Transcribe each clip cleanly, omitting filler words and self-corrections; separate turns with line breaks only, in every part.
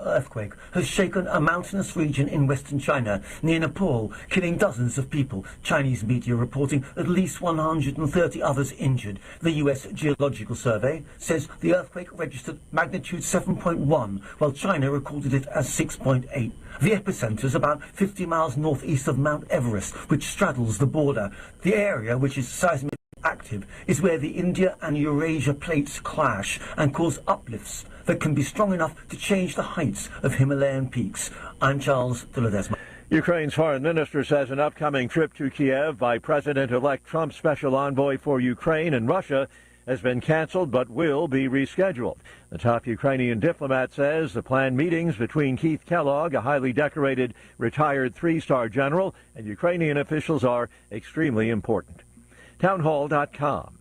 earthquake has shaken a mountainous region in western China near Nepal, killing dozens of people. Chinese media reporting at least 130 others injured. The US Geological Survey says the earthquake registered magnitude 7.1, while China recorded it as 6.8. The epicenter is about 50 miles northeast of Mount Everest, which straddles the border. The area, which is seismic active, is where the India and Eurasia plates clash and cause uplifts that can be strong enough to change the heights of Himalayan peaks. I'm Charles de Ledesma.
Ukraine's foreign minister says an upcoming trip to Kiev by President-elect Trump's special envoy for Ukraine and Russia has been canceled but will be rescheduled. The top Ukrainian diplomat says the planned meetings between Keith Kellogg, a highly decorated retired three-star general, and Ukrainian officials are extremely important. Townhall.com.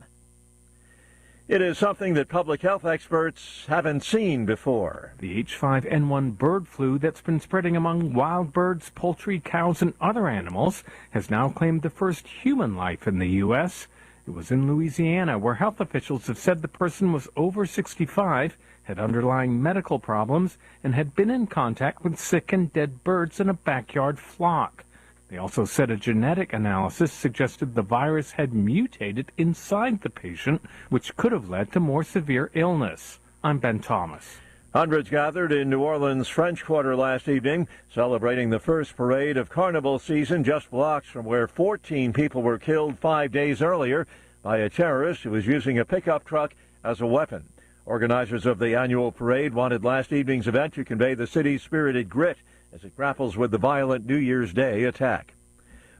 It is something that public health experts haven't seen before.
The H5N1 bird flu that's been spreading among wild birds, poultry, cows, and other animals has now claimed the first human life in the U.S. It was in Louisiana, where health officials have said the person was over 65, had underlying medical problems, and had been in contact with sick and dead birds in a backyard flock. They also said a genetic analysis suggested the virus had mutated inside the patient, which could have led to more severe illness. I'm Ben Thomas.
Hundreds gathered in New Orleans' French Quarter last evening, celebrating the first parade of carnival season just blocks from where 14 people were killed 5 days earlier by a terrorist who was using a pickup truck as a weapon. Organizers of the annual parade wanted last evening's event to convey the city's spirited grit as it grapples with the violent New Year's Day attack.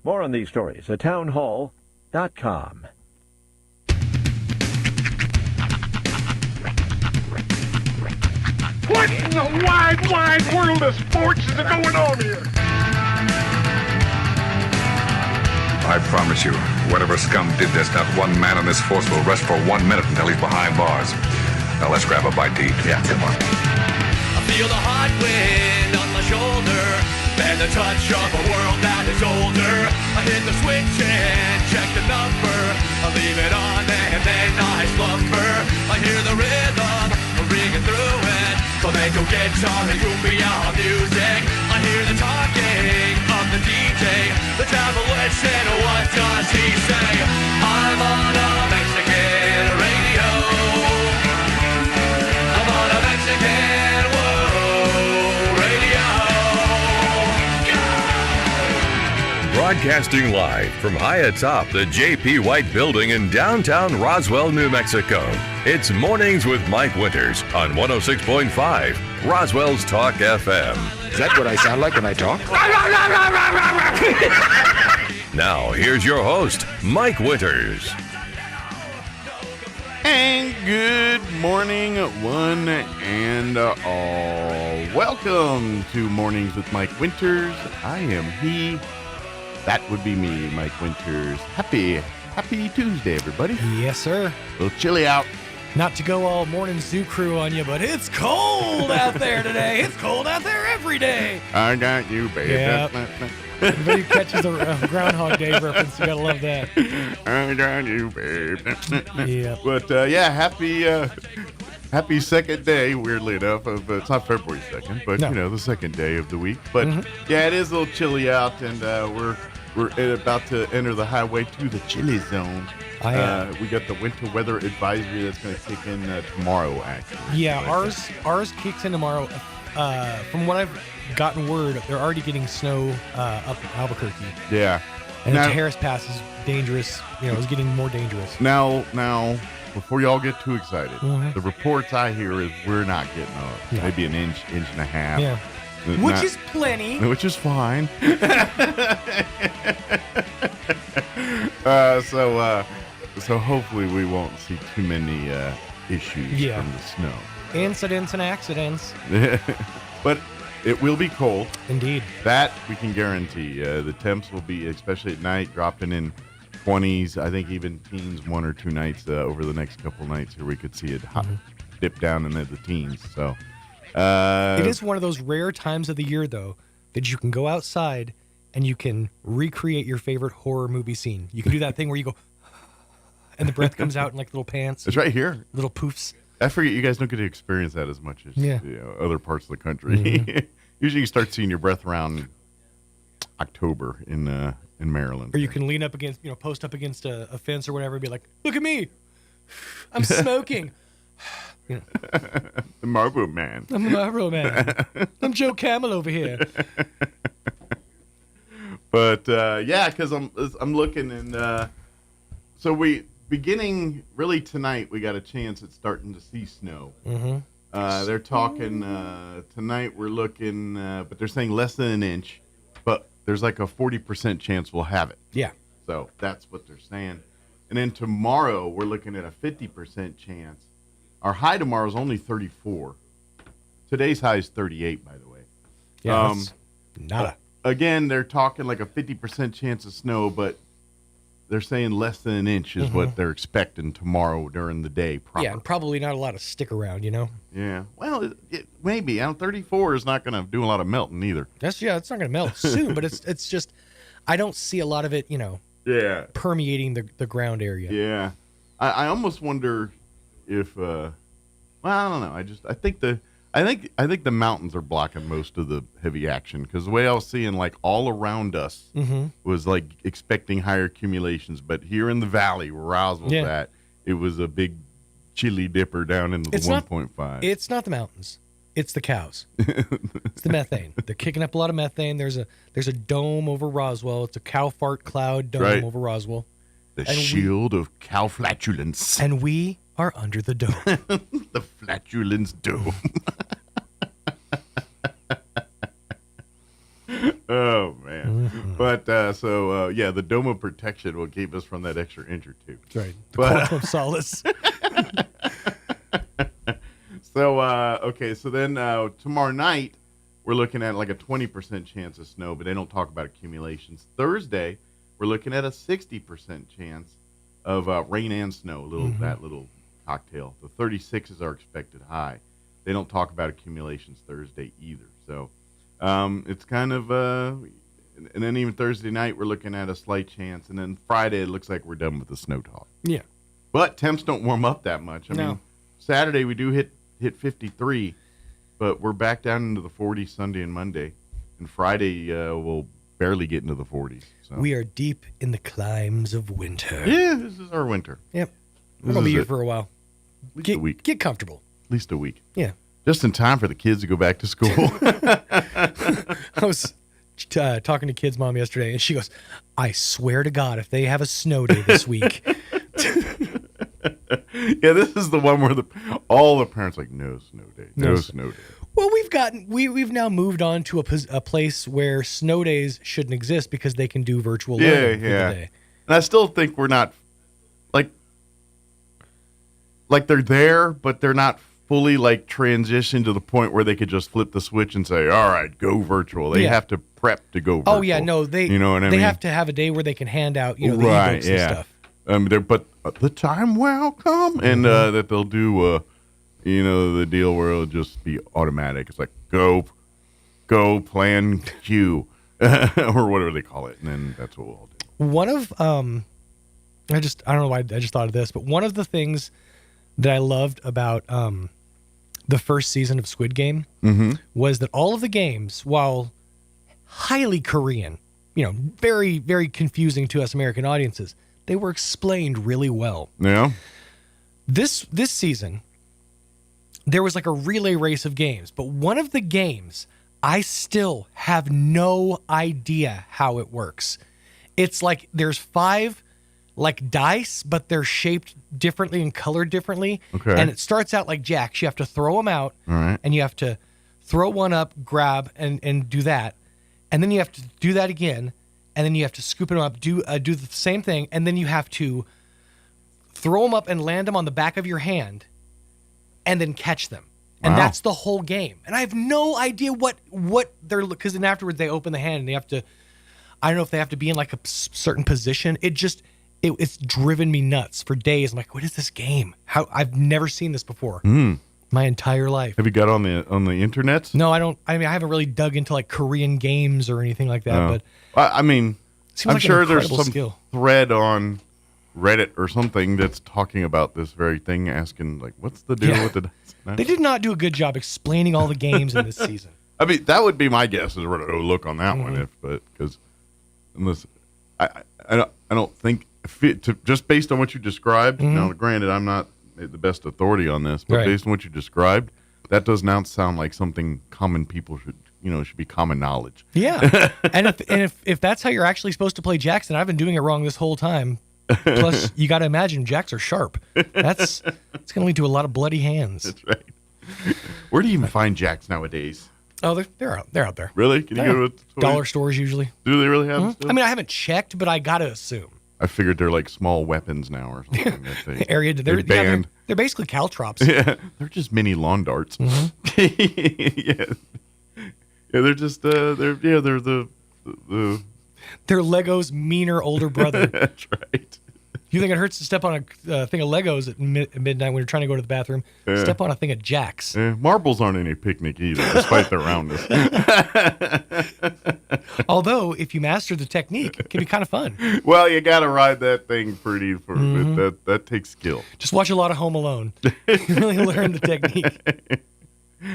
More on these stories at townhall.com.
What in the wide, wide world of sports is going on here?
I promise you, whatever scum did this, not one man in this force will rest for 1 minute until he's behind bars. Now let's grab a bite to eat. Yeah, come on.
I feel the hot wind on my shoulder and the touch of a world that is older. I hit the switch and check the number. I leave it on and then I slumber. I hear the rhythm ringing through it. Flamenco guitar and cumbia music. I hear the talking of the DJ. The travel listen, what does he say? I'm on a Mexican radio. I'm on a Mexican radio.
Broadcasting live from high atop the J.P. White Building in downtown Roswell, New Mexico. It's Mornings with Mike Winters on 106.5 Roswell's Talk FM.
Is that what I sound like when I talk?
Now, here's your host, Mike Winters.
And good morning, one and all. Welcome to Mornings with Mike Winters. I am he. That would be me, Mike Winters. Happy Tuesday, everybody.
Yes, sir.
A little chilly out.
Not to go all morning zoo crew on you, but it's cold out there today. It's cold out there every day.
I got you, baby.
Yep. Everybody catches a Groundhog Day reference. You gotta love that.
I got you, babe.
Yeah.
But yeah, happy second day. Weirdly enough, it's not February 2nd, but
No.
you know, the second day of the week. But yeah, it is a little chilly out, and we're about to enter the highway to the chilly zone. We got the winter weather advisory that's going to kick in tomorrow, actually.
Yeah, ours kicks in tomorrow. From what I've gotten word, they're already getting snow up in Albuquerque.
Yeah.
And the Harris Pass is dangerous. You know, it's getting more dangerous.
Now, before y'all get too excited, the reports I hear is we're not getting maybe an inch and a half.
Yeah. Which is plenty.
Which is fine. So hopefully we won't see too many issues from the snow.
Incidents and accidents.
But it will be cold.
Indeed.
That we can guarantee. The temps will be, especially at night, dropping in 20s. I think even teens 1 or 2 nights over the next couple nights here. We could see it dip down into the teens. So it
is one of those rare times of the year, though, that you can go outside and you can recreate your favorite horror movie scene. You can do that thing where you go, and the breath comes out in like little pants.
It's right here.
Little poofs.
I forget you guys don't get to experience that as much as other parts of the country. Mm-hmm. Usually you start seeing your breath around October in Maryland.
Or you can lean up against, post up against a fence or whatever and be like, look at me. I'm smoking.
The Marlboro Man.
I'm the Marlboro Man. I'm Joe Camel over here.
But because I'm looking and so beginning really tonight we got a chance at starting to see snow. Mm-hmm. They're talking tonight we're looking, but they're saying less than an inch, but there's like a 40% chance we'll have it.
Yeah.
So that's what they're saying. And then tomorrow we're looking at a 50% chance. Our high tomorrow is only 34. Today's high is 38, by the way.
Yeah, nada.
Again, they're talking like a 50% chance of snow, but they're saying less than an inch is what they're expecting tomorrow during the day. Proper.
Yeah, and probably not a lot of stick around,
Yeah, well, maybe. 34 is not going to do a lot of melting either.
It's not going to melt soon, but it's just, I don't see a lot of it, permeating the ground area.
Yeah, I almost wonder if, I don't know. I think the mountains are blocking most of the heavy action because the way I was seeing like all around us was like expecting higher accumulations, but here in the valley where Roswell's at, it was a big chili dipper down into the 1.5.
It's not the mountains. It's the cows. It's the methane. They're kicking up a lot of methane. There's a dome over Roswell. It's a cow fart cloud dome over Roswell.
The shield of cow flatulence.
And we are under the dome.
The flatulence dome. Oh, man. Mm-hmm. But, the dome of protection will keep us from that extra inch or two.
That's right. The quantum of solace.
So then tomorrow night, we're looking at like a 20% chance of snow, but they don't talk about accumulations. Thursday, we're looking at a 60% chance of rain and snow, that little cocktail. The 36 is our expected high. They don't talk about accumulations Thursday either. So it's kind of, and then even Thursday night, we're looking at a slight chance. And then Friday, it looks like we're done with the snow talk.
Yeah.
But temps don't warm up that much. I mean, Saturday we do hit 53, but we're back down into the 40s Sunday and Monday. And Friday we'll barely get into the 40s. So.
We are deep in the climes of winter.
Yeah, this is our winter.
Yep. We're going to be here for a while.
At least a week.
Get comfortable.
At least a week.
Yeah.
Just in time for the kids to go back to school.
I was talking to kids' mom yesterday, and she goes, I swear to God, if they have a snow day this week.
Yeah, this is the one where all the parents are like, no snow day. No snow day.
Well, we've now moved on to a place where snow days shouldn't exist because they can do virtual learning for the day.
And I still think we're not like they're there, but they're not fully like transitioned to the point where they could just flip the switch and say, all right, go virtual. They have to prep to go virtual.
Oh yeah, no, you know what I mean? They have to have a day where they can hand out, the ebooks and stuff.
But the time will come, and that they'll do, the deal where it'll just be automatic. It's like go, plan Q, or whatever they call it, and then that's what we'll do.
One of I don't know why I just thought of this, but one of the things that I loved about the first season of Squid Game was that all of the games, while highly Korean, very, very confusing to us American audiences, they were explained really well.
Yeah.
This season, there was like a relay race of games, but one of the games, I still have no idea how it works. It's like there's 5 like dice, but they're shaped differently and colored differently.
Okay.
And it starts out like jacks. You have to throw them out, and you have to throw one up, grab, and do that. And then you have to do that again, and then you have to scoop them up, do the same thing, and then you have to throw them up and land them on the back of your hand, and then catch them. And that's the whole game. And I have no idea what they're, because then afterwards they open the hand and they have to, I don't know if they have to be in like a certain position. It's driven me nuts for days. I'm like, what is this game? I've never seen this before. My entire life.
Have you got on the internet?
No, I don't. I mean, I haven't really dug into like Korean games or anything like that.
No.
But
I mean, I'm sure there's some
skill.
thread on Reddit or something that's talking about this very thing, asking like, "What's the deal with the dice?" No?
They did not do a good job explaining all the games in this season.
I mean, that would be my guess is we're gonna look on that one, because unless I don't think just based on what you described. Now, granted, I'm not the best authority on this, but based on what you described, that does not sound like something common people should be common knowledge.
Yeah, and if that's how you're actually supposed to play jacks, then I've been doing it wrong this whole time. Plus, you got to imagine jacks are sharp. It's going to lead to a lot of bloody hands.
That's right. Where do you even find jacks nowadays?
Oh, they're out there.
Really? Can you go to
dollar stores usually?
Do they really have them still?
I mean, I haven't checked, but I got to assume.
I figured they're like small weapons now or something.
They're banned. They're basically caltrops.
Yeah, they're just mini lawn darts. Yeah, they're just they're the
they're Lego's meaner older brother.
That's right.
You think it hurts to step on a thing of Legos at midnight when you're trying to go to the bathroom?
Yeah.
Step on a thing of jacks.
Yeah, marbles aren't any picnic either, despite their roundness.
Although, if you master the technique, it can be kind of fun.
Well, you got to ride that thing pretty. That takes skill.
Just watch a lot of Home Alone. You really learn the technique.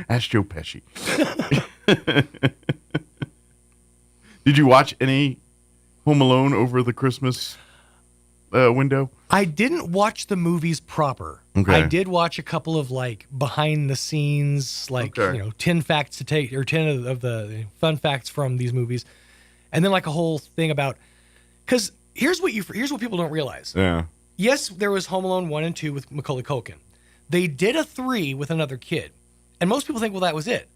Ask Joe Pesci. Did you watch any Home Alone over the Christmas window?
I didn't watch the movies proper.
Okay.
I did watch a couple of like behind the scenes, like 10 facts to take, or 10 of the fun facts from these movies, and then like a whole thing about, because here's what people don't realize.
Yeah.
Yes, there was Home Alone 1 and 2 with Macaulay Culkin. They did a 3 with another kid, and most people think, well, that was it.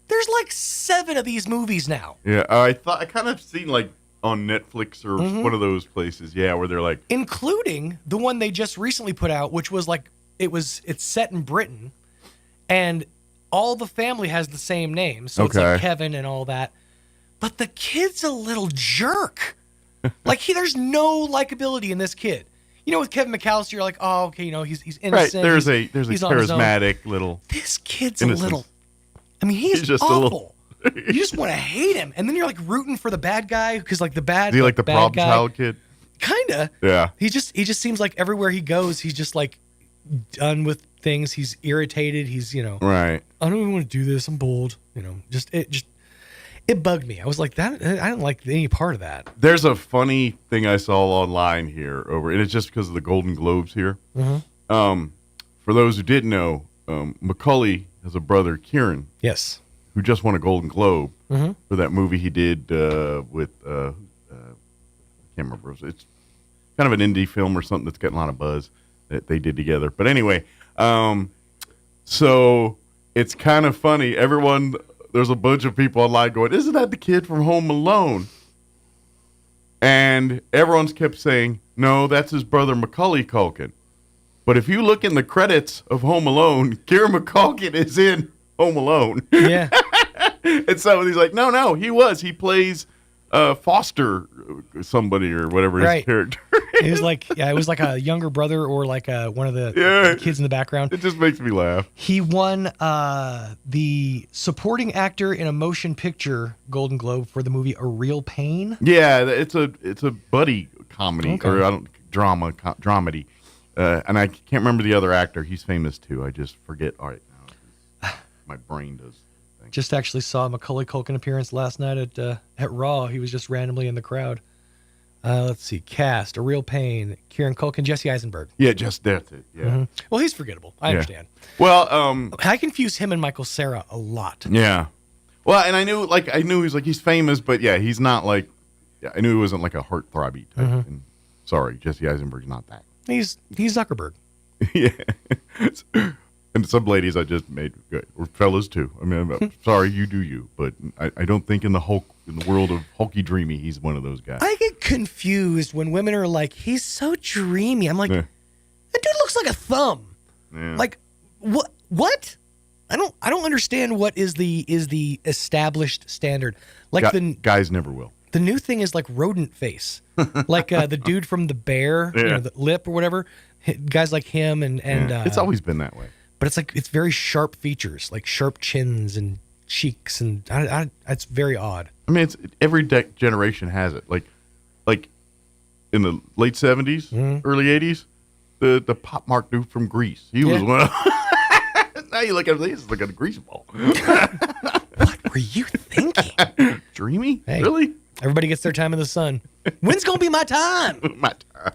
There's like 7 of these movies now.
Yeah, I kind of seen like on Netflix or one of those places, where they're like,
including the one they just recently put out, which was like it's set in Britain, and all the family has the same name, so it's like Kevin and all that. But the kid's a little jerk. Like there's no likability in this kid. With Kevin McAllister, you're like, oh, okay, he's innocent.
Right, there's a charismatic little.
This kid's
innocence.
A little. I mean, he's just awful. You just want to hate him, and then you're like rooting for the bad guy because like the bad.
Do you like the
bad
problem
guy,
child kid?
Kinda.
Yeah.
He just seems like everywhere he goes, he's just like done with things. He's irritated. He's
right.
I don't even want to do this. I'm bold. It bugged me. I was like that. I didn't like any part of that.
There's a funny thing I saw online here and it's just because of the Golden Globes here.
Mm-hmm.
For those who didn't know, Macaulay has a brother, Kieran.
Yes.
Who just won a Golden Globe for that movie he did with I can't remember. It's kind of an indie film or something that's getting a lot of buzz that they did together. But anyway, so it's kind of funny. There's a bunch of people online going, "Isn't that the kid from Home Alone?" And everyone's kept saying, "No, that's his brother Macaulay Culkin." But if you look in the credits of Home Alone, Kieran Culkin is in Home Alone.
Yeah.
And so he's like, no, he plays Foster somebody or whatever his character is.
It was like, it was like a younger brother or like one of the kids in the background.
It just makes me laugh.
He won the supporting actor in a motion picture Golden Globe for the movie A Real Pain.
Yeah, it's a buddy comedy or dramedy. And I can't remember the other actor. He's famous too. I just forget right now. My brain does.
Just actually saw Macaulay Culkin appearance last night at Raw. He was just randomly in the crowd. Let's see. Cast, A Real Pain, Kieran Culkin, Jesse Eisenberg.
Yeah, just that's it. Yeah.
Mm-hmm. Well, he's forgettable. I understand.
Well,
I confuse him and Michael Cera a lot.
Yeah. Well, and I knew he's famous, but he's not like. Yeah, I knew he wasn't like a heartthrobby type.
Mm-hmm.
And, sorry, Jesse Eisenberg's not that.
He's Zuckerberg.
Yeah. And some ladies I just made good, or fellas too. I mean, I'm sorry, you do you, but I don't think in the world of Hulky Dreamy, he's one of those guys.
I get confused when women are like, "He's so dreamy." I'm like, that dude looks like a thumb.
Yeah.
Like, what? I don't understand what is the established standard. Like
guys never will.
The new thing is like rodent face, like the dude from The Bear, the lip or whatever. Guys like him and
it's always been that way.
But it's very sharp features, like sharp chins and cheeks, and it's very odd.
I mean, every generation has it. Like in the late 70s, early 80s, the pop Mark dude from Greece. He was one of now you look at him, he's like a grease ball.
What were you thinking?
Dreamy?
Hey,
really?
Everybody gets their time in the sun. When's going to be my time?
My time.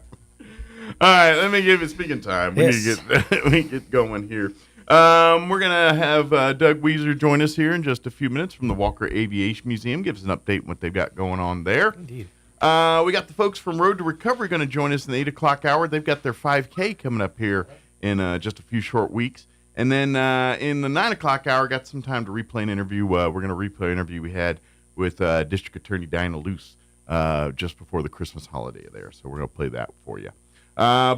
All right, let me give it speaking time. We need to get going here. We're going to have Doug Weiser join us here in just a few minutes from the Walker Aviation Museum. Give us an update on what they've got going on there.
Indeed.
We got the folks from Road to Recovery going to join us in the 8 o'clock hour. They've got their 5K coming up here in just a few short weeks. And then in the 9 o'clock hour, got some time to replay an interview. We're going to replay an interview we had with District Attorney Diana Luce just before the Christmas holiday there. So we're going to play that for you.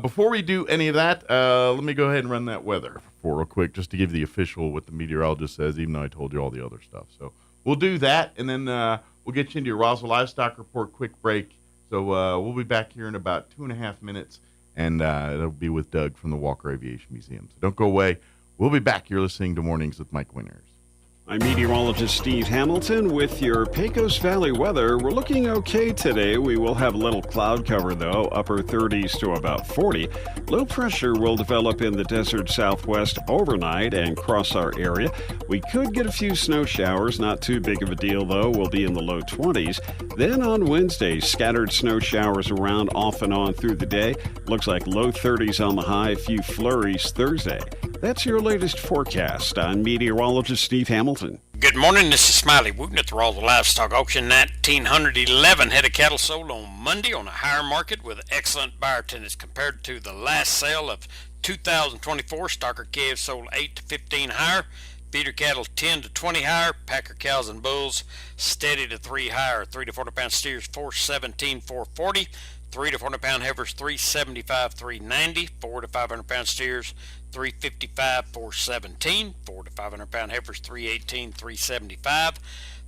Before we do any of that, let me go ahead and run that weather for real quick, just to give the official what the meteorologist says, even though I told you all the other stuff. So we'll do that, and then we'll get you into your Roswell Livestock Report, quick break. So we'll be back here in about 2.5 minutes, and it'll be with Doug from the Walker Aviation Museum. So don't go away. We'll be back. You're listening to Mornings with Mike Winters.
I'm meteorologist Steve Hamilton with your Pecos Valley weather. We're looking okay today. We will have a little cloud cover, though, upper 30s to about 40. Low pressure will develop in the desert southwest overnight and cross our area. We could get a few snow showers, not too big of a deal, though. We'll be in the low 20s. Then on Wednesday, scattered snow showers around off and on through the day. Looks like low 30s on the high, a few flurries Thursday. That's your latest forecast. I'm meteorologist Steve Hamilton.
Good morning, this is Smiley Wooten at the Roswell Livestock Auction. 1,911 head of cattle sold on Monday on a higher market with excellent buyer attendance compared to the last sale of 2024. Stocker calves sold 8 to 15 higher, feeder cattle 10 to 20 higher, packer cows and bulls steady to 3 higher. 3 to 40 pound steers 417, 440. 3 to 400 pound heifers 375, 390. 4 to 500 pound steers 355, 417. 4 to 500 pound heifers 318, 375.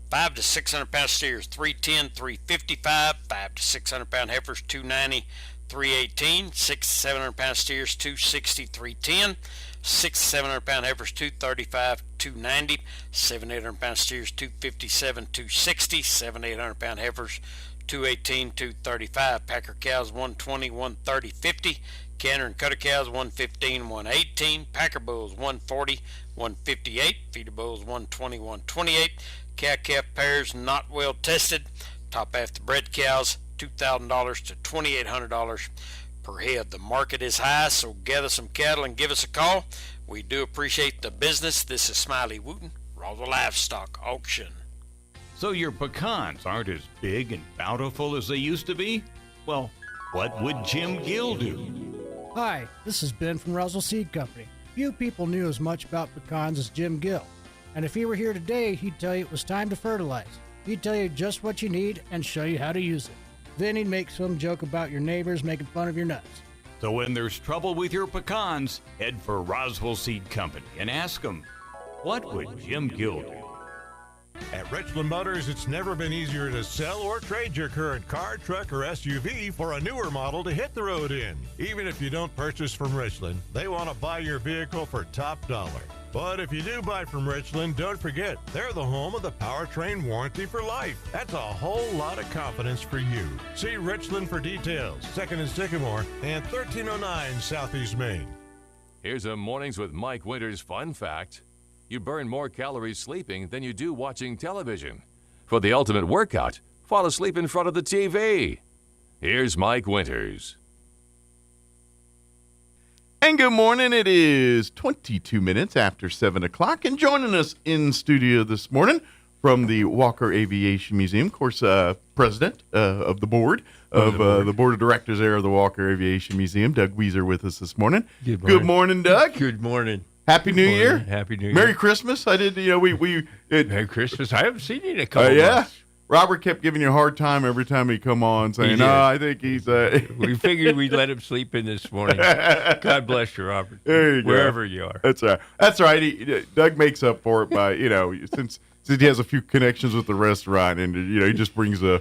5 to 600 pound steers 310, 355. 5 to 600 pound heifers 290, 318. 6 to 700 pound steers 260, 310. 6 to 700 pound heifers 235, 290. 7 to 800 pound steers 257, 260. 7 to 800 pound heifers 218, 235. Packer cows 120, 130, 50. Canner and cutter cows 115, 118. Packer bulls 140, 158. Feeder bulls 120, 128. Cow-calf pairs not well tested. Top half the bred cows $2,000 to $2,800 per head. The market is high, so gather some cattle and give us a call. We do appreciate the business. This is Smiley Wooten, Roswell Livestock Auction.
So your pecans aren't as big and bountiful as they used to be? Well, what would Jim Gill do?
Hi, this is Ben from Roswell Seed Company. Few people knew as much about pecans as Jim Gill. And if he were here today, he'd tell you it was time to fertilize. He'd tell you just what you need and show you how to use it. Then he'd make some joke about your neighbors making fun of your nuts.
So when there's trouble with your pecans, head for Roswell Seed Company and ask them, what would Jim Gill do?
At Richland Motors, it's never been easier to sell or trade your current car, truck, or SUV for a newer model to hit the road in. Even if you don't purchase from Richland, they want to buy your vehicle for top dollar. But if you do buy from Richland, don't forget, they're the home of the powertrain warranty for life. That's a whole lot of confidence for you. See Richland for details. 2nd and Sycamore and 1309 Southeast Main.
Here's a Mornings with Mike Winters fun fact. You burn more calories sleeping than you do watching television. For the ultimate workout, fall asleep in front of the TV. Here's Mike Winters.
And good morning. It is 22 minutes after 7 o'clock. And joining us in studio this morning from the Walker Aviation Museum, of course, president of the board, the board of directors there of the Walker Aviation Museum, Doug Weiser with us this morning. Good morning, Doug.
Good morning.
Happy New Year.
Happy New Year.
Merry Christmas. I did,
Merry Christmas. I haven't seen you in a couple
months. Robert kept giving you a hard time every time he'd come on, saying, "No, I think he's."
We figured we'd let him sleep in this morning. God bless you, Robert.
There you
Wherever
go.
you are.
That's right. That's right. Doug makes up for it by since he has a few connections with the restaurant, and he just brings a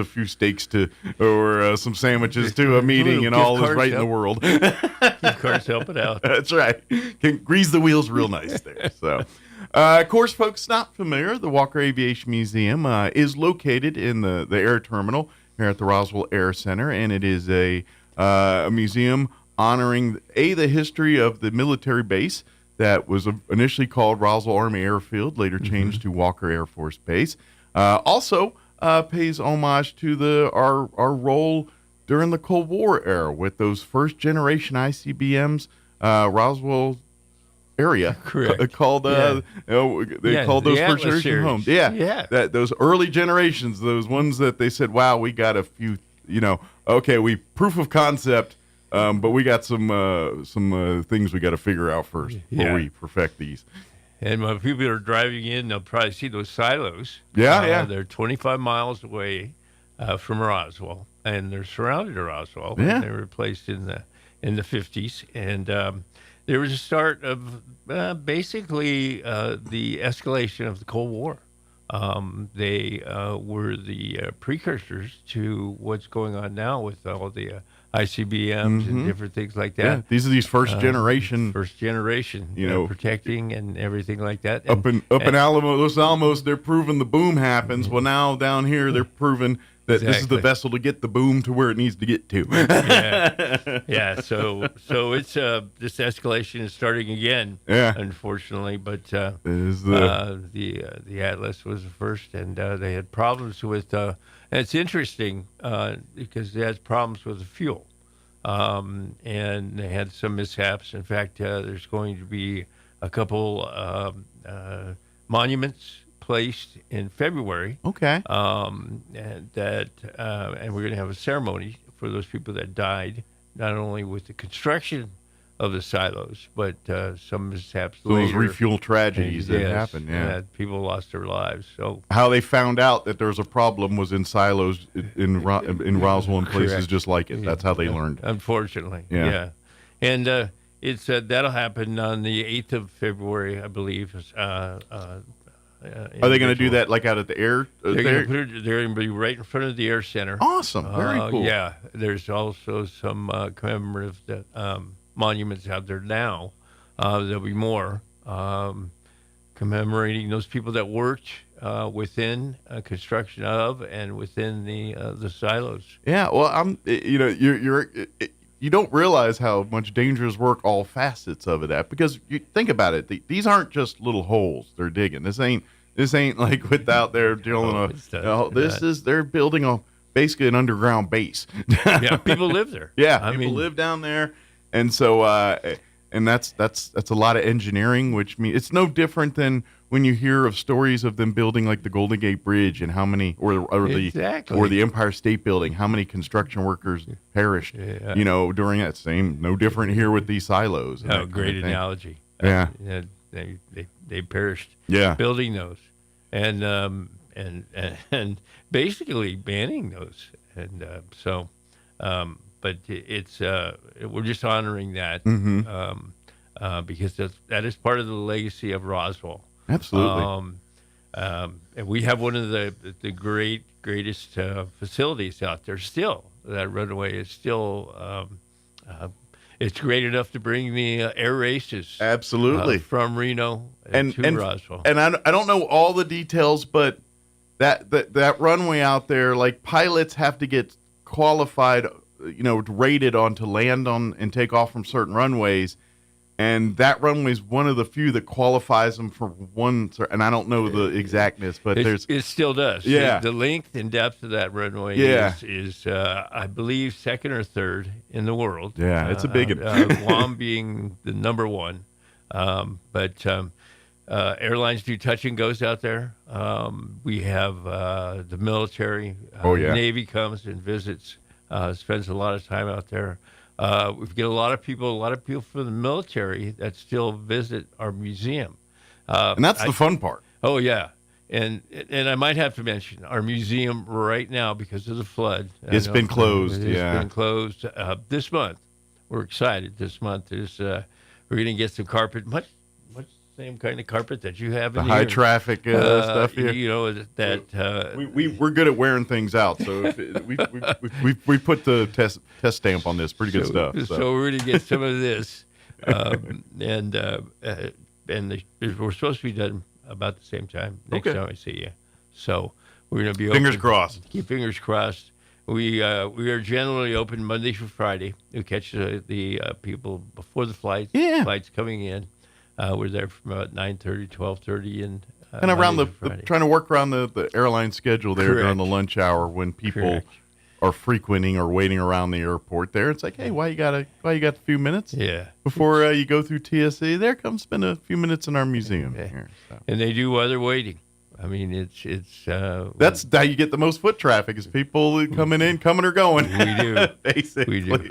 few steaks to or some sandwiches to a meeting, and all is right in the world.
Gift cards help it out.
That's right. Can grease the wheels real nice there. So. Of course, folks not familiar, the Walker Aviation Museum is located in the air terminal here at the Roswell Air Center, and it is a museum honoring the history of the military base that was initially called Roswell Army Airfield, later changed to Walker Air Force Base. Also pays homage to our role during the Cold War era with those first generation ICBMs, Roswell area.
Correct.
Called called those first generation
series.
homes. Those early generations, those ones that they said, wow, we got a few, okay, we proof of concept, but we got some things we got to figure out first before we perfect these.
And when people are driving in, they'll probably see those silos. They're 25 miles away from Roswell, and they're surrounded Roswell.
Yeah.
And they were placed in the 50s, and there was a start of basically the escalation of the Cold War. They were the precursors to what's going on now with all the ICBMs and different things like that.
Yeah, these first generation,
protecting and everything like that.
Up in Los Alamos, they're proving the boom happens. Well, now down here, they're proving that this is the vessel to get the boom to where it needs to get to.
So it's this escalation is starting again. Unfortunately, but the Atlas was the first, and they had problems with. And it's interesting because it has problems with the fuel, and they had some mishaps. In fact, there's going to be a couple monuments placed in February.
Okay.
And we're going to have a ceremony for those people that died, not only with the construction of the silos, but some mishaps later.
Those refuel tragedies that happened. Yeah.
People lost their lives. So
how they found out that there was a problem was in silos in Roswell and places just like it. That's how they learned.
Unfortunately.
Yeah.
And it's that'll happen on the 8th of February, I believe.
Are they going to do that like out at the air?
They're going to be right in front of the Air Center.
Awesome. Very cool.
Yeah. There's also some commemorative monuments out there now. There'll be more commemorating those people that worked within construction of and within the silos.
Yeah. Well, you don't realize how much dangerous work all facets of it at, because you think about it. These aren't just little holes they're digging. This ain't like without they're drilling they're building basically an underground base.
Yeah, people live there.
Yeah, people live down there, and so and that's a lot of engineering, which means it's no different than when you hear of stories of them building like the Golden Gate Bridge and how many or the Empire State Building, how many construction workers perished, during that same. No different here with these silos.
Oh, great analogy.
Yeah.
They perished building those and basically banning those. And but it's we're just honoring that because that is part of the legacy of Roswell.
Absolutely.
And we have one of the greatest facilities out there still. That runway is still it's great enough to bring the air races.
Absolutely.
From Reno to Roswell.
And I don't know all the details, but that runway out there, like pilots have to get qualified, rated on to land on and take off from certain runways. And that runway is one of the few that qualifies them for one. And I don't know the exactness, but
it still does.
Yeah.
The length and depth of that runway is I believe, second or third in the world.
Yeah, it's a big one.
Guam being the number one. But airlines do touch and goes out there. We have the military. Navy comes and visits, spends a lot of time out there. We get a lot of people from the military that still visit our museum.
And that's the fun part.
Oh, yeah. And I might have to mention our museum right now, because of the flood.
It's been closed.
It's been closed this month. We're excited. This month is we're going to get some carpet, much same kind of carpet that you have in
the high traffic stuff here.
We're
good at wearing things out. So we put the test stamp on this. Pretty good stuff.
So we're going to get some of this, and we're supposed to be done about the same time next time I see you. So we're going to be
fingers crossed.
Keep fingers crossed. We are generally open Monday through Friday. We catch the people before the flights.
Yeah.
Flights coming in. We're there from about 9:30, 12:30, and
kind of around trying to work around the airline schedule there during the lunch hour when people are frequenting or waiting around the airport there. It's like, hey, why you got a few minutes?
Yeah.
Before you go through TSA, there, come spend a few minutes in our museum here. So.
And they do while they're waiting. I mean, it's
that's how you get the most foot traffic is people coming or going.
We do.
Basically.
We do.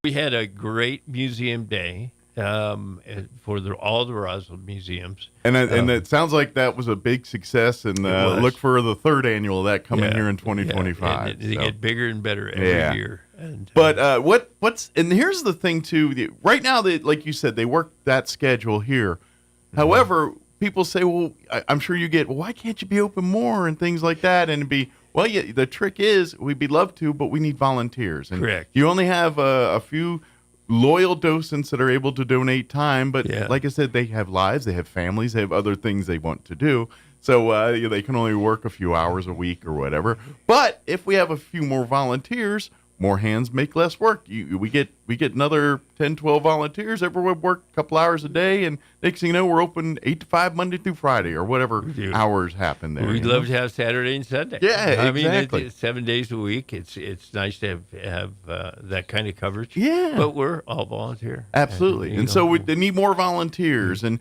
We had a great museum day for all the Roswell museums.
And it sounds like that was a big success, and look for the third annual of that coming here in 2025.
And they get bigger and better every year. And,
but what's and here's the thing too. Right now, like you said, they work that schedule here.
Mm-hmm.
However, people say, well, I'm sure you get, well, why can't you be open more and things like that? And the trick is we'd love to, but we need volunteers. And
correct.
You only have a few loyal docents that are able to donate time, but like I said, they have lives, they have families, they have other things they want to do. So they can only work a few hours a week or whatever. But if we have a few more volunteers, more hands make less work. We get another 10, 12 volunteers. Everyone work a couple hours a day, and next thing you know, we're open 8 to 5 Monday through Friday or whatever hours happen there.
We'd love to have Saturday and Sunday.
Yeah,
I
exactly.
mean, it's 7 days a week. It's nice to have that kind of coverage.
Yeah,
but we're all volunteer.
Absolutely, and so they need more volunteers, and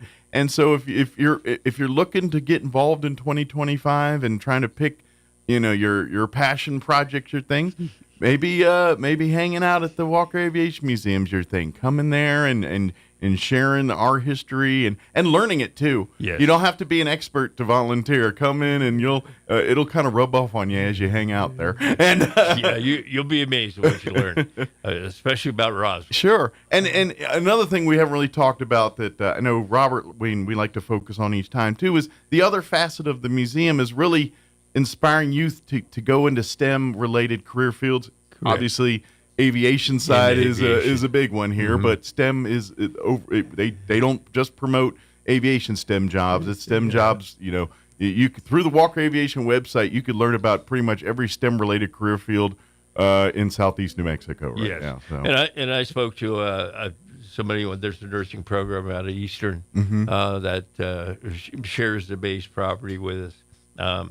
so if you're looking to get involved in 2025 and trying to pick, your passion projects, your things. Maybe hanging out at the Walker Aviation Museum's your thing. Coming there and sharing our history and learning it too.
Yes.
You don't have to be an expert to volunteer. Come in and it'll kind of rub off on you as you hang out there. And
you'll be amazed at what you learn, especially about Roswell.
Sure. And another thing we haven't really talked about that I know Robert we like to focus on each time too is the other facet of the museum is really inspiring youth to go into STEM-related career fields. Correct. Obviously, aviation side is a big one here, but STEM is they don't just promote aviation STEM jobs. It's STEM jobs. You through the Walker Aviation website, you could learn about pretty much every STEM-related career field in Southeast New Mexico right now. So.
And I spoke to somebody. There's a nursing program out of Eastern that shares the base property with us.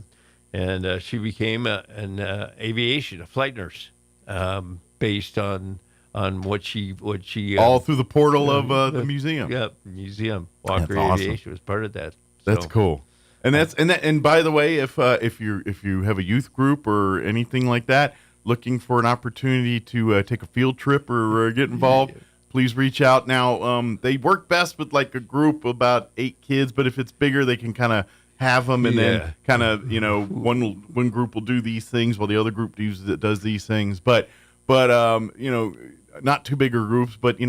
And she became a flight nurse, based on what she
all through the portal of the museum.
Yeah, museum. Walker Aviation was part of that.
That's cool. And by the way, if you have a youth group or anything like that, looking for an opportunity to take a field trip or get involved, please reach out. Now, they work best with like a group of about 8 kids, but if it's bigger, they can kind of have them and then kind of one group will do these things while the other group does these things, but not too bigger groups, but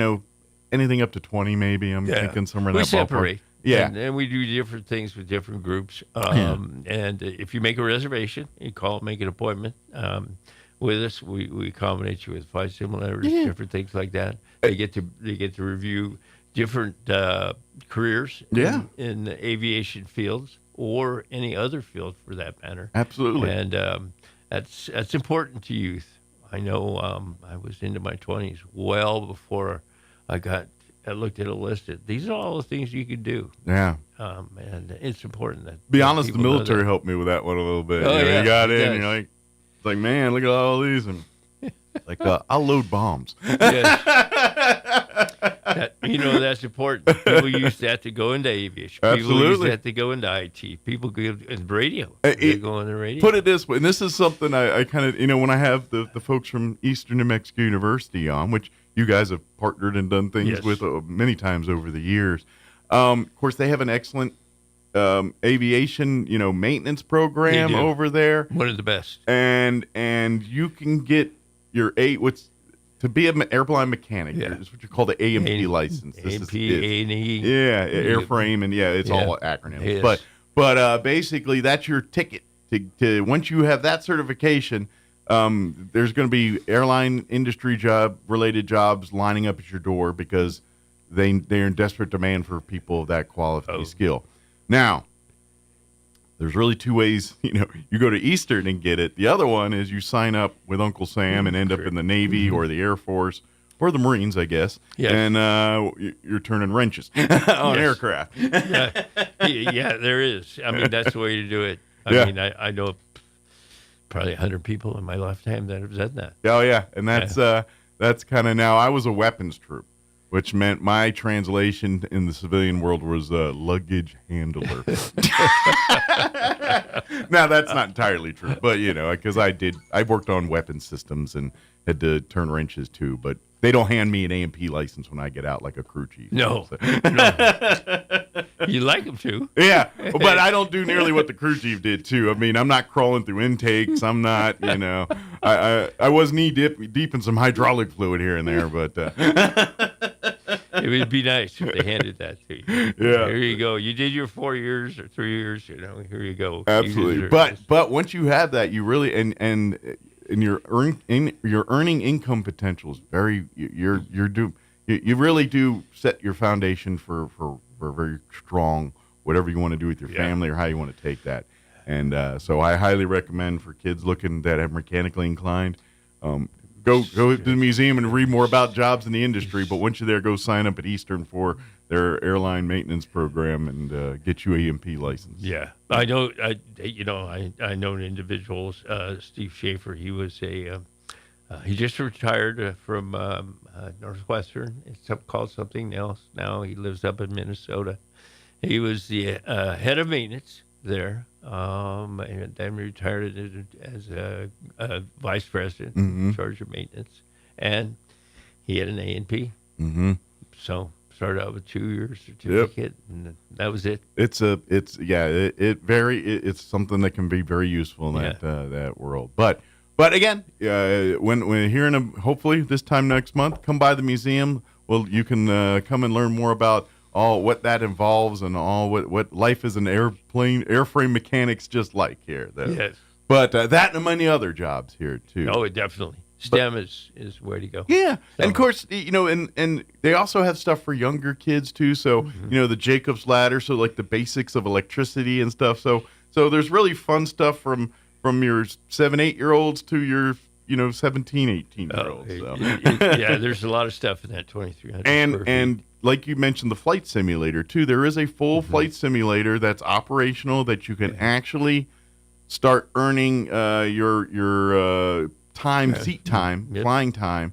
anything up to 20 maybe. I'm thinking somewhere in that
separate.
Ballpark.
And we do different things with different groups. And if you make a reservation, you call, make an appointment with us. We accommodate you with flight simulators, different things like that. They get to review different careers in the aviation fields. Or any other field for that matter.
Absolutely.
And that's important to youth. I know I was into my 20s well before I looked at a list. These are all the things you could do.
Yeah.
And it's important that.
Be honest, the military helped me with that one a little bit.
Oh,
you got in, you're like, it's like, man, look at all these. And like, I'll load bombs.
That's important. People use that to go into aviation.
Absolutely.
People use that to go into IT. People go in radio. They go on the radio.
Put it this way, and this is something I kind of, when I have the folks from Eastern New Mexico University on, which you guys have partnered and done things with many times over the years. Of course, they have an excellent aviation, maintenance program over there.
One of the best.
And you can get your to be an airline mechanic, it's what you call the AMP license.
AMP, A&E.
Yeah, airframe, and it's all acronyms. But basically, that's your ticket to once you have that certification. There's going to be airline industry related jobs lining up at your door because they're in desperate demand for people of that quality skill. Now, there's really two ways. You go to Eastern and get it. The other one is you sign up with Uncle Sam and end up in the Navy or the Air Force or the Marines, I guess.
Yes.
And you're turning wrenches on aircraft.
Yeah, there is. I mean, that's the way to do it. I mean, I know probably 100 people in my lifetime that have done that.
Oh, yeah. And that's kind of now, I was a weapons troop, which meant my translation in the civilian world was luggage handler. Now, that's not entirely true, but, because I worked on weapon systems and had to turn wrenches too, but they don't hand me an A&P license when I get out like a crew chief.
No. You like them to.
Yeah, but I don't do nearly what the crew chief did too. I mean, I'm not crawling through intakes. I'm not, I was knee deep in some hydraulic fluid here and there, but
it would be nice if they handed that to you.
Yeah.
Here you go. You did your 4 years or 3 years. Here you go.
Absolutely. But once you have that, you really and your earning income potential is very you really do set your foundation for very strong whatever you want to do with your family or how you want to take that. And so I highly recommend for kids looking that are mechanically inclined, go to the museum and read more about jobs in the industry. But once you're there, go sign up at Eastern for their airline maintenance program and get you a EMP license.
Yeah, I know. I know individuals. Steve Schaefer. He was he just retired from Northwestern. It's called something else now. He lives up in Minnesota. He was the head of maintenance there, and then retired as a vice president in charge of maintenance. And he had an A&P. Mm-hmm. So started out with 2-year certificate, and that was it.
It's something that can be very useful in that world. But again, when hearing hopefully this time next month, come by the museum. Well, you can come and learn more about all what that involves and all what life as an airframe mechanics just like here.
Yes.
But that and many other jobs here too.
Oh, definitely. STEM is where to go.
Yeah,
So.
and of course, and they also have stuff for younger kids too. So the Jacob's ladder, so like the basics of electricity and stuff. So there's really fun stuff from your 7-8-year-olds to your 17, 18-year-olds.
Yeah, there's a lot of stuff in that 2,300.
And like you mentioned, the flight simulator too. There is a full flight simulator that's operational that you can actually start earning your seat time, flying time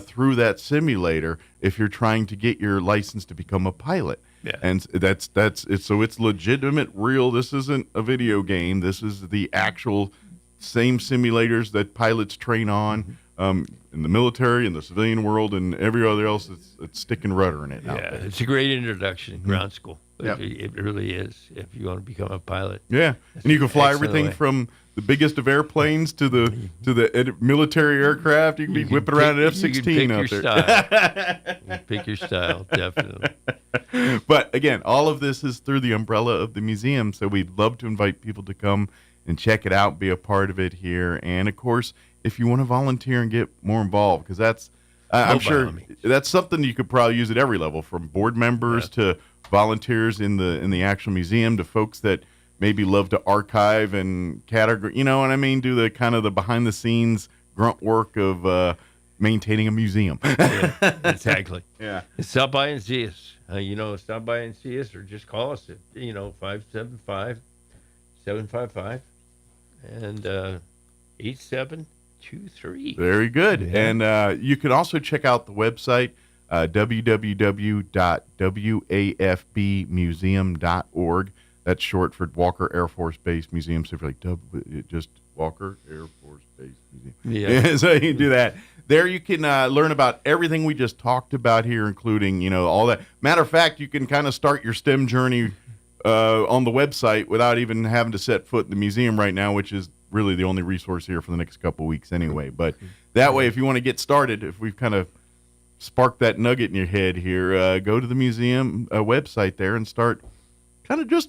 through that simulator if you're trying to get your license to become a pilot.
Yeah.
And that's it. So it's legitimate, real. This isn't a video game. This is the actual same simulators that pilots train on in the military, in the civilian world, and every other else. It's stick and rudder in it.
Yeah, it's a great introduction in ground school. Yep. It really is. If you want to become a pilot.
Yeah, and you can fly everything from the biggest of airplanes to the military aircraft. You can be whipping around an F-16 out there.
You can pick your style, definitely.
But again, all of this is through the umbrella of the museum, so we'd love to invite people to come and check it out, be a part of it here. And of course, if you want to volunteer and get more involved, because that's, I'm sure that's something you could probably use at every level, from board members to volunteers in the actual museum to folks that maybe love to archive and category, you know what I mean? Do the kind of the behind the scenes grunt work of maintaining a museum.
Yeah, exactly.
Yeah.
Stop by and see us. Stop by and see us, or just call us at 575-755 and 8723.
Very good. Yeah. And you can also check out the website, www.wafbmuseum.org. That's short for Walker Air Force Base Museum. So if you're like, just Walker Air Force Base Museum.
Yeah.
So you can do that. There you can learn about everything we just talked about here, including, all that. Matter of fact, you can kind of start your STEM journey on the website without even having to set foot in the museum right now, which is really the only resource here for the next couple of weeks anyway. But that way, if you want to get started, if we've kind of sparked that nugget in your head here, go to the museum website there and start kind of just,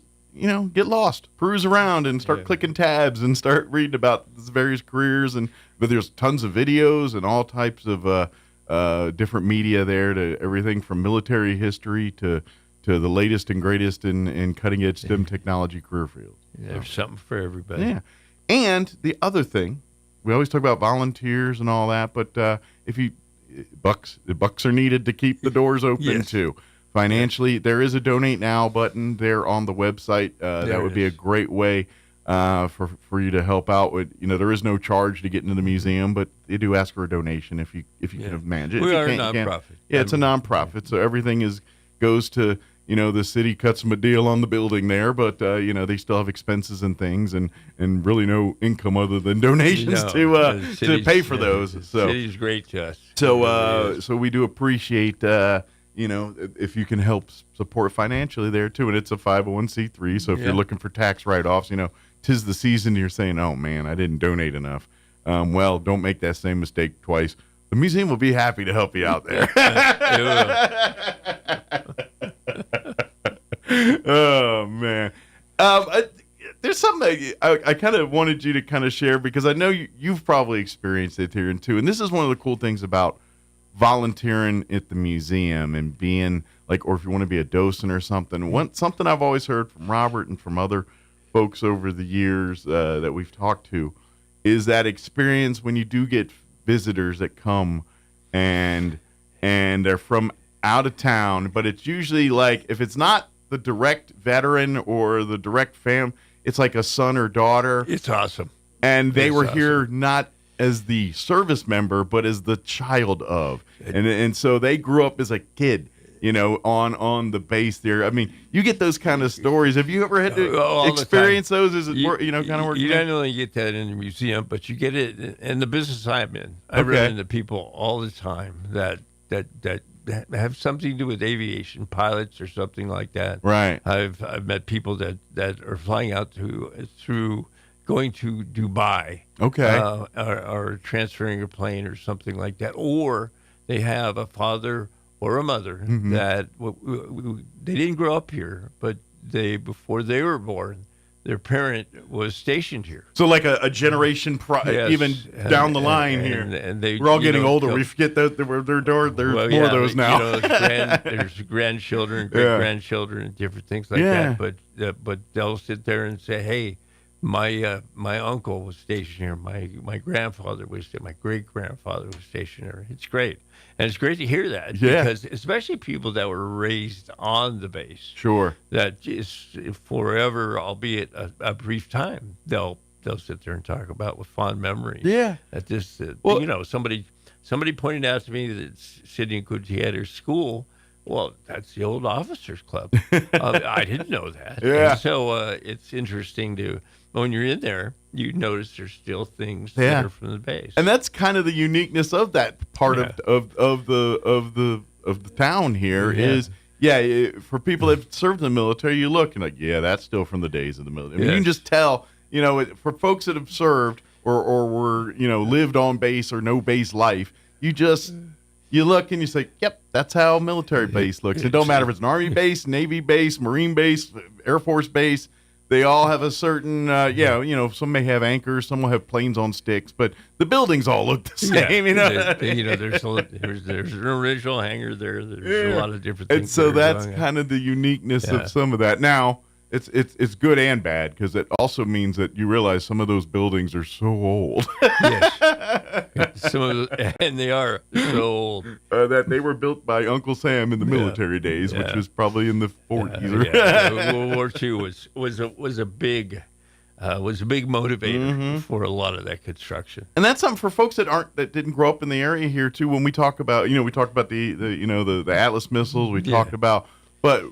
get lost, peruse around and start clicking tabs and start reading about various careers. But there's tons of videos and all types of different media there, to everything from military history to to the latest and greatest in cutting edge STEM technology career fields.
There's something for everybody.
Yeah. And the other thing, we always talk about volunteers and all that, but if you the bucks are needed to keep the doors open too. Financially, there is a donate now button there on the website. That would be a great way for you to help out with. There is no charge to get into the museum, but they do ask for a donation if you can manage it.
We
if you
are a
can't, you can't.
nonprofit.
Yeah, it's a nonprofit, so everything goes to. The city cuts them a deal on the building there, but they still have expenses and things, and really no income other than donations to pay for those. So
city's great to us.
So we do appreciate if you can help support financially there too, and it's a 501c3. So if you're looking for tax write-offs, 'tis the season. You're saying, "Oh man, I didn't donate enough." Well, don't make that same mistake twice. The museum will be happy to help you out there. Oh man, there's something I kind of wanted you to kind of share, because I know you've probably experienced it here too. And this is one of the cool things about volunteering at the museum and being or if you want to be a docent or something. Something I've always heard from Robert and from other folks over the years that we've talked to is that experience when you do get visitors that come and they're from out of town, but it's usually if it's not the direct veteran or the direct fam, it's like a son or daughter.
It's awesome.
And they were here not as the service member, but as the child of. And so they grew up as a kid, on the base there. I mean, you get those kind of stories. Have you ever had to experience those? Is it kind of working?
You don't only get that in the museum, but you get it in the business I'm in. I run into people all the time that have something to do with aviation, pilots or something like that.
Right.
I've met people that are flying out through going to Dubai.
Okay.
Or transferring a plane or something like that, or they have a father or a mother that they didn't grow up here, but before they were born, their parent was stationed here.
So like a generation even down the line here.
And
we're all getting older. We forget that there's more of those now.
There's grandchildren, great-grandchildren, and different things like that. But they'll sit there and say, hey, my uncle was stationed here. My grandfather was there. My great-grandfather was stationed here. It's great. And it's great to hear that, because especially people that were raised on the base.
Sure.
That is forever, albeit a brief time, they'll sit there and talk about with fond memories.
Yeah.
That somebody pointed out to me that Sidney Gutierrez School, well, that's the old officers club. I didn't know that.
Yeah.
And so it's interesting when you're in there, you notice there's still things that are from the base.
And that's kind of the uniqueness of that part of the town here is for people that served in the military, you look and that's still from the days of the military. I mean, you can just tell, for folks that have served or were, lived on base or no base life, you look and you say, yep, that's how a military base looks. It don't matter if it's an Army base, Navy base, Marine base, Air Force base. They all have a certain, some may have anchors, some will have planes on sticks, but the buildings all look the same.
There's an original hangar there. There's a lot of different things.
And so that's kind of the uniqueness of some of that. Now, it's good and bad, because it also means that you realize some of those buildings are so old.
And they are so old.
That they were built by Uncle Sam in the military days, which was probably in the 40s.
World War II was a big motivator for a lot of that construction.
And that's something for folks that didn't grow up in the area here too. When we talk about the Atlas missiles, we talked about, but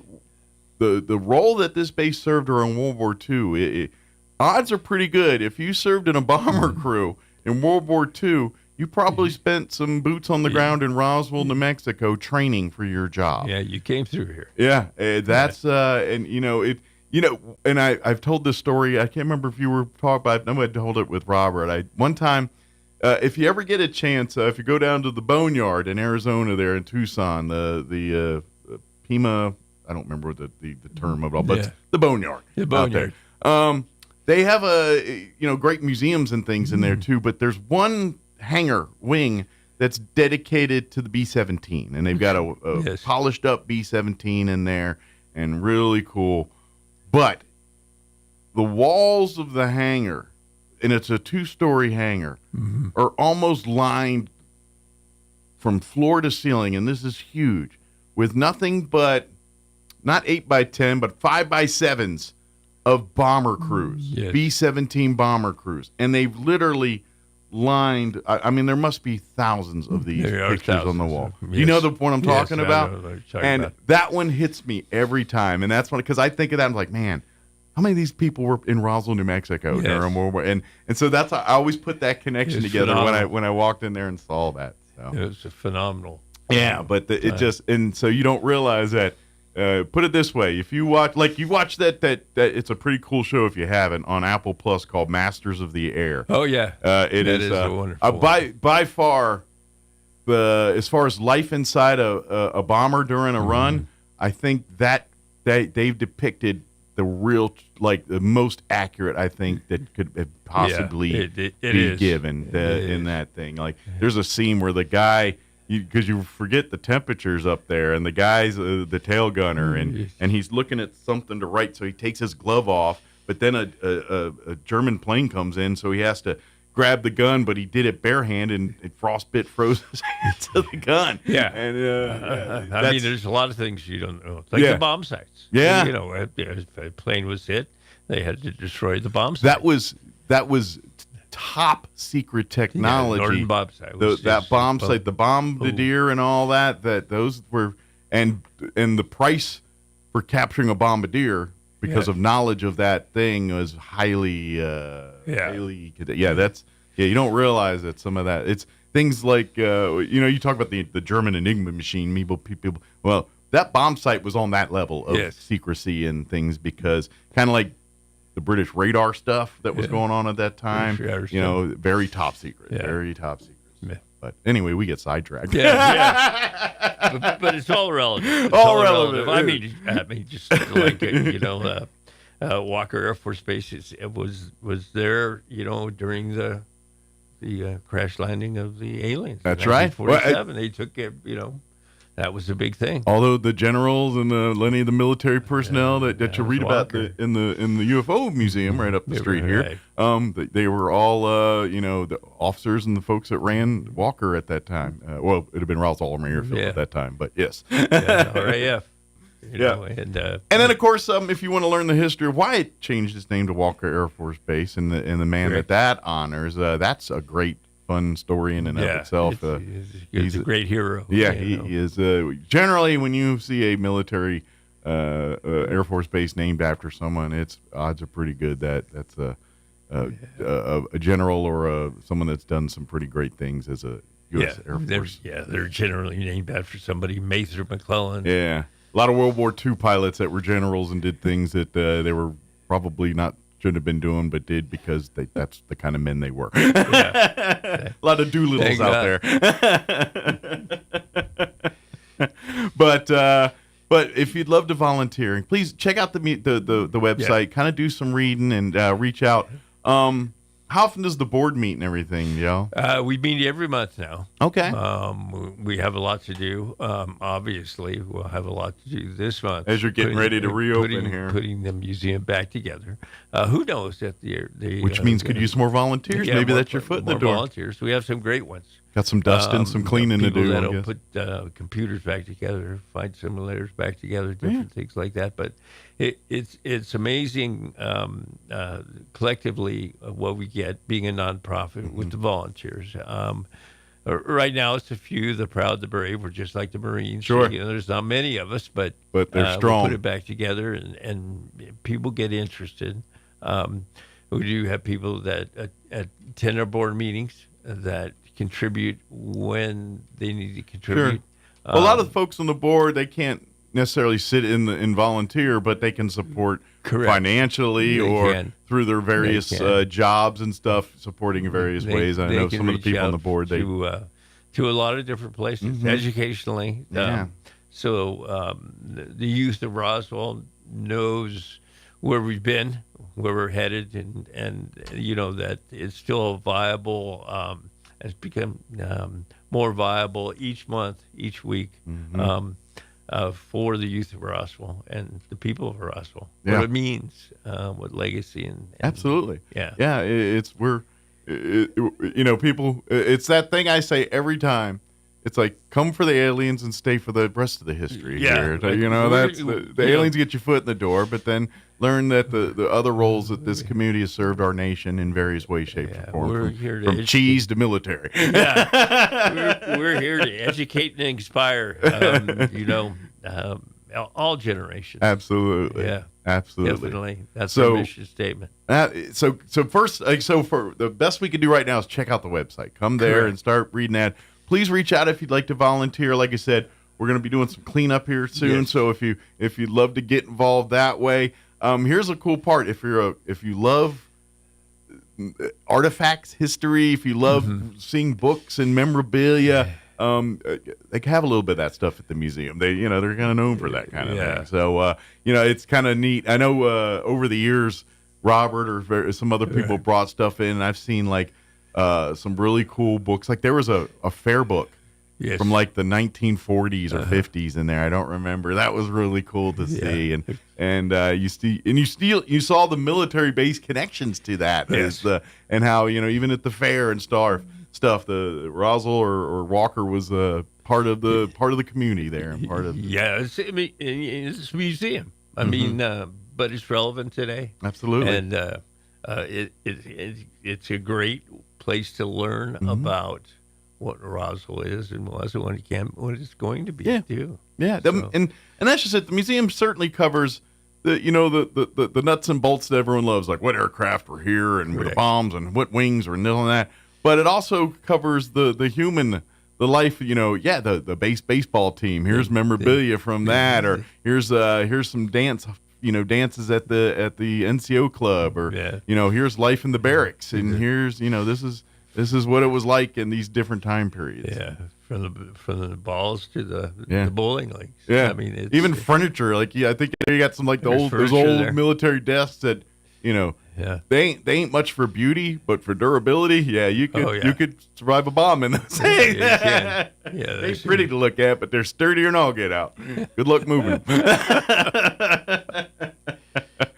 the role that this base served during World War II, odds are pretty good. If you served in a bomber crew in World War II, you probably spent some boots on the ground in Roswell, New Mexico, training for your job.
Yeah, you came through here.
Yeah, that's and I've told this story. I can't remember if you were talking about. I told it with Robert. One time, if you ever get a chance, if you go down to the Boneyard in Arizona, there in Tucson, the Pima. I don't remember the term of it all, but it's the Boneyard.
The Boneyard.
They have great museums and things in there too, but there's one hangar wing that's dedicated to the B-17, and they've got a polished up B-17 in there, and really cool. But the walls of the hangar, and it's a 2-story hangar, are almost lined from floor to ceiling, and this is huge, with nothing but, not 8x10, but 5x7s of bomber crews, B-17 bomber crews. And they've literally lined, I mean, there must be thousands of these pictures on the wall.
Yes.
You know the one I'm talking
I
about?
know what you're talking
And
about.
that one hits me every time. And that's one, because I think of that, I'm like, man, how many of these people were in Roswell, New Mexico during World War? And so that's how I always put that connection together when I walked in there and saw that. So.
It was a phenomenal.
Yeah, but it just, and so you don't realize that. Put it this way: if you watch, that it's a pretty cool show if you haven't, on Apple Plus, called Masters of the Air.
Oh yeah,
it is
a wonderful
by far as far as life inside a bomber during a run. I think that they've depicted the real, like the most accurate, I think, that could have possibly be given in that thing. Like there's a scene where the guy, because you forget the temperatures up there, and the guy's the tail gunner, and he's looking at something to write, so he takes his glove off, but then a German plane comes in, so he has to grab the gun, but he did it barehand, and frostbite froze his hand to the gun.
Yeah.
And
I mean, there's a lot of things you don't know. Like the bomb sites.
Yeah.
You know, if a plane was hit, they had to destroy the bomb site.
That was top secret technology.
Yeah, Norton bomb site.
That bomb site, the bombardier and all that those were, and the price for capturing a bombardier because of knowledge of that thing was highly, you don't realize that some of that, it's things like, you talk about the German Enigma machine, people, well, that bomb site was on that level of secrecy and things, because kind of like the British radar stuff that was going on at that time, very top secret, very top secret. Yeah. But anyway, we get sidetracked.
Yeah. But it's all relative. It's
all relative.
I mean, just like Walker Air Force Base, it was there, during the crash landing of the aliens.
That's right.
1947, they took it. That was a big thing.
Although the generals and any of the military personnel that you read about in the UFO museum right up the street here, they were all the officers and the folks that ran Walker at that time. Well, it had been Roswell Army Airfield at that time, but yes.
RAF. And
then of course, if you want to learn the history of why it changed its name to Walker Air Force Base and the man that honors, that's a great, fun story in and of itself.
He's a great hero.
Yeah, he is. Generally, when you see a military Air Force base named after someone, odds are pretty good that that's a general or someone that's done some pretty great things as a U.S. Air Force.
They're generally named after somebody. Mather McClellan.
Yeah, a lot of World War II pilots that were generals and did things that they were probably shouldn't have been doing, but did because that's the kind of men they were. A lot of doolittles out there. But if you'd love to volunteer, please check out the website, kind of do some reading and reach out. How often does the board meet and everything, Joe?
We meet every month now.
Okay.
We have a lot to do. Obviously, we'll have a lot to do this month.
As you're getting ready to reopen here.
Putting the museum back together. Who knows?
Which means could use more volunteers. Maybe that's your foot in the door.
Volunteers. We have some great ones.
Got some dusting, some cleaning to do.
That'll put computers back together, find simulators back together, different things like that. But it's amazing collectively what we get being a nonprofit with the volunteers. Right now, it's a few, the proud, the brave. We're just like the Marines.
Sure.
There's not many of us, but
they're strong.
We put it back together, and people get interested. We do have people that attend our board meetings that contribute when they need to contribute.
Sure. A lot of the folks on the board, they can't necessarily sit in volunteer, but they can support financially through their various jobs and stuff, supporting in various ways. I know some of the people on the board
to a lot of different places, educationally. So the youth of Roswell knows where we've been, where we're headed, and that it's still viable. It's become more viable each month, each week. for the youth of Roswell and the people of Roswell.
Yeah.
What it means, what legacy and
absolutely.
Yeah.
Yeah. People. It's that thing I say every time. It's like, come for the aliens and stay for the rest of the history.
Yeah.
Here. That's the aliens get your foot in the door, but then learn that the other roles that this community has served our nation in various ways, shape, or form.
We're here to
from cheese to military.
Yeah. we're here to educate and inspire, all generations.
Absolutely.
Yeah.
Absolutely.
Definitely. That's our mission statement.
So first, for the best we can do right now is check out the website. Come there
Correct.
and start reading that. Please reach out if you'd like to volunteer. Like I said, we're going to be doing some cleanup here soon.
Yes.
So if you'd love to get involved that way, here's a cool part. If you love artifacts, history, if you love seeing books and memorabilia, they have a little bit of that stuff at the museum. They're kind of known for that kind of thing. So it's kind of neat. I know over the years, Robert or some other people brought stuff in, and I've seen like some really cool books. Like there was a fair book from like the 1940s or 50s in there. I don't remember. That was really cool to see. And you saw the military base connections to that.
Yes.
And how even at the fair and stuff, the Roswell or Walker was part of the community there and part of
it's a museum. I mean, but it's relevant today.
Absolutely.
And it's a great place to learn about what Roswell is and what it's going to be too.
Yeah, and that's just it. The museum certainly covers the nuts and bolts that everyone loves, like what aircraft were here and the bombs and what wings were and this and that. But it also covers the human, the life. The baseball team. Here's memorabilia from that, or here's some dances at the NCO club, or here's life in the barracks, and here's this is what it was like in these different time periods.
Yeah, from the balls to the bowling leagues.
Yeah,
I mean,
even furniture. Like I think you got some like those old
there.
military desks that they ain't much for beauty, but for durability, you could survive a bomb in those.
You can.
They're pretty to look at, but they're sturdier than all get out. Good luck moving them.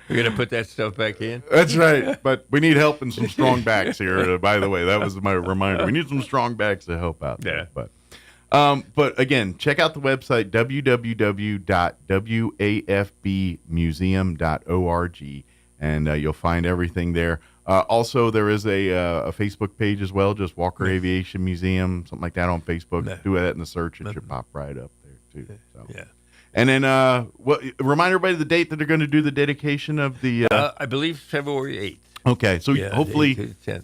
We're going to put that stuff back in?
That's right. But we need help and some strong backs here. By the way, that was my reminder. We need some strong backs to help out.
Yeah.
But again, check out the website, www.wafbmuseum.org, and you'll find everything there. Also, there is a Facebook page as well, just Walker Aviation Museum, something like that on Facebook. Do that in the search. It should pop right up there, too. So. Yeah. And then remind everybody the date that they're going to do the dedication of the...
I believe February 8th.
Okay, so hopefully...
10th.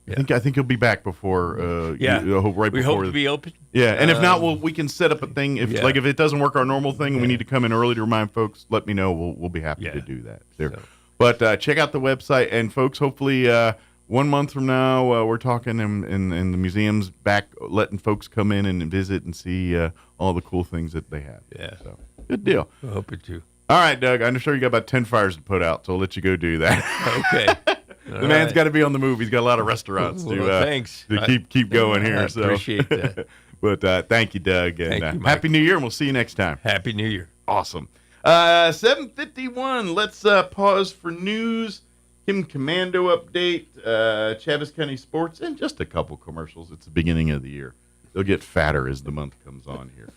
Yeah. I think you'll be back before.
We
before.
hope to be open.
Yeah, and if not, we can set up a thing. If it doesn't work our normal thing, and we need to come in early to remind folks, let me know. We'll be happy to do that. There. But check out the website, and folks, hopefully 1 month from now, we're talking in the museum's back, letting folks come in and visit and see all the cool things that they have.
Yeah.
So good deal.
I hope it too.
All right, Doug. I'm sure you got about 10 fires to put out, so I'll let you go do that.
Okay.
The man's got to be on the move. He's got a lot of restaurants
thanks.
to keep going here.
I appreciate that.
But thank you, Doug. And
Thank you, Mike.
Happy New Year, and we'll see you next time.
Happy New Year.
Awesome. 7:51. Let's pause for news. Kim Commando update, Chavis County Sports, and just a couple commercials. It's the beginning of the year. They'll get fatter as the month comes on here.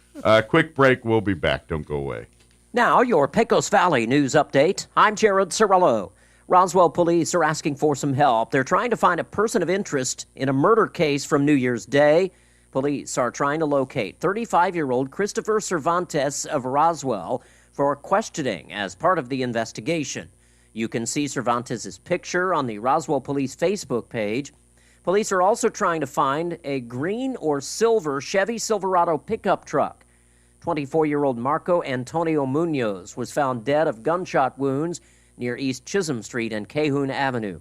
Quick break. We'll be back. Don't go away.
Now, your Pecos Valley news update. I'm Jared Cirillo. Roswell police are asking for some help. They're trying to find a person of interest in a murder case from New Year's Day. Police are trying to locate 35-year-old Christopher Cervantes of Roswell for questioning as part of the investigation. You can see Cervantes' picture on the Roswell Police Facebook page. Police are also trying to find a green or silver Chevy Silverado pickup truck. 24-year-old Marco Antonio Munoz was found dead of gunshot wounds near East Chisholm Street and Cahoon Avenue.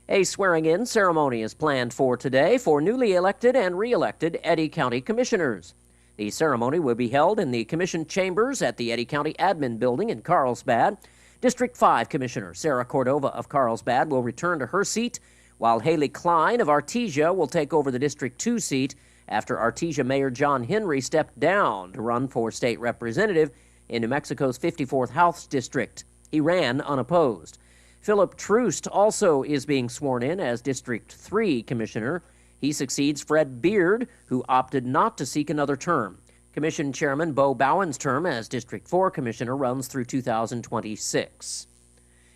A swearing-in ceremony is planned for today for newly elected and re-elected Eddy County Commissioners. The ceremony will be held in the Commission Chambers at the Eddy County Admin Building in Carlsbad. District 5 Commissioner Sarah Cordova of Carlsbad will return to her seat, while Haley Klein of Artesia will take over the District 2 seat after Artesia Mayor John Henry stepped down to run for state representative in New Mexico's 54th House District. He ran unopposed. Philip Troost also is being sworn in as District 3 Commissioner. He succeeds Fred Beard, who opted not to seek another term. Commission Chairman Bo Bowen's term as District 4 Commissioner runs through 2026.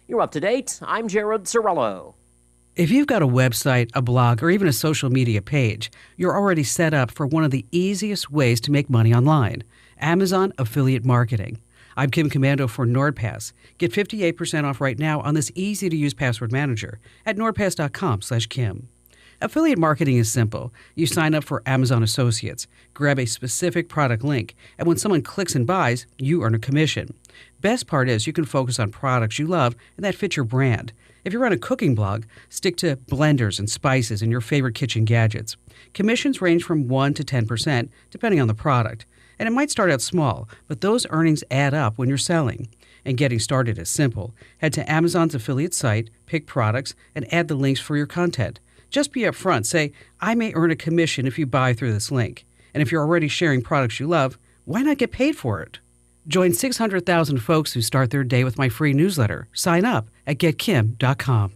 You're up to date. I'm Jared Cirillo.
If you've got a website, a blog, or even a social media page, you're already set up for one of the easiest ways to make money online, Amazon Affiliate Marketing. I'm Kim Commando for NordPass. Get 58% off right now on this easy-to-use password manager at nordpass.com/Kim. Affiliate marketing is simple. You sign up for Amazon Associates, grab a specific product link, and when someone clicks and buys, you earn a commission. Best part is you can focus on products you love and that fit your brand. If you run a cooking blog, stick to blenders and spices and your favorite kitchen gadgets. Commissions range from 1 to 10%, depending on the product. And it might start out small, but those earnings add up when you're selling. And getting started is simple. Head to Amazon's affiliate site, pick products, and add the links for your content. Just be upfront. Say, I may earn a commission if you buy through this link. And if you're already sharing products you love, why not get paid for it? Join 600,000 folks who start their day with my free newsletter. Sign up at getkim.com.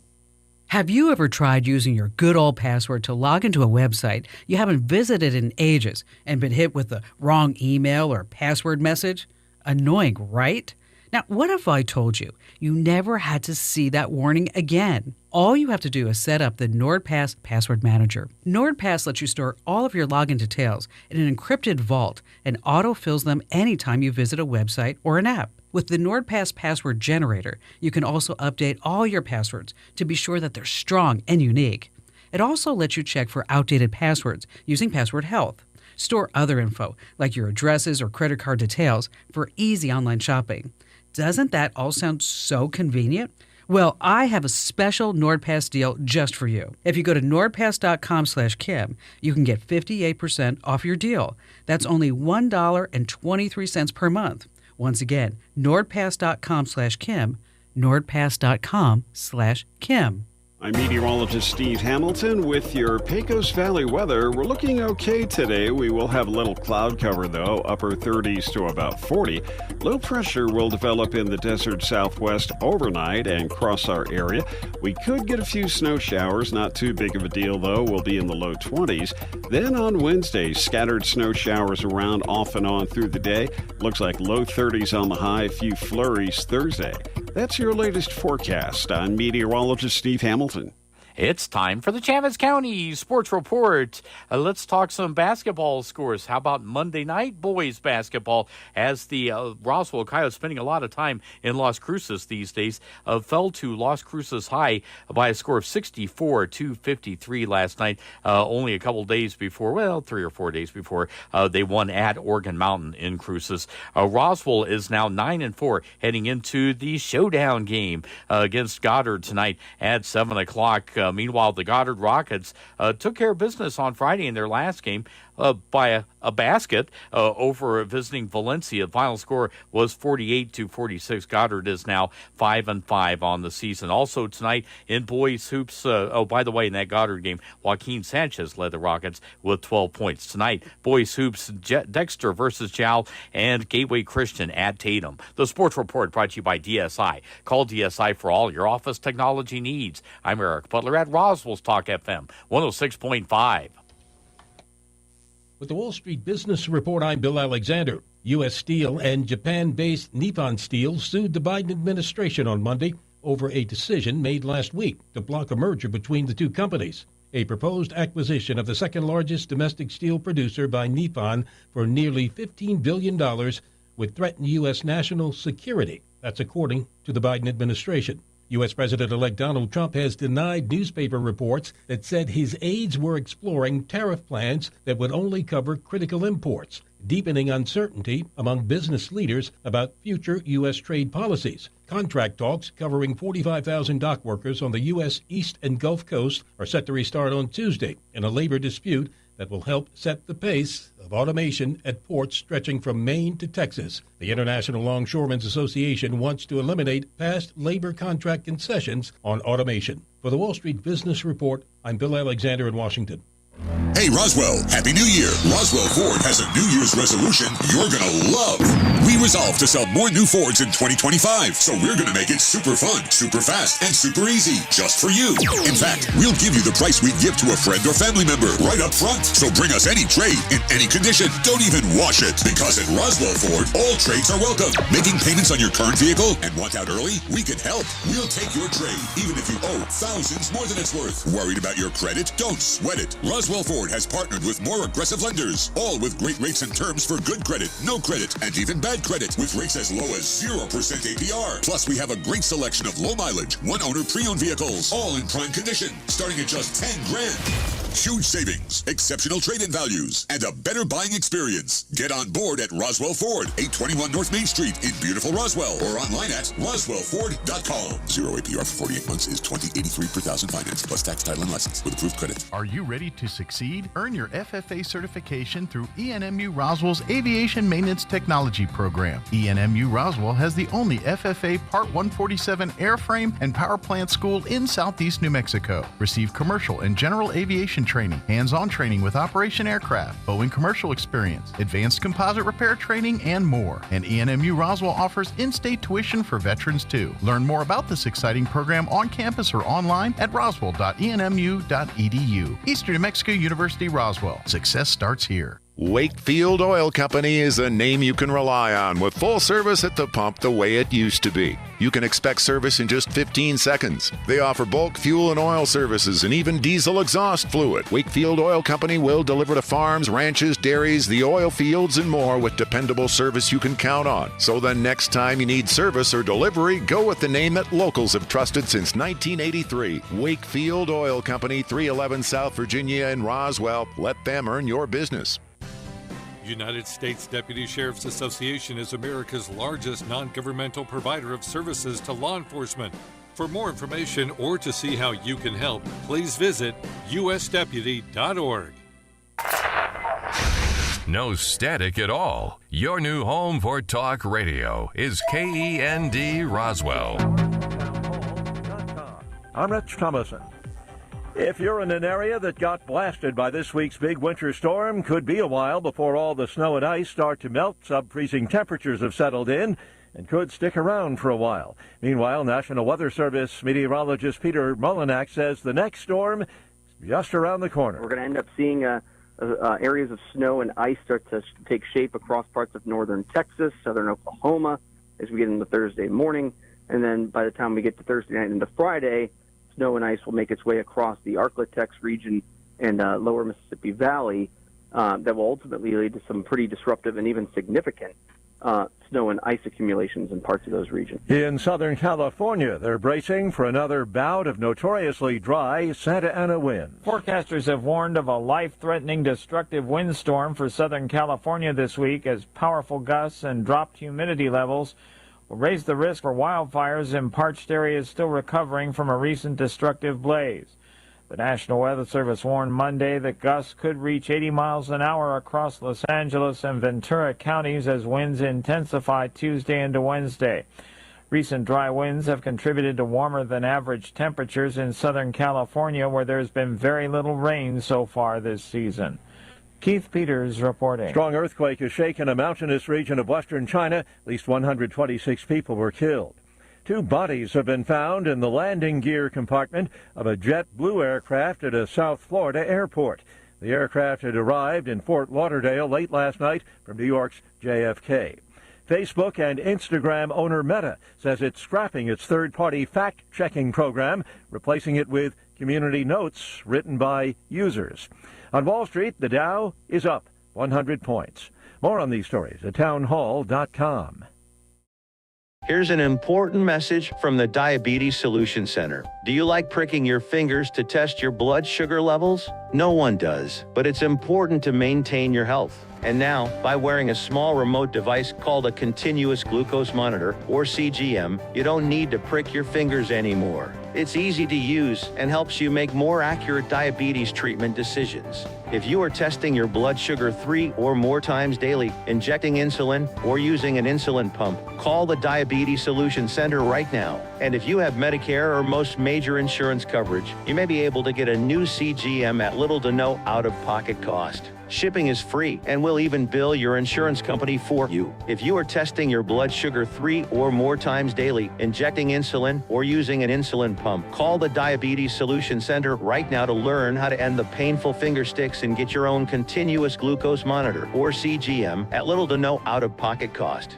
Have you ever tried using your good old password to log into a website you haven't visited in ages and been hit with the wrong email or password message? Annoying, right? Now, what if I told you you never had to see that warning again? All you have to do is set up the NordPass Password Manager. NordPass lets you store all of your login details in an encrypted vault and auto-fills them anytime you visit a website or an app. With the NordPass Password Generator, you can also update all your passwords to be sure that they're strong and unique. It also lets you check for outdated passwords using Password Health. Store other info, like your addresses or credit card details, for easy online shopping. Doesn't that all sound so convenient? Well, I have a special NordPass deal just for you. If you go to nordpass.com/Kim, you can get 58% off your deal. That's only $1.23 per month. Once again, nordpass.com/Kim, nordpass.com/Kim.
I'm meteorologist Steve Hamilton with your Pecos Valley weather. We're looking okay today. We will have a little cloud cover, though, upper 30s to about 40. Low pressure will develop in the desert southwest overnight and cross our area. We could get a few snow showers, not too big of a deal, though. We'll be in the low 20s. Then on Wednesday, scattered snow showers around off and on through the day. Looks like low 30s on the high, a few flurries Thursday. That's your latest forecast. I'm meteorologist Steve Hamilton.
It's time for the Chaves County Sports Report. Let's talk some basketball scores. How about Monday night boys basketball? As the Roswell Coyotes, spending a lot of time in Las Cruces these days, fell to Las Cruces High by a score of 64-53 last night, only a couple days before, 3 or 4 days before, they won at Organ Mountain in Cruces. Roswell is now 9-4, heading into the showdown game against Goddard tonight at 7 o'clock. Meanwhile, the Goddard Rockets took care of business on Friday in their last game by a basket over visiting Valencia. The final score was 48-46. Goddard is now 5-5 on the season. Also tonight in boys hoops, by the way, in that Goddard game, Joaquin Sanchez led the Rockets with 12 points. Tonight, boys hoops, Dexter versus Jowl and Gateway Christian at Tatum. The Sports Report brought to you by DSI. Call DSI for all your office technology needs. I'm Eric Butler at Roswell's Talk FM 106.5.
With the Wall Street Business Report, I'm Bill Alexander. U.S. Steel and Japan-based Nippon Steel sued the Biden administration on Monday over a decision made last week to block a merger between the two companies. A proposed acquisition of the second-largest domestic steel producer by Nippon for nearly $15 billion would threaten U.S. national security. That's according to the Biden administration. U.S. President-elect Donald Trump has denied newspaper reports that said his aides were exploring tariff plans that would only cover critical imports, deepening uncertainty among business leaders about future U.S. trade policies. Contract talks covering 45,000 dock workers on the U.S. East and Gulf Coast are set to restart on Tuesday in a labor dispute that will help set the pace of automation at ports stretching from Maine to Texas. The International Longshoremen's Association wants to eliminate past labor contract concessions on automation. For the Wall Street Business Report, I'm Bill Alexander in Washington.
Hey, Roswell, Happy New Year. Roswell Ford has a New Year's resolution you're going to love. We resolve to sell more new Fords in 2025, so we're going to make it super fun, super fast, and super easy, just for you. In fact, we'll give you the price we'd give to a friend or family member right up front. So bring us any trade in any condition. Don't even wash it, because at Roswell Ford, all trades are welcome. Making payments on your current vehicle and want out early? We can help. We'll take your trade, even if you owe thousands more than it's worth. Worried about your credit? Don't sweat it. Roswell Ford has partnered with more aggressive lenders, all with great rates and terms for good credit, no credit, and even bad credit, with rates as low as 0% APR. Plus, we have a great selection of low mileage, one-owner pre-owned vehicles, all in prime condition, starting at just $10,000. Huge savings, exceptional trade-in values, and a better buying experience. Get on board at Roswell Ford, 821 North Main Street in beautiful Roswell, or online at roswellford.com. 0 APR for 48 months is $20.83 per thousand finance, plus tax, title, and license with approved credit.
Are you ready to succeed? Earn your FFA certification through ENMU Roswell's Aviation Maintenance Technology Program. ENMU Roswell has the only FFA Part 147 airframe and power plant school in Southeast New Mexico. Receive commercial and general aviation training, hands-on training with operation aircraft, Boeing commercial experience, advanced composite repair training, and more. And ENMU Roswell offers in-state tuition for veterans too. Learn more about this exciting program on campus or online at roswell.enmu.edu. Eastern New Mexico University, Roswell. Success starts here.
Wakefield Oil Company is a name you can rely on, with full service at the pump the way it used to be. You can expect service in just 15 seconds. They offer bulk fuel and oil services and even diesel exhaust fluid. Wakefield Oil Company will deliver to farms, ranches, dairies, the oil fields, and more with dependable service you can count on. So the next time you need service or delivery, go with the name that locals have trusted since 1983. Wakefield Oil Company, 311 South Virginia in Roswell. Let them earn your business.
United States Deputy Sheriff's Association is America's largest non-governmental provider of services to law enforcement. For more information or to see how you can help, please visit usdeputy.org.
No static at all. Your new home for talk radio is KEND Roswell.
I'm Rich Thomason. If you're in an area that got blasted by this week's big winter storm, could be a while before all the snow and ice start to melt. Sub-freezing temperatures have settled in and could stick around for a while. Meanwhile, National Weather Service meteorologist Peter Mullinack says the next storm is just around the corner.
We're going to end up seeing areas of snow and ice start to take shape across parts of northern Texas, southern Oklahoma as we get into Thursday morning. And then by the time we get to Thursday night into Friday, snow and ice will make its way across the Arklatex region and lower Mississippi Valley that will ultimately lead to some pretty disruptive and even significant snow and ice accumulations in parts of those regions.
In Southern California, they're bracing for another bout of notoriously dry Santa Ana winds.
Forecasters have warned of a life-threatening destructive windstorm for Southern California this week as powerful gusts and dropped humidity levels will raise the risk for wildfires in parched areas still recovering from a recent destructive blaze. The National Weather Service warned Monday that gusts could reach 80 miles an hour across Los Angeles and Ventura counties as winds intensify Tuesday into Wednesday. Recent dry winds have contributed to warmer than average temperatures in Southern California, where there's been very little rain so far this season. Keith Peters reporting.
Strong earthquake has shaken a mountainous region of western China. At least 126 people were killed. 2 bodies have been found in the landing gear compartment of a JetBlue aircraft at a South Florida airport. The aircraft had arrived in Fort Lauderdale late last night from New York's JFK. Facebook and Instagram owner Meta says it's scrapping its third-party fact-checking program, replacing it with community notes written by users. On Wall Street, the Dow is up 100 points. More on these stories at townhall.com.
Here's an important message from the Diabetes Solution Center. Do you like pricking your fingers to test your blood sugar levels? No one does, but it's important to maintain your health. And now, by wearing a small remote device called a continuous glucose monitor, or CGM, you don't need to prick your fingers anymore. It's easy to use and helps you make more accurate diabetes treatment decisions. If you are testing your blood sugar 3 or more times daily, injecting insulin, or using an insulin pump, call the Diabetes Solution Center right now. And if you have Medicare or most major insurance coverage, you may be able to get a new CGM at little to no out-of-pocket cost. Shipping is free, and we'll even bill your insurance company for you. If you are testing your blood sugar 3 or more times daily, injecting insulin, or using an insulin pump, call the Diabetes Solution Center right now to learn how to end the painful finger sticks and get your own continuous glucose monitor, or CGM, at little to no out-of-pocket cost.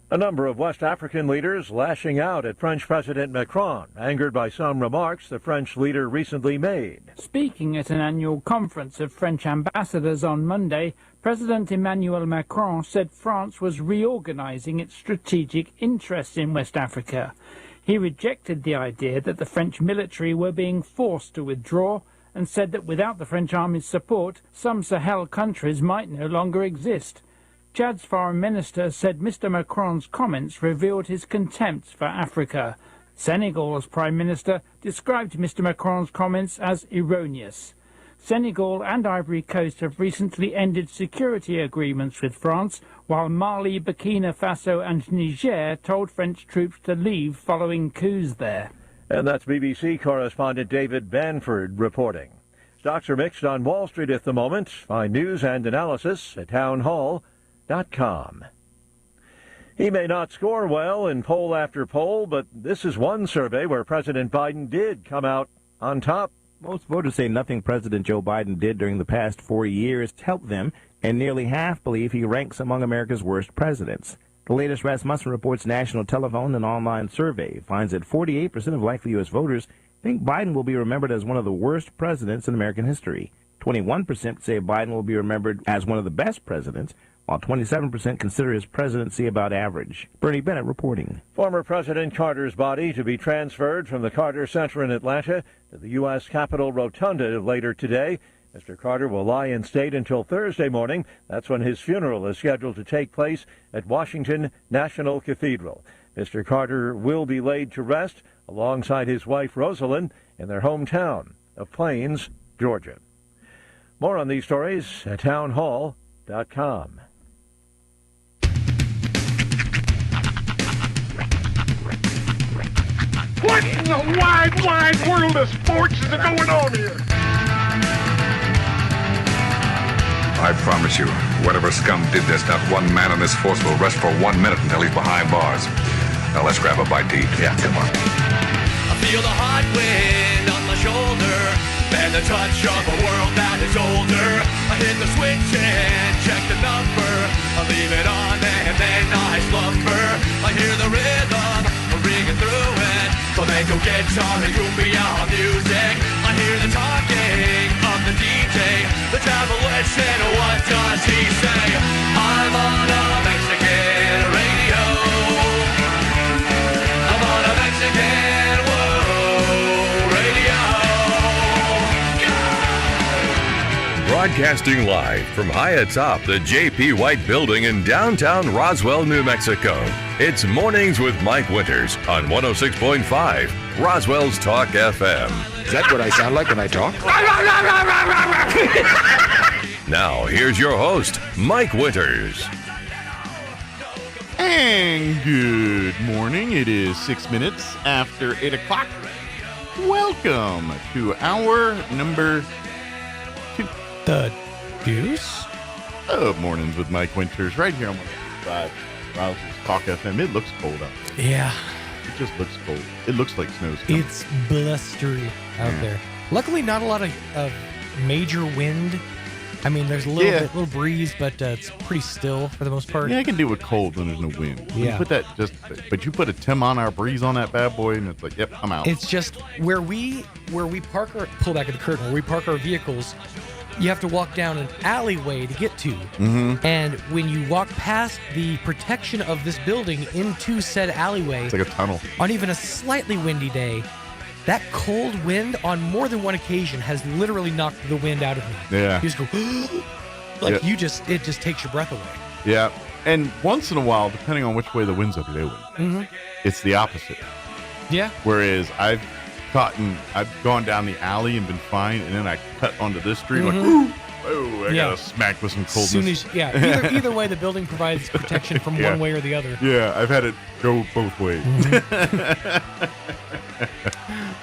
A number of West African leaders lashing out at French President Macron, angered by some remarks the French leader recently made.
Speaking at an annual conference of French ambassadors on Monday, President Emmanuel Macron said France was reorganizing its strategic interests in West Africa. He rejected the idea that the French military were being forced to withdraw and said that without the French army's support, some Sahel countries might no longer exist. Chad's foreign minister said Mr. Macron's comments revealed his contempt for Africa. Senegal's prime minister described Mr. Macron's comments as erroneous. Senegal and Ivory Coast have recently ended security agreements with France, while Mali, Burkina Faso and Niger told French troops to leave following coups there.
And that's BBC correspondent David Banford reporting. Stocks are mixed on Wall Street at the moment. Find news and analysis at townhall.com. He may not score well in poll after poll, but this is one survey where President Biden did come out on top.
Most voters say nothing President Joe Biden did during the past 4 years helped them, and nearly half believe he ranks among America's worst presidents. The latest Rasmussen Reports national telephone and online survey finds that 48% of likely U.S. voters think Biden will be remembered as one of the worst presidents in American history. 21% say Biden will be remembered as one of the best presidents, while 27% consider his presidency about average. Bernie Bennett reporting.
Former President Carter's body to be transferred from the Carter Center in Atlanta to the U.S. Capitol Rotunda later today. Mr. Carter will lie in state until Thursday morning. That's when his funeral is scheduled to take place at Washington National Cathedral. Mr. Carter will be laid to rest alongside his wife Rosalind in their hometown of Plains, Georgia. More on these stories at townhall.com.
What in the wide, wide world of sports is going on here?
I promise you, whatever scum did this, not one man in this force will rest for 1 minute until he's behind bars. Now let's grab a bite to eat. Yeah, come on.
I feel the hot wind on my shoulder and the touch of a world that is older. I hit the switch and check the number. I leave it on and then I slumber. I hear the rhythm ringing through it. Flamenco guitar and cumbia music. I hear the talking of the DJ. The travel listen, what does he say? I'm on a Mexican radio. I'm on a Mexican radio.
Broadcasting live from high atop the J.P. White Building in downtown Roswell, New Mexico. It's Mornings with Mike Winters on 106.5 Roswell's Talk FM.
Is that what I sound like when I talk?
Now, here's your host, Mike Winters.
And good morning. It is 6 minutes after 8 o'clock. Welcome to hour number 2.
The Deuce?
Of Mornings with Mike Winters, right here on 105 Roswell's Talk FM. It looks cold out there.
Yeah.
It just looks cold. It looks like snow's coming.
It's blustery out there. Luckily, not a lot of major wind. I mean, there's a little breeze, but it's pretty still for the most part.
Yeah, I can deal with cold when there's no wind.
Yeah.
You put that but you put a 10-mile-an-hour breeze on that bad boy, and it's like, yep, I'm out.
It's just where we park pull back at the curtain, where we park our vehicles. You have to walk down an alleyway to get to.
Mm-hmm.
And when you walk past the protection of this building into said alleyway,
it's like a tunnel.
On even a slightly windy day, That cold wind on more than one occasion has literally knocked the wind out of me.
Yeah.
You just go, it just takes your breath away.
Yeah. And once in a while, depending on which way the wind's up your way, it's the opposite.
Yeah.
Whereas I've gone down the alley and been fine, and then I cut onto this street like, I got a smack with some coldness.
Either way, the building provides protection from one way or the other.
Yeah, I've had it go both ways.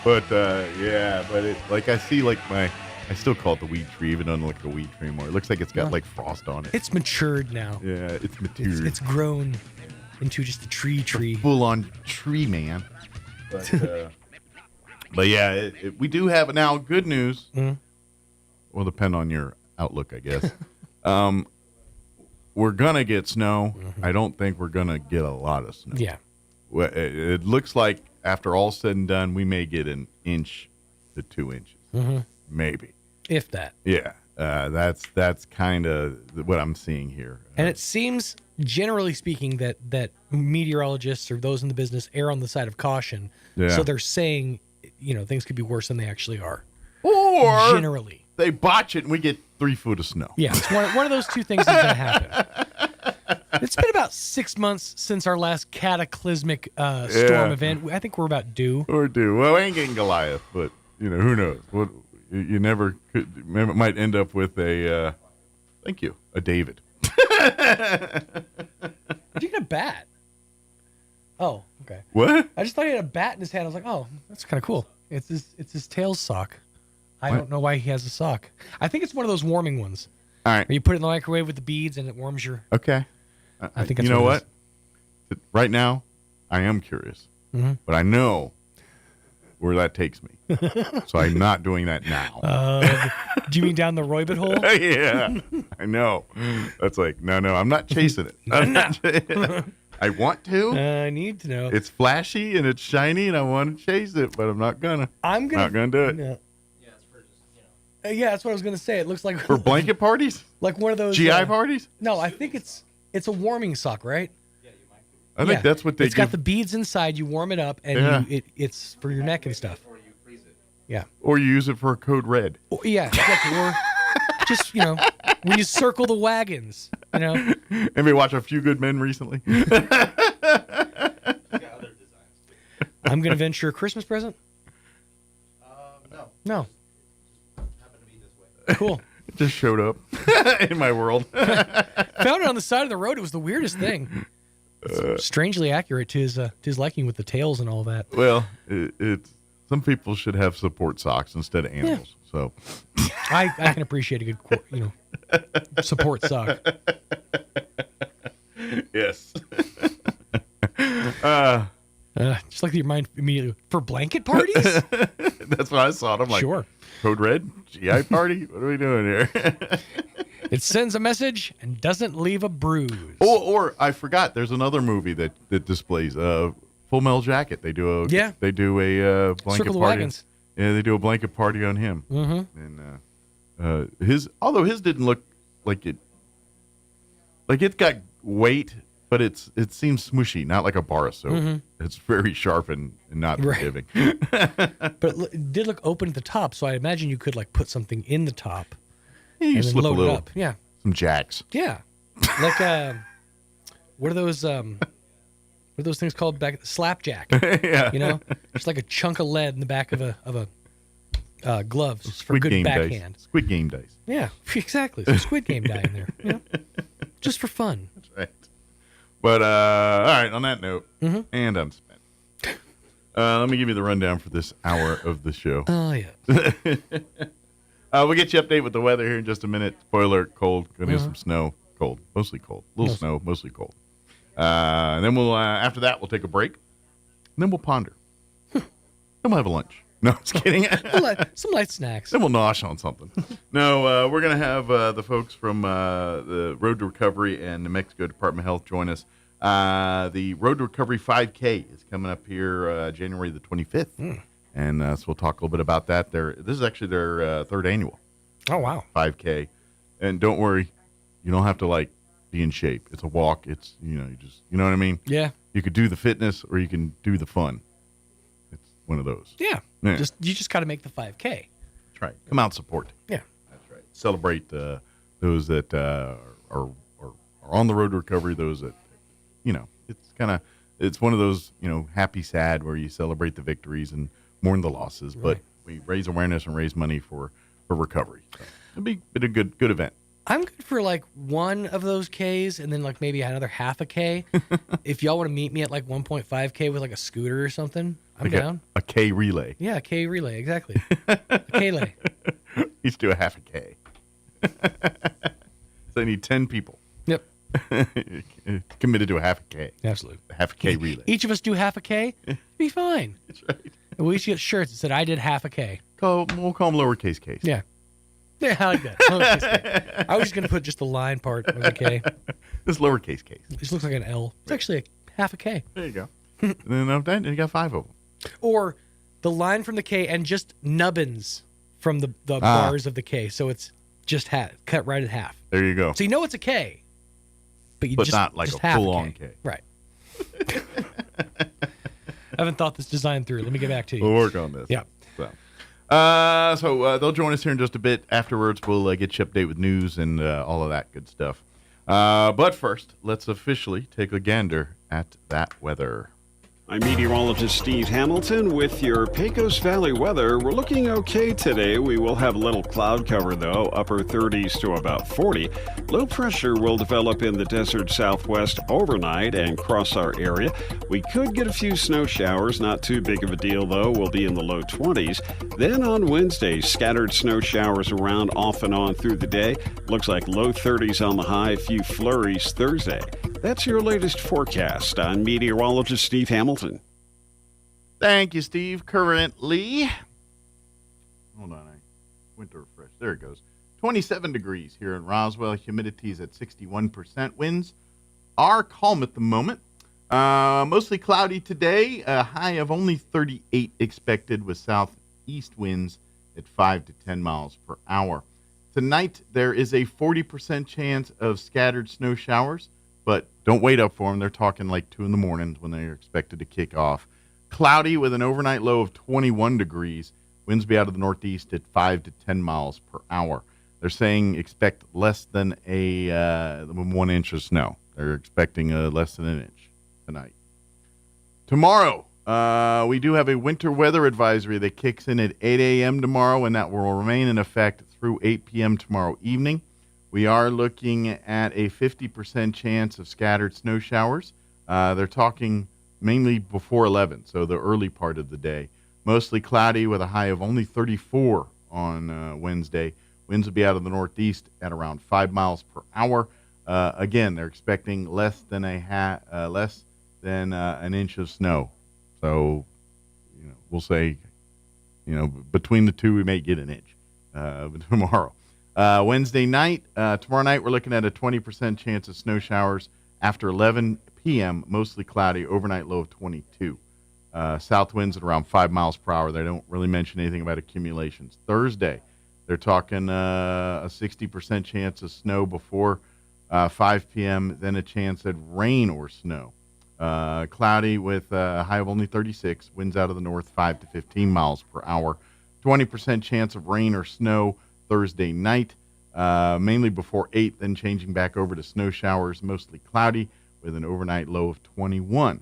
But it, like I see like I still call it the weed tree, even though it doesn't look like a weed tree anymore. It looks like it's got like frost on it.
It's matured now.
Yeah, it's matured.
It's grown into just a tree.
Full on tree, man. But yeah, we do have it now. Good news. Will depend on your outlook, I guess. We're gonna get snow. I don't think we're gonna get a lot of snow.
Yeah.
It looks like after all said and done, we may get 1 inch to 2 inches, maybe,
if that.
Yeah, that's kind of what I'm seeing here.
And it seems, generally speaking, that meteorologists or those in the business err on the side of caution.
Yeah.
So they're saying, things could be worse than they actually are.
Or
generally,
they botch it and we get 3 foot of snow.
Yeah, it's one of those two things is going to happen. It's been about 6 months since our last cataclysmic storm event. I think we're about due.
We're due. Well, we ain't getting Goliath, but who knows? What you never could. It might end up with a David.
Did you get a bat? Oh, okay.
What?
I just thought he had a bat in his hand. I was like, oh, that's kind of cool. It's his tail sock. I don't know why he has a sock. I think it's one of those warming ones.
All right.
Where you put it in the microwave with the beads and it warms your...
Okay.
I think that's
you know
what
what? Right now, I am curious. But I know where that takes me. So I'm not doing that now.
Do you mean down the Roybit hole?
Yeah. I know. That's like, no, I'm not chasing it. I want to.
I need to know.
It's flashy and it's shiny and I want to chase it, but I'm not gonna.
Not
gonna do it.
No. Yeah, that's what I was gonna say. It looks like
for blanket parties,
like one of those
GI parties.
No, I think it's a warming sock, right?
I think that's what they.
It's got the beads inside. You warm it up, and it's for your neck and stuff. Or you freeze it. Yeah.
Or you use it for a code red.
Yeah, exactly. Or just when you circle the wagons,
Anybody watch A Few Good Men recently?
I'm gonna venture a Christmas present. No. Cool.
It just showed up in my world.
Found it on the side of the road. It was the weirdest thing. It's strangely accurate to his liking with the tails and all that.
Well, it's some people should have support socks instead of animals. Yeah. So
I can appreciate a good support sock.
Yes.
Just like your mind immediately for blanket parties.
That's what I saw. I'm like,
sure.
Code Red, GI party. What are we doing here?
It sends a message and doesn't leave a bruise.
Or I forgot. There's another movie that displays Full Metal Jacket. They do a blanket
Circle the
party.
Wagons.
Yeah, they do a blanket party on him.
Mm-hmm.
And although his didn't look like it. Like it got weight, but it seems smushy, not like a bar of soap.
Mm-hmm.
It's very sharp and not forgiving.
But it did look open at the top, so I imagine you could put something in the top.
Yeah, you
and
slip
then load
a little.
it up. Yeah.
Some jacks.
Yeah. Like what are those things called back? Slapjack.
Yeah.
Just like a chunk of lead in the back of a glove for good backhand.
Squid Game dice.
Yeah, exactly. Some Squid Game die in there. Just for fun.
That's right. But all right, on that note, and I'm spent. Let me give you the rundown for this hour of the show.
Oh yeah.
We'll get you update with the weather here in just a minute. Spoiler alert, cold. Gonna get some snow. Cold. Mostly cold. A little snow, mostly cold. And then we'll after that we'll take a break. And then we'll ponder. Then we'll have a lunch. No, I'm just kidding.
Some light snacks.
Then we'll nosh on something. No, we're going to have the folks from the Road to Recovery and New Mexico Department of Health join us. The Road to Recovery 5K is coming up here January the 25th. And so we'll talk a little bit about that. This is actually their third annual.
Oh, wow.
5K. And don't worry, you don't have to be in shape. It's a walk. It's, you know what I mean?
Yeah.
You could do the fitness or you can do the fun. It's one of those.
Yeah.
Yeah.
You just got to make the 5K.
That's right. Come out and support.
Yeah.
That's right. Celebrate those that are on the road to recovery, those that, it's one of those, happy, sad where you celebrate the victories and mourn the losses, but we raise awareness and raise money for recovery. So it'll be a good event.
I'm good for like one of those Ks and then like maybe another half a K. If y'all want to meet me at like 1.5K with like a scooter or something, I'm down.
A K relay.
Yeah, a K relay, exactly. A K-lay.
Each do a half a K. So I need 10 people.
Yep.
Committed to a half a K.
Absolutely.
A half a K relay.
Each of us do half a K, be fine.
That's right.
And we each get shirts that said, I did half a K.
We'll call them lowercase Ks.
Yeah. Yeah, I like that. Lowercase K. I was just going to put just the line part of the K.
This lowercase K.
It just looks like an L. It's actually a half a K.
There you go. And then you got 5 of them.
Or the line from the K and just nubbins from the bars of the K. So it's just cut right at half.
There you go.
So you know it's a K. But just
not like
just
a full-on K.
Right. I haven't thought this design through. Let me get back to you.
We'll work on this.
Yeah.
So they'll join us here in just a bit. Afterwards, we'll get you update with news and all of that good stuff. But first, let's officially take a gander at that weather.
I'm meteorologist Steve Hamilton with your Pecos Valley weather. We're looking okay today. We will have a little cloud cover, though, upper 30s to about 40. Low pressure will develop in the desert southwest overnight and cross our area. We could get a few snow showers, not too big of a deal, though. We'll be in the low 20s. Then on Wednesday, scattered snow showers around off and on through the day. Looks like low 30s on the high, a few flurries Thursday. That's your latest forecast. I'm meteorologist Steve Hamilton.
Thank you, Steve. Currently, hold on, I went to refresh. There it goes. 27 degrees here in Roswell. Humidity is at 61%. Winds are calm at the moment. Mostly cloudy today. A high of only 38 expected with southeast winds at 5 to 10 miles per hour. Tonight, there is a 40% chance of scattered snow showers. But don't wait up for them. They're talking like 2 in the morning when they're expected to kick off. Cloudy with an overnight low of 21 degrees. Winds be out of the northeast at 5 to 10 miles per hour. They're saying expect less than 1 inch of snow. They're expecting less than an inch tonight. Tomorrow, we do have a winter weather advisory that kicks in at 8 a.m. tomorrow, and that will remain in effect through 8 p.m. tomorrow evening. We are looking at a 50% chance of scattered snow showers. They're talking mainly before 11, so the early part of the day. Mostly cloudy with a high of only 34 on Wednesday. Winds will be out of the northeast at around 5 miles per hour. Again, they're expecting less than an inch of snow. So, we'll say, between the two, we may get an inch tomorrow. Wednesday night, tomorrow night, we're looking at a 20% chance of snow showers after 11 p.m., mostly cloudy, overnight low of 22. South winds at around 5 miles per hour. They don't really mention anything about accumulations. Thursday, they're talking a 60% chance of snow before 5 p.m., then a chance at rain or snow. Cloudy with a high of only 36, winds out of the north 5 to 15 miles per hour. 20% chance of rain or snow Thursday night, mainly before 8, then changing back over to snow showers, mostly cloudy with an overnight low of 21.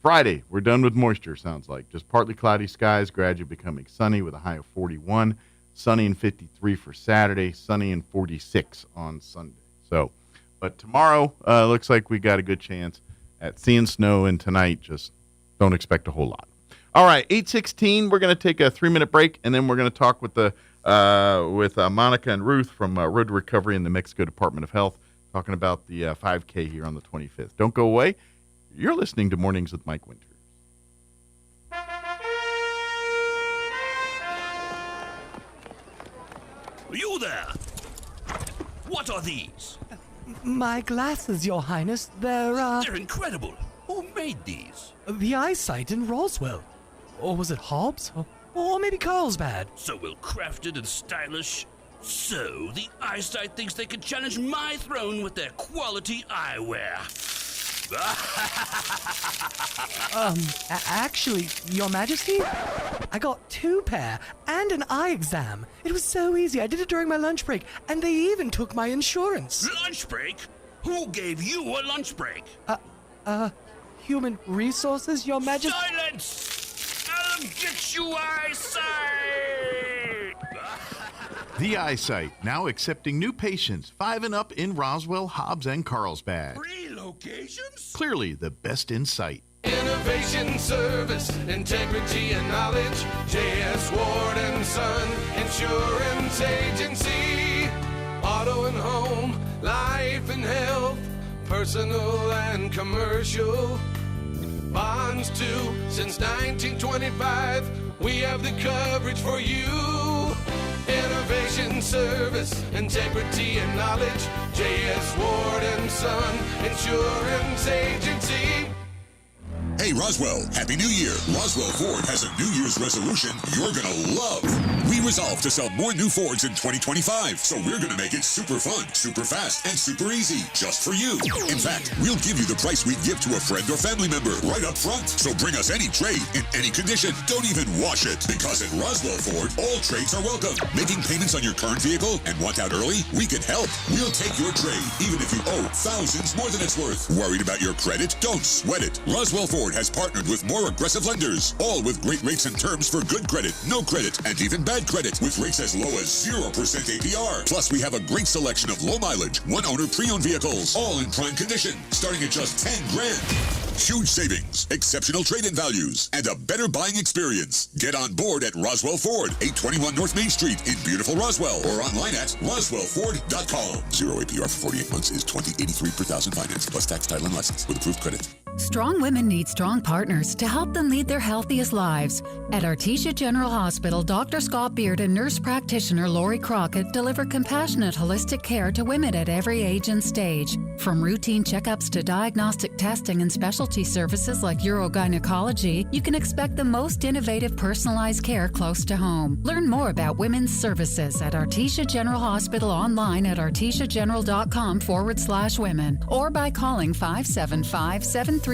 Friday, we're done with moisture, sounds like. Just partly cloudy skies, gradually becoming sunny with a high of 41. Sunny and 53 for Saturday, sunny and 46 on Sunday. But tomorrow, looks like we got a good chance at seeing snow, and tonight, just don't expect a whole lot. All right, 8:16, we're going to take a 3-minute break, and then we're going to talk with Monica and Ruth from Road to Recovery in the Mexico Department of Health, talking about the 5K here on the 25th. Don't go away. You're listening to Mornings with Mike Winters.
You there! What are these?
My glasses, Your Highness.
They're incredible. Who made these?
The eyesight in Roswell. Or was it Hobbs? Or maybe Carlsbad.
So well crafted and stylish. So the eyesight thinks they can challenge my throne with their quality eyewear.
Actually, Your Majesty, I got 2 pair and an eye exam. It was so easy. I did it during my lunch break, and they even took my insurance.
Lunch break? Who gave you a lunch break?
Human resources, Your Majesty.
Silence! I'll get you eyesight!
The Eyesight, now accepting new patients 5 and up in Roswell, Hobbs, and Carlsbad.
3 locations?
Clearly the best in sight.
Innovation, service, integrity, and knowledge. J.S. Ward and Son Insurance Agency. Auto and home, life and health, personal and commercial. Bonds too, since 1925. We have the coverage for you. Innovation, service, integrity, and knowledge. J.S. Ward and Son Insurance Agency.
Hey Roswell, Happy New Year! Roswell Ford has a New Year's resolution you're gonna love. We resolve to sell more new Fords in 2025, so we're gonna make it super fun, super fast, and super easy, just for you. In fact, we'll give you the price we'd give to a friend or family member right up front. So bring us any trade in any condition. Don't even wash it, because at Roswell Ford, all trades are welcome. Making payments on your current vehicle and want out early? We can help. We'll take your trade, even if you owe thousands more than it's worth. Worried about your credit? Don't sweat it. Roswell Ford has partnered with more aggressive lenders, all with great rates and terms for good credit, no credit, and even bad credit, with rates as low as 0% APR. Plus, we have a great selection of low mileage, one-owner pre-owned vehicles, all in prime condition, starting at just $10,000. Huge savings, exceptional trade-in values, and a better buying experience. Get on board at Roswell Ford, 821 North Main Street in beautiful Roswell, or online at roswellford.com. 0 APR for 48 months is $20.83 per thousand finance, plus tax, title, and license with approved credit.
Strong women need strong partners to help them lead their healthiest lives. At Artesia General Hospital, Dr. Scott Beard and nurse practitioner Lori Crockett deliver compassionate, holistic care to women at every age and stage. From routine checkups to diagnostic testing and specialty services like urogynecology, you can expect the most innovative, personalized care close to home. Learn more about women's services at Artesia General Hospital online at artesiageneral.com/women or by calling 575-736-8394.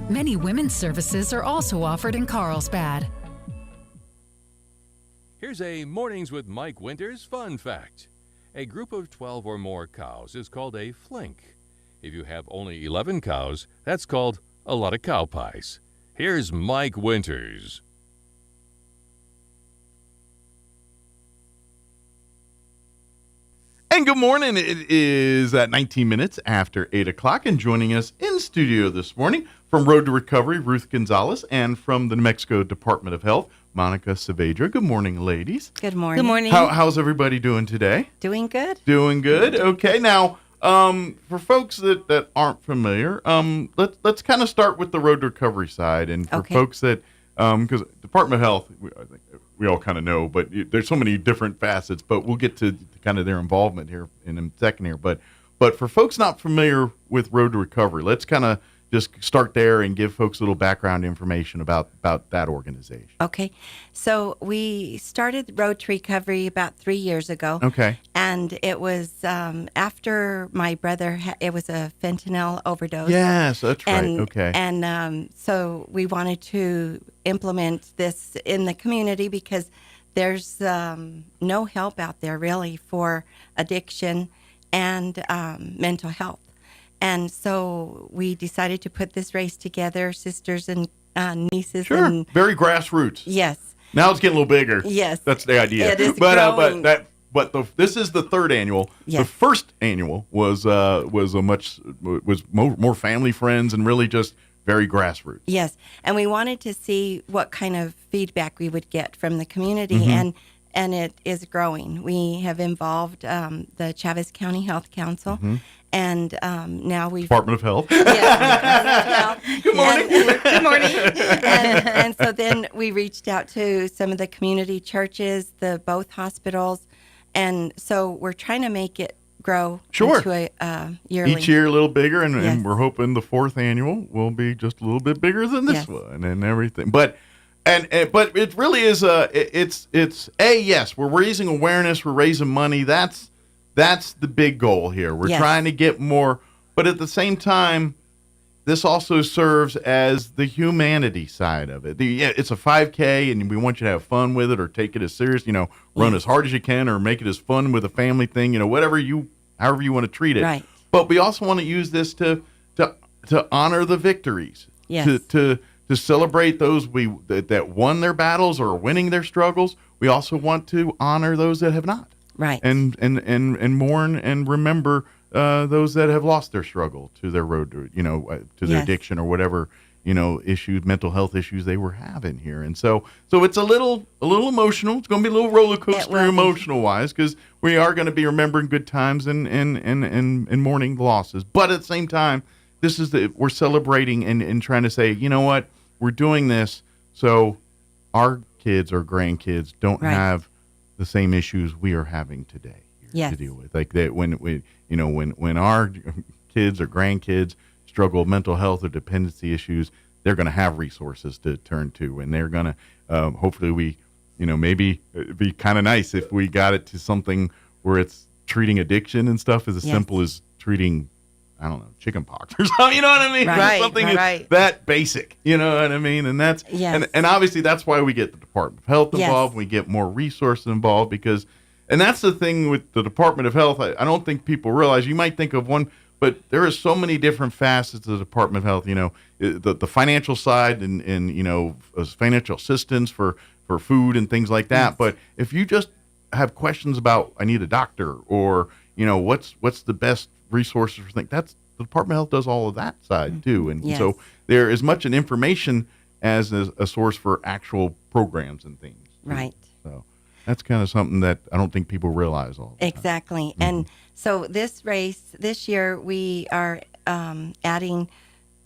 Many women's services are also offered in Carlsbad.
Here's a Mornings with Mike Winters fun fact. A group of 12 or more cows is called a flink. If you have only 11 cows, that's called a lot of cow pies. Here's Mike Winters.
And good morning. It is at 19 minutes after 8 o'clock, and joining us in studio this morning from Road to Recovery, Ruth Gonzalez, and from the New Mexico Department of Health, Monica Saavedra. Good morning, ladies.
Good morning. Good morning.
How's everybody doing today?
Doing good.
Doing good. Okay. Now, for folks that aren't familiar, let's kind of start with the Road to Recovery side, and for folks that, because Department of Health, I think we all kind of know, but there's so many different facets. But we'll get to kind of their involvement here in a second here. But for folks not familiar with Road to Recovery, let's kind of just start there and give folks a little background information about that organization.
Okay. So we started Road to Recovery about 3 years ago.
Okay.
And it was after my brother, it was a fentanyl overdose.
Yes, that's right. Okay.
And so we wanted to implement this in the community because there's no help out there really for addiction and mental health. And so we decided to put this race together, sisters and nieces.
Sure.
And
very grassroots.
Yes.
Now it's getting a little bigger.
Yes.
That's the idea.
It is growing.
This is the third annual.
Yes.
The first annual was more family friends and really just very grassroots.
Yes. And we wanted to see what kind of feedback we would get from the community.
Mm-hmm.
And it is growing. We have involved the Chavez County Health Council.
Mm-hmm.
And now we've...
Department of Health.
Yes.
Good morning.
Good morning. And so then we reached out to some of the community churches, both hospitals. And so we're trying to make it grow into a yearly.
Each year a little bigger, and,
Yes.
and we're hoping the fourth annual will be just a little bit bigger than this
Yes.
one and everything. But it really is yes, we're raising awareness, we're raising money. That's the big goal here. We're
Yes.
trying to get more
But at the same time, this also serves as the humanity side of it. It's a 5K, and we want you to have fun with it or take it as serious, run as hard as you can or make it as fun with a family thing, however you want to treat it.
Right.
But we also want to use this to honor the victories,
yes.
to celebrate those that won their battles or are winning their struggles. We also want to honor those that have not.
Right.
And mourn and remember those that have lost their struggle to their road to their
Yes.
addiction or whatever, issues, mental health issues they were having here. And so it's a little emotional. It's going to be a little roller coaster emotional wise, because we are going to be remembering good times and mourning losses. But at the same time, we're celebrating and trying to say, you know what, we're doing this so our kids or grandkids don't have the same issues we are having today to deal with. Like that when our kids or grandkids struggle with mental health or dependency issues, they're going to have resources to turn to, and they're going to hopefully maybe it'd be kind of nice if we got it to something where it's treating addiction and stuff as simple as treating, I don't know, chicken pox or something, you know what I mean?
Right,
something
right.
that basic, you know what I mean? And that's, and obviously that's why we get the Department of Health involved. We get more resources involved and that's the thing with the Department of Health. I don't think people realize, you might think of one, but there are so many different facets of the Department of Health, the financial side and financial assistance for food and things like that. Yes. But if you just have questions about, I need a doctor, or, what's the best resources for things, that's the Department of Health does all of that side too. And so there is much an information as a source for actual programs and things.
Right.
So that's kind of something that I don't think people realize all the time.
Exactly. Mm-hmm. And so this year, we are adding,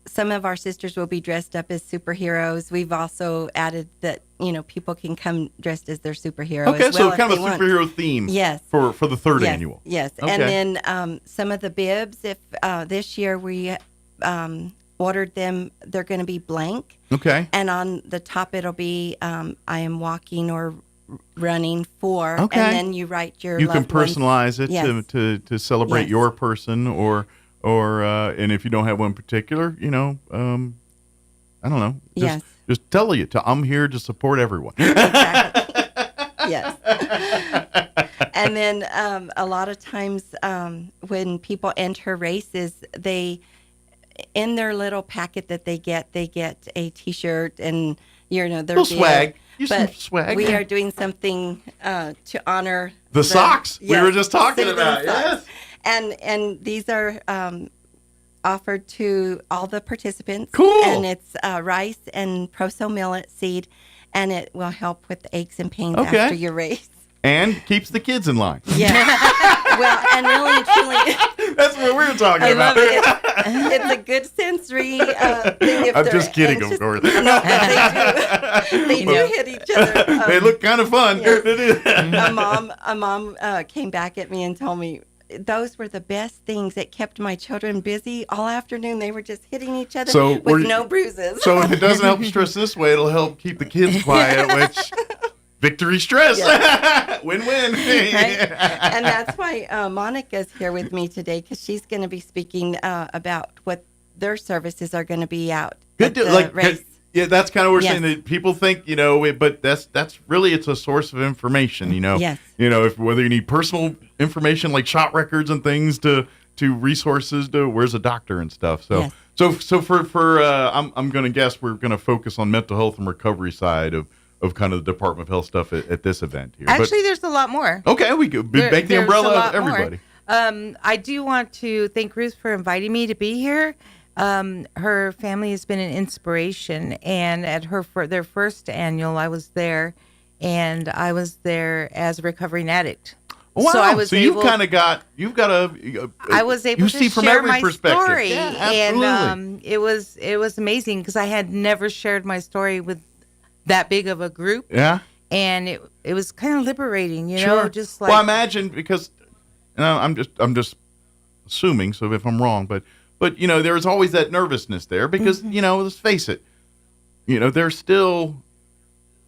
some of our sisters will be dressed up as superheroes. We've also added that, people can come dressed as their superhero as well.
Okay, so kind of a superhero theme for the third annual.
Yes. Okay. And then some of the bibs, if this year we ordered them, they're going to be blank.
Okay.
And on the top, it'll be, I am walking or running for,
okay.
And then you write your
you
loved
can personalize
ones.
it to celebrate your person or and if you don't have one particular, I don't know, just tell you I'm here to support everyone.
Exactly. Yes. And then a lot of times when people enter races, they, in their little packet that they get a T-shirt and their
swag.
But
some swag.
We are doing something to honor
the socks we were just talking about.
Yes. And these are offered to all the participants.
Cool.
And it's rice and proso millet seed, and it will help with aches and pains after your race.
And keeps the kids in line.
Yeah. Well, and really and truly,
that's what we were talking about.
Love it. It's a good sensory thing.
I'm just kidding, of course.
No, they do hit each other.
They look kind of fun.
Yes. A mom came back at me and told me those were the best things that kept my children busy all afternoon. They were just hitting each other with no bruises.
So if it doesn't help stress this way, it'll help keep the kids quiet, which... Victory stress. Yes. Win-win.
Right? And that's why Monica's here with me today, because she's going to be speaking about what their services are going to be out at the race.
Yeah, that's kind of what we're saying. That people think, but that's really, it's a source of information,
Yes.
If whether you need personal information like shot records and things to resources to where's a doctor and stuff. So so for I'm going to guess we're going to focus on mental health and recovery side of kind of the Department of Health stuff at this event here.
Actually, there's a lot more.
Okay, we could make the umbrella of everybody.
I do want to thank Ruth for inviting me to be here. Her family has been an inspiration, and at their first annual, I was there, and I was there as a recovering addict.
Wow!
So I was
you've got
I was able to
see from
share
every
my
perspective.
story,
Yeah, absolutely.
And it was amazing because I had never shared my story with that big of a group.
Yeah.
And it was kind of liberating,
sure.
Just like.
Well, imagine because, I'm just assuming. So if I'm wrong, but there's always that nervousness there because let's face it, there's still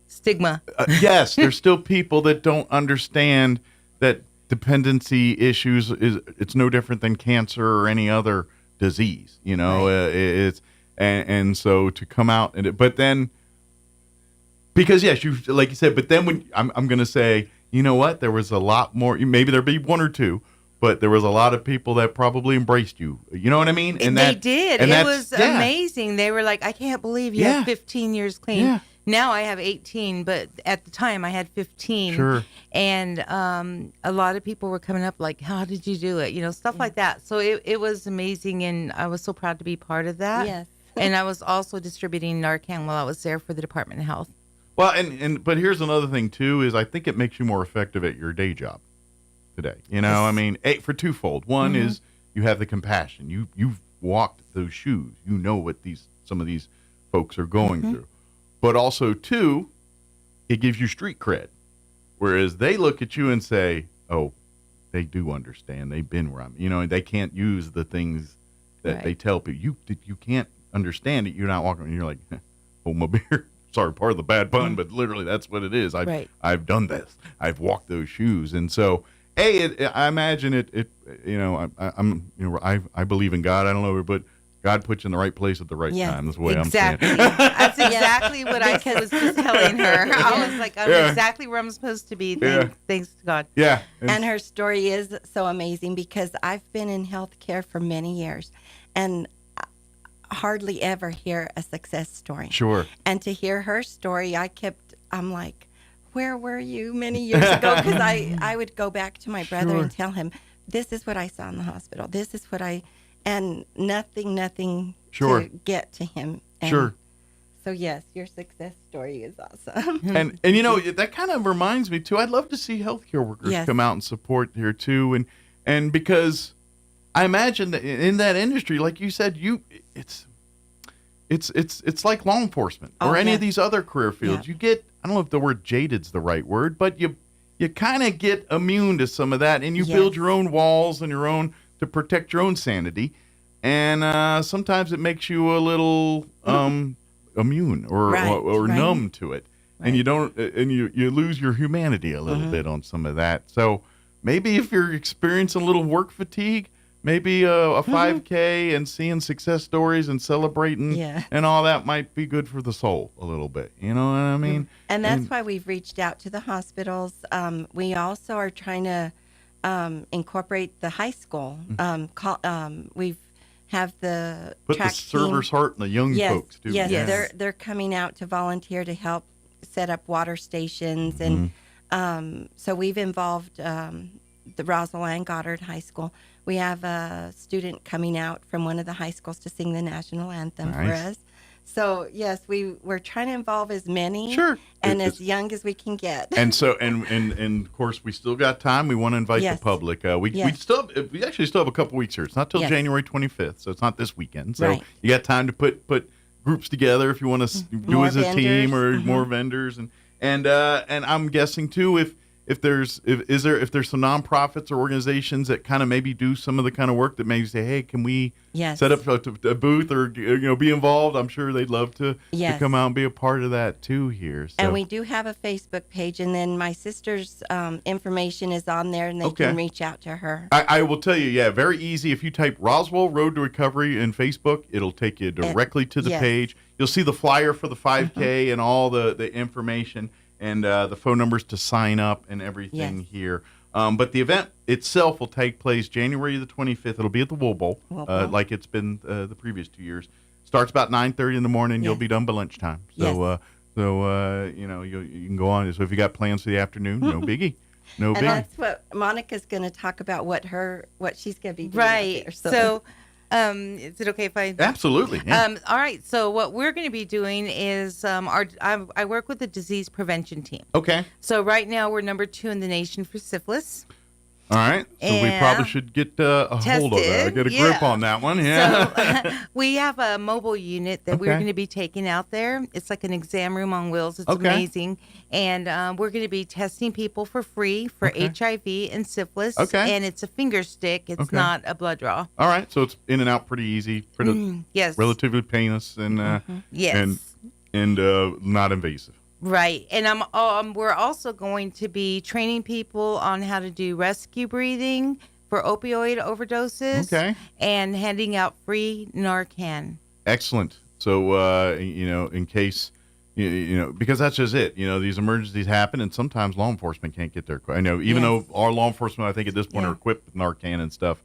stigma.
Yes, there's still people that don't understand that dependency issues it's no different than cancer or any other disease. It's and so to come out but then because yes, you like you said, but then when I'm going to say, you know what, there was a lot more. Maybe there'd be one or two. But there was a lot of people that probably embraced you. You know what I mean? And
they did. It was amazing. They were like, I can't believe you have 15 years clean.
Yeah.
Now I have 18, but at the time I had 15.
Sure.
And a lot of people were coming up like, how did you do it? Stuff like that. So it was amazing, and I was so proud to be part of that.
Yes.
And I was also distributing Narcan while I was there for the Department of Health.
Well, but here's another thing, too, is I think it makes you more effective at your day job. Today, I mean, for twofold. One is you have the compassion. You've walked those shoes. You know what some of these folks are going through. But also, two, it gives you street cred. Whereas they look at you and say, "Oh, they do understand. They've been where I'm." And they can't use the things that they tell people. You can't understand it. You're not walking. And you're like, "Hold my beer." Sorry, part of the bad pun, but literally that's what it is. I've done this. I've walked those shoes, and so. I imagine it. I believe in God. I don't know, but God puts you in the right place at the right time. That's the way I'm saying.
That's exactly what I was just telling her. I was like, I'm exactly where I'm supposed to be. Thanks to God.
Yeah.
And her story is so amazing because I've been in healthcare for many years, and hardly ever hear a success story.
Sure.
And to hear her story, I'm like, where were you many years ago? Because I would go back to my brother and tell him, this is what I saw in the hospital. This is what and nothing to get to him. And so, yes, your success story is awesome.
And that kind of reminds me, too, I'd love to see healthcare workers come out and support here, too. And because I imagine that in that industry, like you said, it's like law enforcement or any of these other career fields. You get, I don't know if the word jaded's the right word, but you kind of get immune to some of that, and you build your own walls and your own to protect your own sanity. And sometimes it makes you a little immune or numb to it, and you don't, and you lose your humanity a little bit on some of that. So maybe if you're experiencing a little work fatigue, maybe a 5K and seeing success stories and celebrating and all that might be good for the soul a little bit. You know what I mean?
And that's why we've reached out to the hospitals. We also are trying to incorporate the high school. We've have the
put
track
the server's
team.
Heart in the young folks too.
Yes, they're coming out to volunteer to help set up water stations, and so we've involved the Roswell and Goddard High School. We have a student coming out from one of the high schools to sing the national anthem for us. So yes, we're trying to involve as many and as young as we can get.
And so and of course we still got time. We want to invite the public. We actually still have a couple weeks here. It's not till January 25th, so it's not this weekend. So you got time to put groups together if you want to do
more
as a
vendors.
team or more vendors and I'm guessing too if there's some nonprofits or organizations that kind of maybe do some of the kind of work that maybe say, hey, can we set up a booth or be involved? I'm sure they'd love to come out and be a part of that too here. So.
And we do have a Facebook page, and then my sister's information is on there, and they can reach out to her.
I will tell you, very easy. If you type Roswell Road to Recovery in Facebook, it'll take you directly to the page. You'll see the flyer for the 5K and all the information. And the phone numbers to sign up and everything here. But the event itself will take place January the 25th. It'll be at the Wool Bowl, like it's been the previous 2 years. Starts about 9:30 in the morning. You'll be done by lunchtime. So, you can go on. So if you got plans for the afternoon, no biggie. No biggie.
And that's what Monica's going to talk about, what she's going to be doing.
Right.
There,
so is it okay if I?
Absolutely. Yeah.
All right. So what we're going to be doing is I work with the disease prevention team.
Okay.
So right now we're number 2 in the nation for syphilis.
All right. So we probably should get a hold of that. Get a grip on that one. Yeah.
So we have a mobile unit that we're going to be taking out there. It's like an exam room on wheels. It's amazing. And we're going to be testing people for free for HIV and syphilis.
Okay.
And it's a finger stick. It's not a blood draw.
All right. So it's in and out pretty easy. Relatively painless and and not invasive.
Right. And we're also going to be training people on how to do rescue breathing for opioid overdoses.
Okay.
And handing out free Narcan.
Excellent. So, in case, because that's just it. These emergencies happen, and sometimes law enforcement can't get there. I know, even though our law enforcement, I think at this point, are equipped with Narcan and stuff.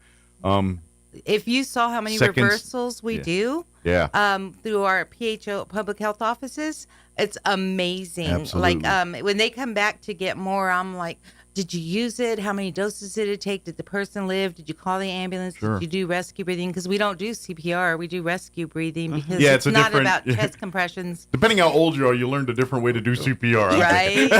If you saw how many reversals we do through our PHO public health offices, it's amazing.
Absolutely.
Like when they come back to get more, I'm like, did you use it? How many doses did it take? Did the person live? Did you call the ambulance?
Sure.
Did you do rescue breathing? Because we don't do CPR. We do rescue breathing because
it's
not about chest compressions.
Depending how old you are, you learned a different way to do CPR.
Right.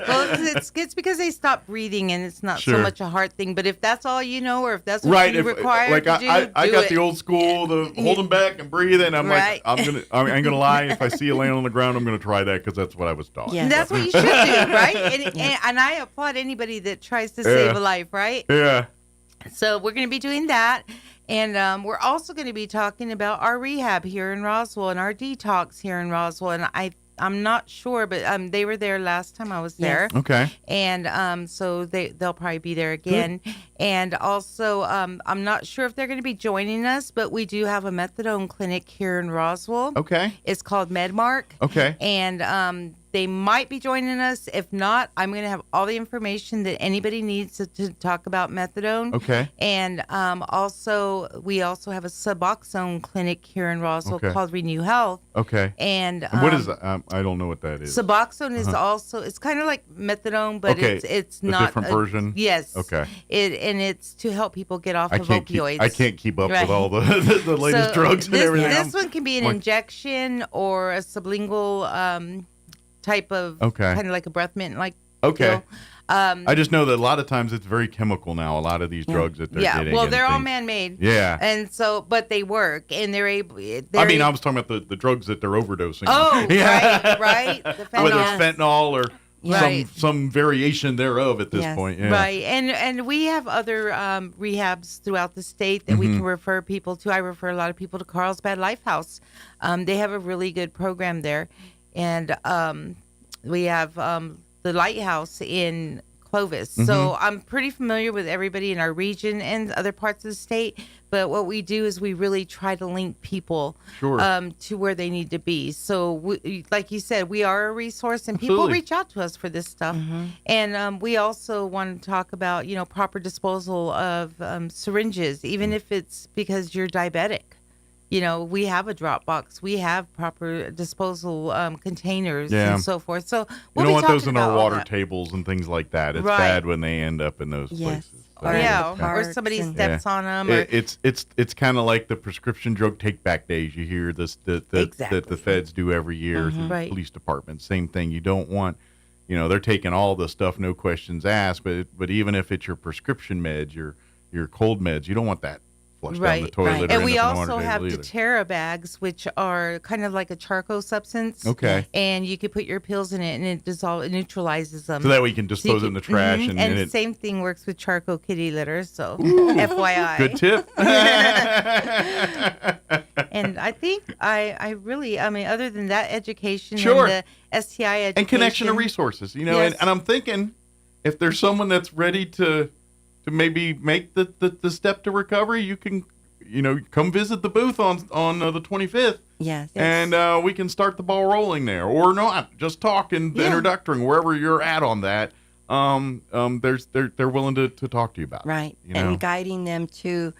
Well, it's because they stop breathing and it's not so much a heart thing. But if that's all you know, or if that's what you require to do,
I got the old school, the hold them back and breathe, and I'm like, I ain't gonna lie. If I see you laying on the ground, I'm gonna try that because that's what I was taught.
Yeah. And that's what you should do, right? And I applaud anybody that tries to save a life, right?
Yeah.
So we're going to be doing that. And we're also going to be talking about our rehab here in Roswell and our detox here in Roswell. And I'm not sure, but they were there last time I was there.
Okay.
And so they'll probably be there again. Good. And also, I'm not sure if they're going to be joining us, but we do have a methadone clinic here in Roswell.
Okay.
It's called MedMark.
Okay.
And they might be joining us. If not, I'm going to have all the information that anybody needs to talk about methadone.
Okay.
And we also have a Suboxone clinic here in Roswell called Renew Health.
Okay.
And
what is that? I don't know what that is.
Suboxone is also, it's kind of like methadone, but it's not
a different version.
Yes.
Okay.
And it's to help people get off of opioids.
I can't keep up with all the latest drugs and everything.
This one can be an injection or a sublingual type of kind of like a breath mint pill.
I just know that a lot of times it's very chemical now, a lot of these drugs that they're getting.
Well, they're all man-made.
Yeah.
And so, but they work, and they're able.
I was talking about the drugs that they're overdosing.
Oh, right. The fentanyl.
Whether it's fentanyl or some variation thereof at this point. Yeah.
Right. And we have other rehabs throughout the state that we can refer people to. I refer a lot of people to Carlsbad Lifehouse. They have a really good program there. And we have the Lighthouse in Clovis. So I'm pretty familiar with everybody in our region and other parts of the state. But what we do is we really try to link people to where they need to be. So, like you said, we are a resource, and people reach out to us for this stuff. And we also want to talk about, proper disposal of syringes, even if it's because you're diabetic. We have a drop box. We have proper disposal containers and so forth. So
we don't want those in our water tables and things like that. It's bad when they end up in those places. So,
or somebody steps on them. Or,
it's kind of like the prescription drug take back days you hear this that the feds do every year through the police department. Same thing. You don't want. They're taking all the stuff, no questions asked. But even if it's your prescription meds, your cold meds, you don't want that flushed down the toilet.
Right. And we also have doTERRA bags, which are kind of like a charcoal substance.
Okay.
And you could put your pills in it, and it neutralizes them.
So that way you can dispose it in the trash.
And the same thing works with charcoal kitty litter. So, FYI.
Good tip.
And I think I really, other than that education and the STI education.
And connection to resources, and I'm thinking if there's someone that's ready to maybe make the step to recovery, you can, come visit the booth on the 25th.
Yes.
And we can start the ball rolling there, or not, just talk and introductory wherever you're at on that. They're willing to talk to you about
it. And guiding them to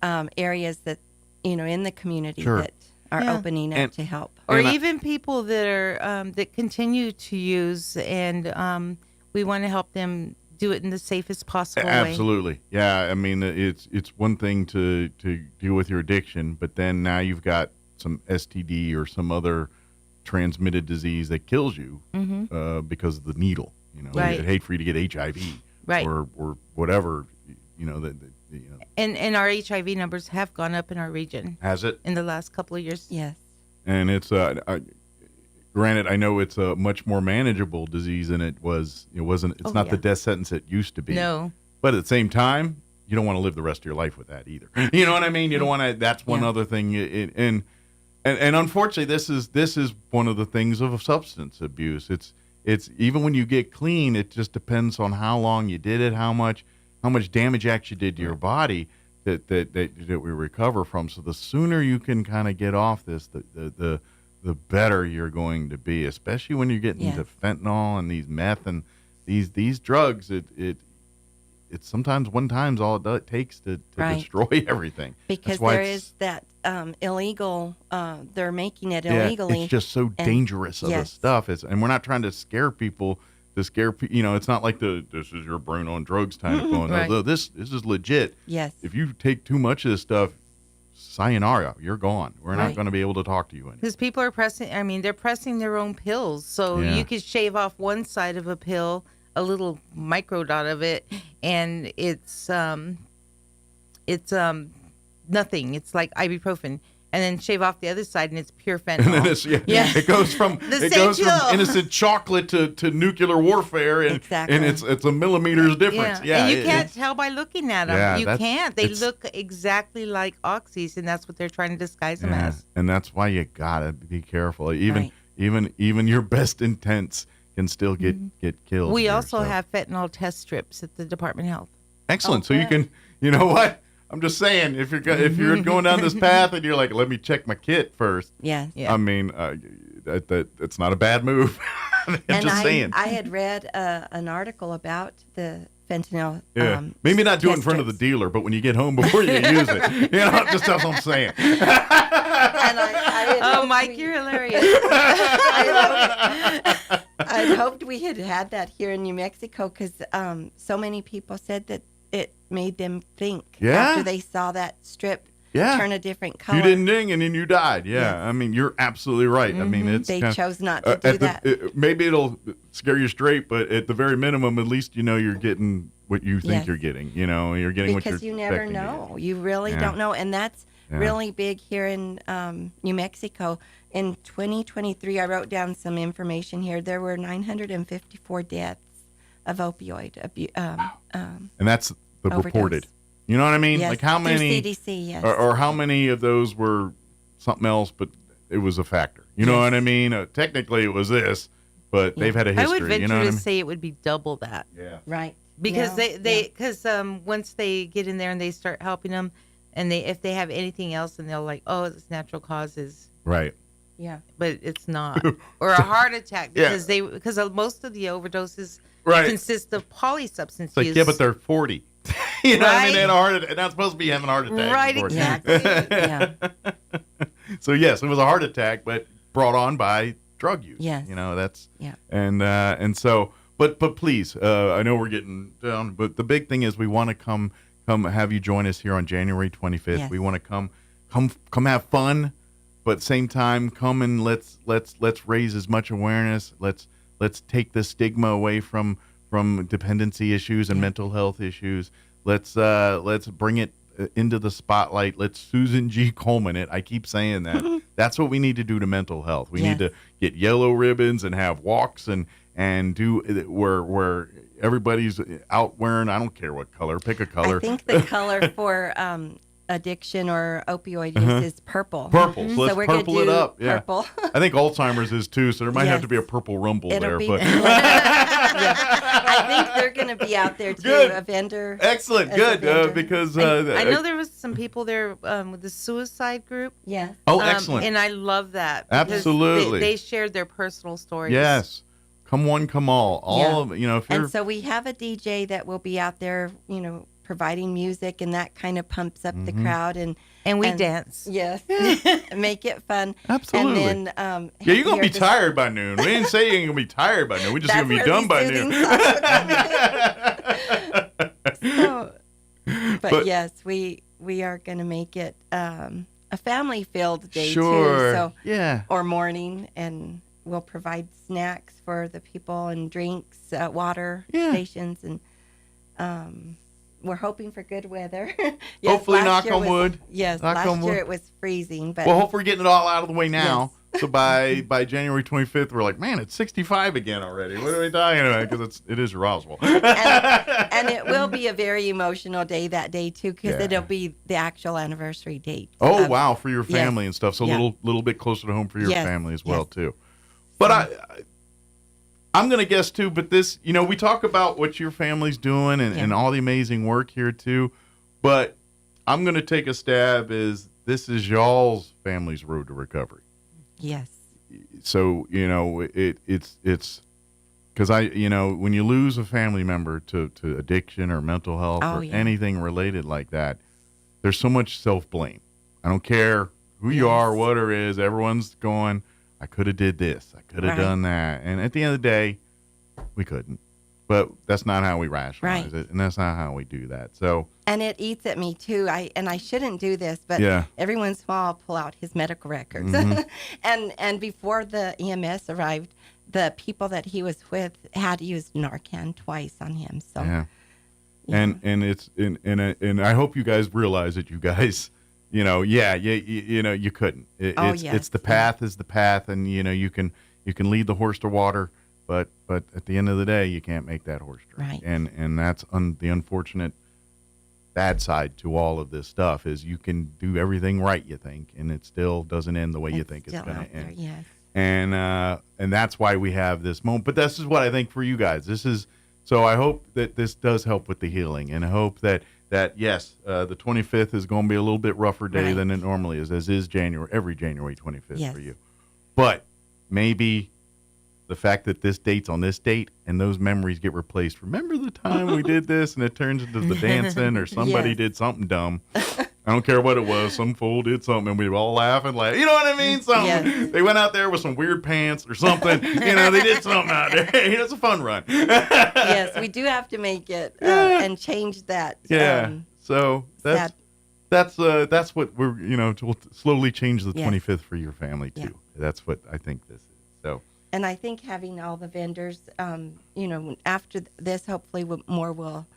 areas that in the community that are opening up to help,
or even people that are that continue to use, and we want to help them do it in the safest possible way.
Absolutely. Yeah. It's one thing to deal with your addiction, but then now you've got some STD or some other transmitted disease that kills you because of the needle. I'd hate for you to get HIV or whatever,
And our HIV numbers have gone up in our region.
Has it?
In the last couple of years.
Yes.
And it's granted, I know it's a much more manageable disease than it was. It's not the death sentence it used to be.
No.
But at the same time, you don't want to live the rest of your life with that either. You know what I mean? You don't want to. That's one other thing. And unfortunately, this is one of the things of substance abuse. It's even when you get clean, it just depends on how long you did it, how much. much damage actually did to your body that we recover from. So the sooner you can kind of get off this, the better you're going to be, especially when you're getting into fentanyl and these meth and these drugs. It's sometimes one time's all it takes to destroy everything.
Because there is that illegal, they're making it illegally.
It's just so dangerous of the stuff. And we're not trying to scare people. It's not like this is your brain on drugs kind of going.
Right.
No, this is legit.
Yes.
If you take too much of this stuff, sayonara, you're gone. We're not going to be able to talk to you anymore.
Because people are they're pressing their own pills. So you could shave off one side of a pill, a little microdot of it, and it's nothing. It's like ibuprofen. And then shave off the other side, and it's pure fentanyl.
And then it goes from innocent chocolate to nuclear warfare, and it's a millimeter's difference.
And you can't tell by looking at them. You can't. They look exactly like oxys, and that's what they're trying to disguise them as.
And that's why you gotta be careful. Even your best intents can still get killed.
We also have fentanyl test strips at the Department of Health.
Excellent. So you can, you know what? I'm just saying, if you're going down this path and you're like, let me check my kit first.
Yeah.
I mean, it's not a bad move. Saying.
I had read an article about the fentanyl.
Maybe not do it in front of the dealer, but when you get home before you use it, just that's what I'm saying.
Mike, you're hilarious.
I hoped we had that here in New Mexico because so many people said that it made them think after they saw that strip turn a different color.
You didn't ding and then you died. I mean, you're absolutely right. I mean, it's
they chose not to do that.
Maybe it'll scare you straight, but at the very minimum, at least you're getting what you think you're getting. You're getting what you're expecting.
Because you never know. You really don't know, and that's really big here in New Mexico. In 2023, I wrote down some information here. There were 954 deaths of opioid abuse.
And that's the
overdose.
Reported. You know what I mean?
Yes,
like how many
CDC,
or how many of those were something else, but it was a factor. You know what I mean? Technically, it was this, but they've had a history.
I would venture
you know what
to
I mean?
say it would be double that.
Yeah.
Right.
Because once they get in there and they start helping them, and if they have anything else, and they'll like, oh, it's natural causes.
Right.
Yeah.
But it's not. Or a heart attack because most of the overdoses consist of polysubstance
it's like,
use.
yeah, but they're 40. You know what I mean? They had a heart attack. They're not supposed to be having a heart attack.
Right, exactly.
So, yes, it was a heart attack, but brought on by drug use.
Yes.
That's and so but please, I know we're getting down, but the big thing is we want to come have you join us here on January 25th. Yes. We want to come have fun, but at the same time come and let's raise as much awareness. Let's take the stigma away from dependency issues and mental health issues. Let's bring it into the spotlight. Let's Susan G. Coleman it. I keep saying that. That's what we need to do to mental health. We need to get yellow ribbons and have walks and do where everybody's out wearing, I don't care what color, pick a color.
I think the color for addiction or opioid use is purple.
Purple. So let's
we're
purple it up.
Purple.
I think Alzheimer's is too, so there might have to be a purple rumble there. But
I think they're going to be out there too.
Good.
A vendor.
Excellent. Good. Because
I know there was some people there with the suicide group.
Yeah.
Oh, excellent.
And I love that.
Absolutely.
They shared their personal stories.
Yes. Come one, come all. All of if you're.
And so we have a DJ that will be out there, providing music, and that kind of pumps up the crowd, and
we dance.
Yes, make it fun.
Absolutely.
And then
you're gonna be tired by noon. We didn't say you're gonna be tired by noon. We're just gonna be done by noon.
But yes, we are gonna make it a family-filled day too.
So
or morning, and we'll provide snacks for the people and drinks, water stations, and we're hoping for good weather.
Hopefully, knock on wood.
Yes, last year it was freezing. But
well, hopefully we're getting it all out of the way now. Yes. So by January 25th, we're like, man, it's 65 again already. What are we talking about? Because it is Roswell.
and it will be a very emotional day that day, too, because it'll be the actual anniversary date.
Oh, wow, for your family and stuff. So a little bit closer to home for your family as well, too. But I'm going to guess too, but this, we talk about what your family's doing and all the amazing work here too, but I'm going to take a stab as this is y'all's family's road to recovery.
Yes.
So, it's because when you lose a family member to addiction or mental health anything related like that, there's so much self-blame. I don't care who you are, what it is, everyone's going, I could have did this. I could have done that. And at the end of the day, we couldn't. But that's not how we rationalize it, and that's not how we do that. So,
and it eats at me too. I shouldn't do this, but every once in a while I'll pull out his medical records. Mm-hmm. and before the EMS arrived, the people that he was with had used Narcan twice on him. So, and
it's and I hope you guys realize that you guys. You couldn't. It's the path is the path, and you can lead the horse to water, but at the end of the day, you can't make that horse drink.
Right.
And that's the unfortunate bad side to all of this stuff is you can do everything right, you think, and it still doesn't end the way you think it's going to end.
Yes.
And that's why we have this moment. But this is what I think for you guys. So I hope that this does help with the healing, and I hope that yes, the 25th is going to be a little bit rougher day than it normally is, as is every January 25th for you. But maybe the fact that this date's on this date and those memories get replaced. Remember the time we did this and it turns into the dancing or somebody did something dumb. I don't care what it was. Some fool did something and we were all laughing. Like, you know what I mean? They went out there with some weird pants or something. They did something out there. It's a fun run.
Yes, we do have to make it and change that.
So that's what we're, to slowly change the 25th for your family too. Yeah. That's what I think this is. So.
And I think having all the vendors, after this, hopefully more will.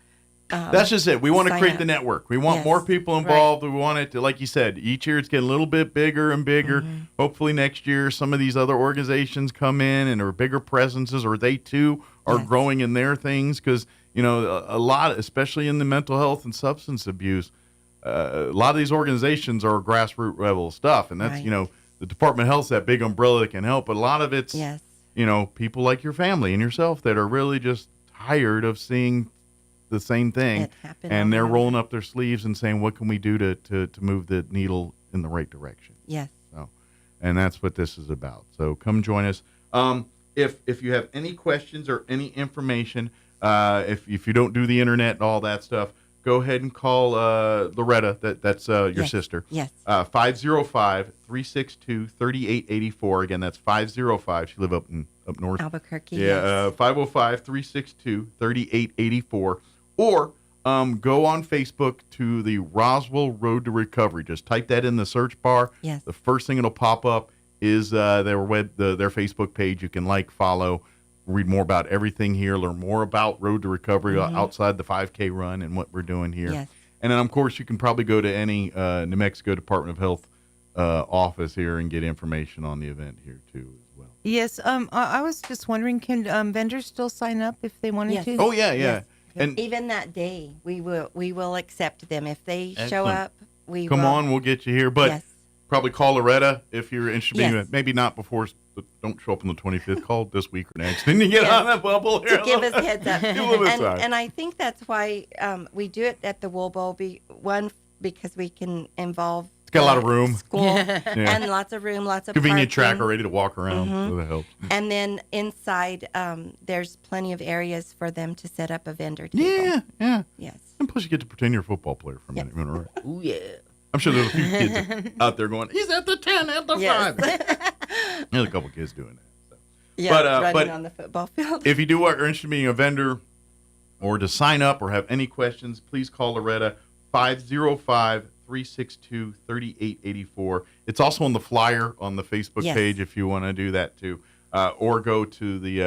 That's just it. We want to create the network. We want more people involved. We want it to, like you said, each year it's getting a little bit bigger and bigger. Mm-hmm. Hopefully next year some of these other organizations come in and are bigger presences, or they too are growing in their things. Because, a lot, especially in the mental health and substance abuse, a lot of these organizations are grassroots level stuff. And that's, the Department of Health's that big umbrella that can help. But a lot of it's, people like your family and yourself that are really just tired of seeing the same thing, and they're rolling up their sleeves and saying, what can we do to move the needle in the right direction?
Yes.
So, and that's what this is about. So come join us. If you have any questions or any information, if you don't do the internet and all that stuff, go ahead and call Loretta. That's your sister.
Yes.
505-362-3884. Again, that's 505. She lives up north.
Albuquerque.
Yeah. 505-362-3884. Or go on Facebook to the Roswell Road to Recovery. Just type that in the search bar.
Yes.
The first thing it'll pop up is their Facebook page. You can follow, read more about everything here, learn more about Road to Recovery outside the 5K run and what we're doing here.
Yes.
And then, of course, you can probably go to any New Mexico Department of Health office here and get information on the event here, too, as well.
Yes. I was just wondering, can vendors still sign up if they wanted to?
Oh, yeah.
Yes.
And
even that day, we will accept them. If they show up, we
come
will.
on, we'll get you here. But probably call Loretta if you're interested.
Yes.
Maybe not before. Don't show up on the 25th. Call this week or next. Then you get on that bubble here.
To give us heads up.
And
I think that's why we do it at the Wool Bowl. One, because we can involve.
It's got a lot of room.
School and lots of room, lots of
convenient
parking.
track already to walk around. So that helps.
And then inside, there's plenty of areas for them to set up a vendor table.
Yeah.
Yes.
And plus, you get to pretend you're a football player for a minute. Right?
Oh yeah.
I'm sure there's a few kids out there going, he's at the 10, at the 5. There's a couple kids doing that. So.
Yeah, running on the football field.
If you do are interested in being a vendor or to sign up or have any questions, please call Loretta, 505-362-3884. It's also on the flyer on the Facebook page if you want to do that too. Or go to the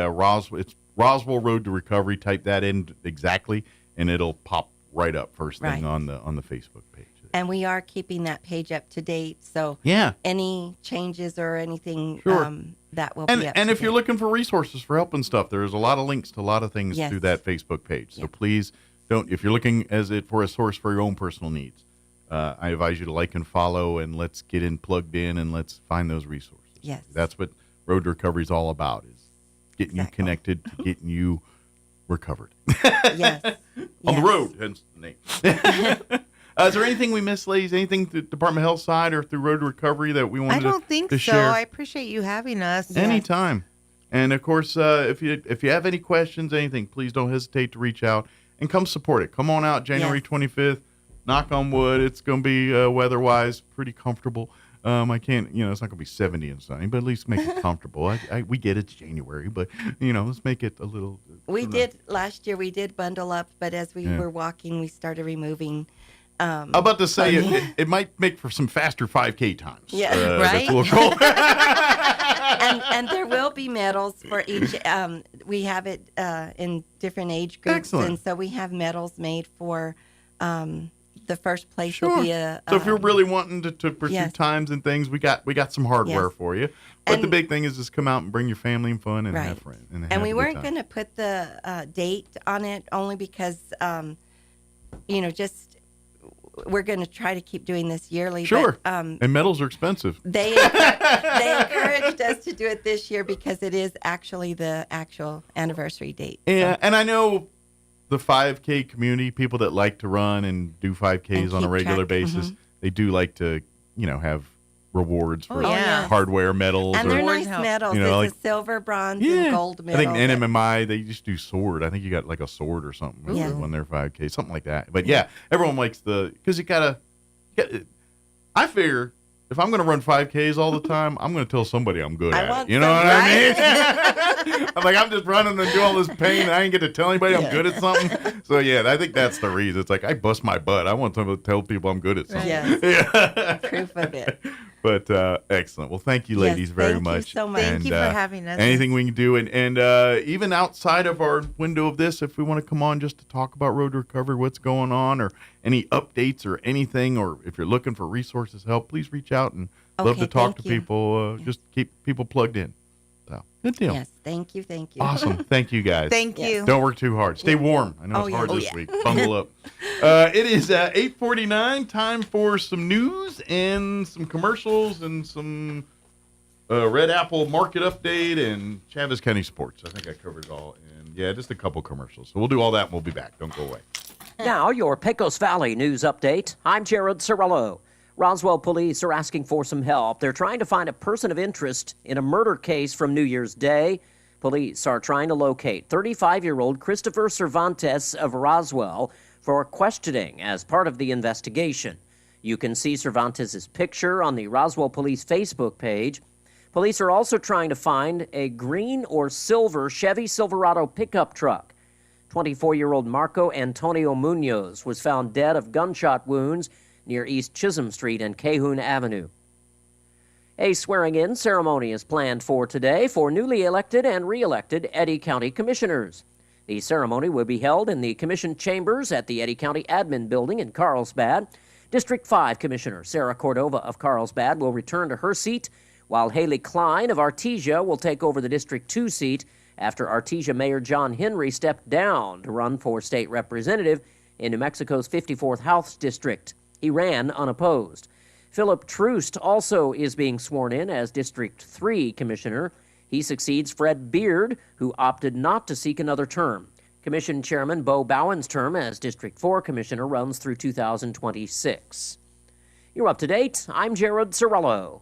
Roswell Road to Recovery. Type that in exactly, and it'll pop right up first thing on the Facebook page.
And we are keeping that page up to date, so any changes or anything that will be up
and
to
if you're looking for resources for help and stuff, there's a lot of links to a lot of things through that Facebook page. So please don't, if you're looking for a source for your own personal needs, I advise you to like and follow, and let's get plugged in, and let's find those resources.
Yes.
That's what Road to Recovery is all about, is getting you connected, to getting you recovered.
Yes.
On the road, hence the name. Is there anything we missed, ladies? Anything through Department of Health side or through Road to Recovery that we wanted
I don't think
to
so.
share?
I appreciate you having us.
Anytime. And, of course, if you have any questions, anything, please don't hesitate to reach out and come support it. Come on out January 25th. Knock on wood. It's going to be, weather-wise, pretty comfortable. I can't, it's not going to be 70 and sunny, but at least make it comfortable. We get it's January, but, let's make it a little.
Last year we did bundle up, but as we were walking, we started removing.
I'm about to say it might make for some faster 5K times.
Yeah,
right. That's a little cool.
and there will be medals for each. We have it in different age groups.
Excellent.
And so we have medals made for the first place. Will be a.
So if you're really wanting to pursue times and things, we got some hardware for you. But the big thing is just come out and bring your family and fun and have fun.
And we weren't going to put the date on it only because, we're going to try to keep doing this yearly.
Sure.
But,
and medals are expensive.
They encouraged us to do it this year because it is actually the actual anniversary date.
Yeah, and I know the 5K community, people that like to run and do 5Ks on a regular basis, they do like to, have rewards for hardware, medals.
And they're nice medals. It's a silver, bronze, and gold medal.
I think NMMI, they just do sword. I think you got like a sword or something when they're 5K, something like that. But everyone likes because you gotta, I figure if I'm going to run 5Ks all the time, I'm going to tell somebody I'm good at it. You know what I mean? I'm like, I'm just running and do all this pain, and I ain't get to tell anybody I'm good at something. So, I think that's the reason. It's like, I bust my butt. I want to tell people I'm good at something.
Yes. Proof of it.
But excellent. Well, thank you, ladies, very much.
Thank you so much.
Thank you for having us.
Anything we can do. And even outside of our window of this, if we want to come on just to talk about Road to Recovery, what's going on, or any updates or anything, or if you're looking for resources, help, please reach out and love to talk to people. Just keep people plugged in. So, good deal.
Yes, thank you.
Awesome. Thank you, guys.
Thank you.
Don't work too hard. Stay warm. I know it's hard this week. Bundle up. It is 8:49. Time for some news and some commercials and some Red Apple market update and Chaves County sports. I think I covered it all. And just a couple commercials. So we'll do all that and we'll be back. Don't go away.
Now, your Pecos Valley news update. I'm Jared Cirillo. Roswell police are asking for some help. They're trying to find a person of interest in a murder case from New Year's Day. Police are trying to locate 35-year-old Christopher Cervantes of Roswell for questioning as part of the investigation. You can see Cervantes' picture on the Roswell Police Facebook page. Police are also trying to find a green or silver Chevy Silverado pickup truck. 24-year-old Marco Antonio Munoz was found dead of gunshot wounds near East Chisholm Street and Cahoon Avenue. A swearing-in ceremony is planned for today for newly elected and re-elected Eddy County Commissioners. The ceremony will be held in the Commission Chambers at the Eddy County Admin Building in Carlsbad. District 5 Commissioner Sarah Cordova of Carlsbad will return to her seat, while Haley Klein of Artesia will take over the District 2 seat after Artesia Mayor John Henry stepped down to run for state representative in New Mexico's 54th House District. He ran unopposed. Philip Troost also is being sworn in as District 3 Commissioner. He succeeds Fred Beard, who opted not to seek another term. Commission Chairman Bo Bowen's term as District 4 Commissioner runs through 2026. You're up to date. I'm Jared Cirillo.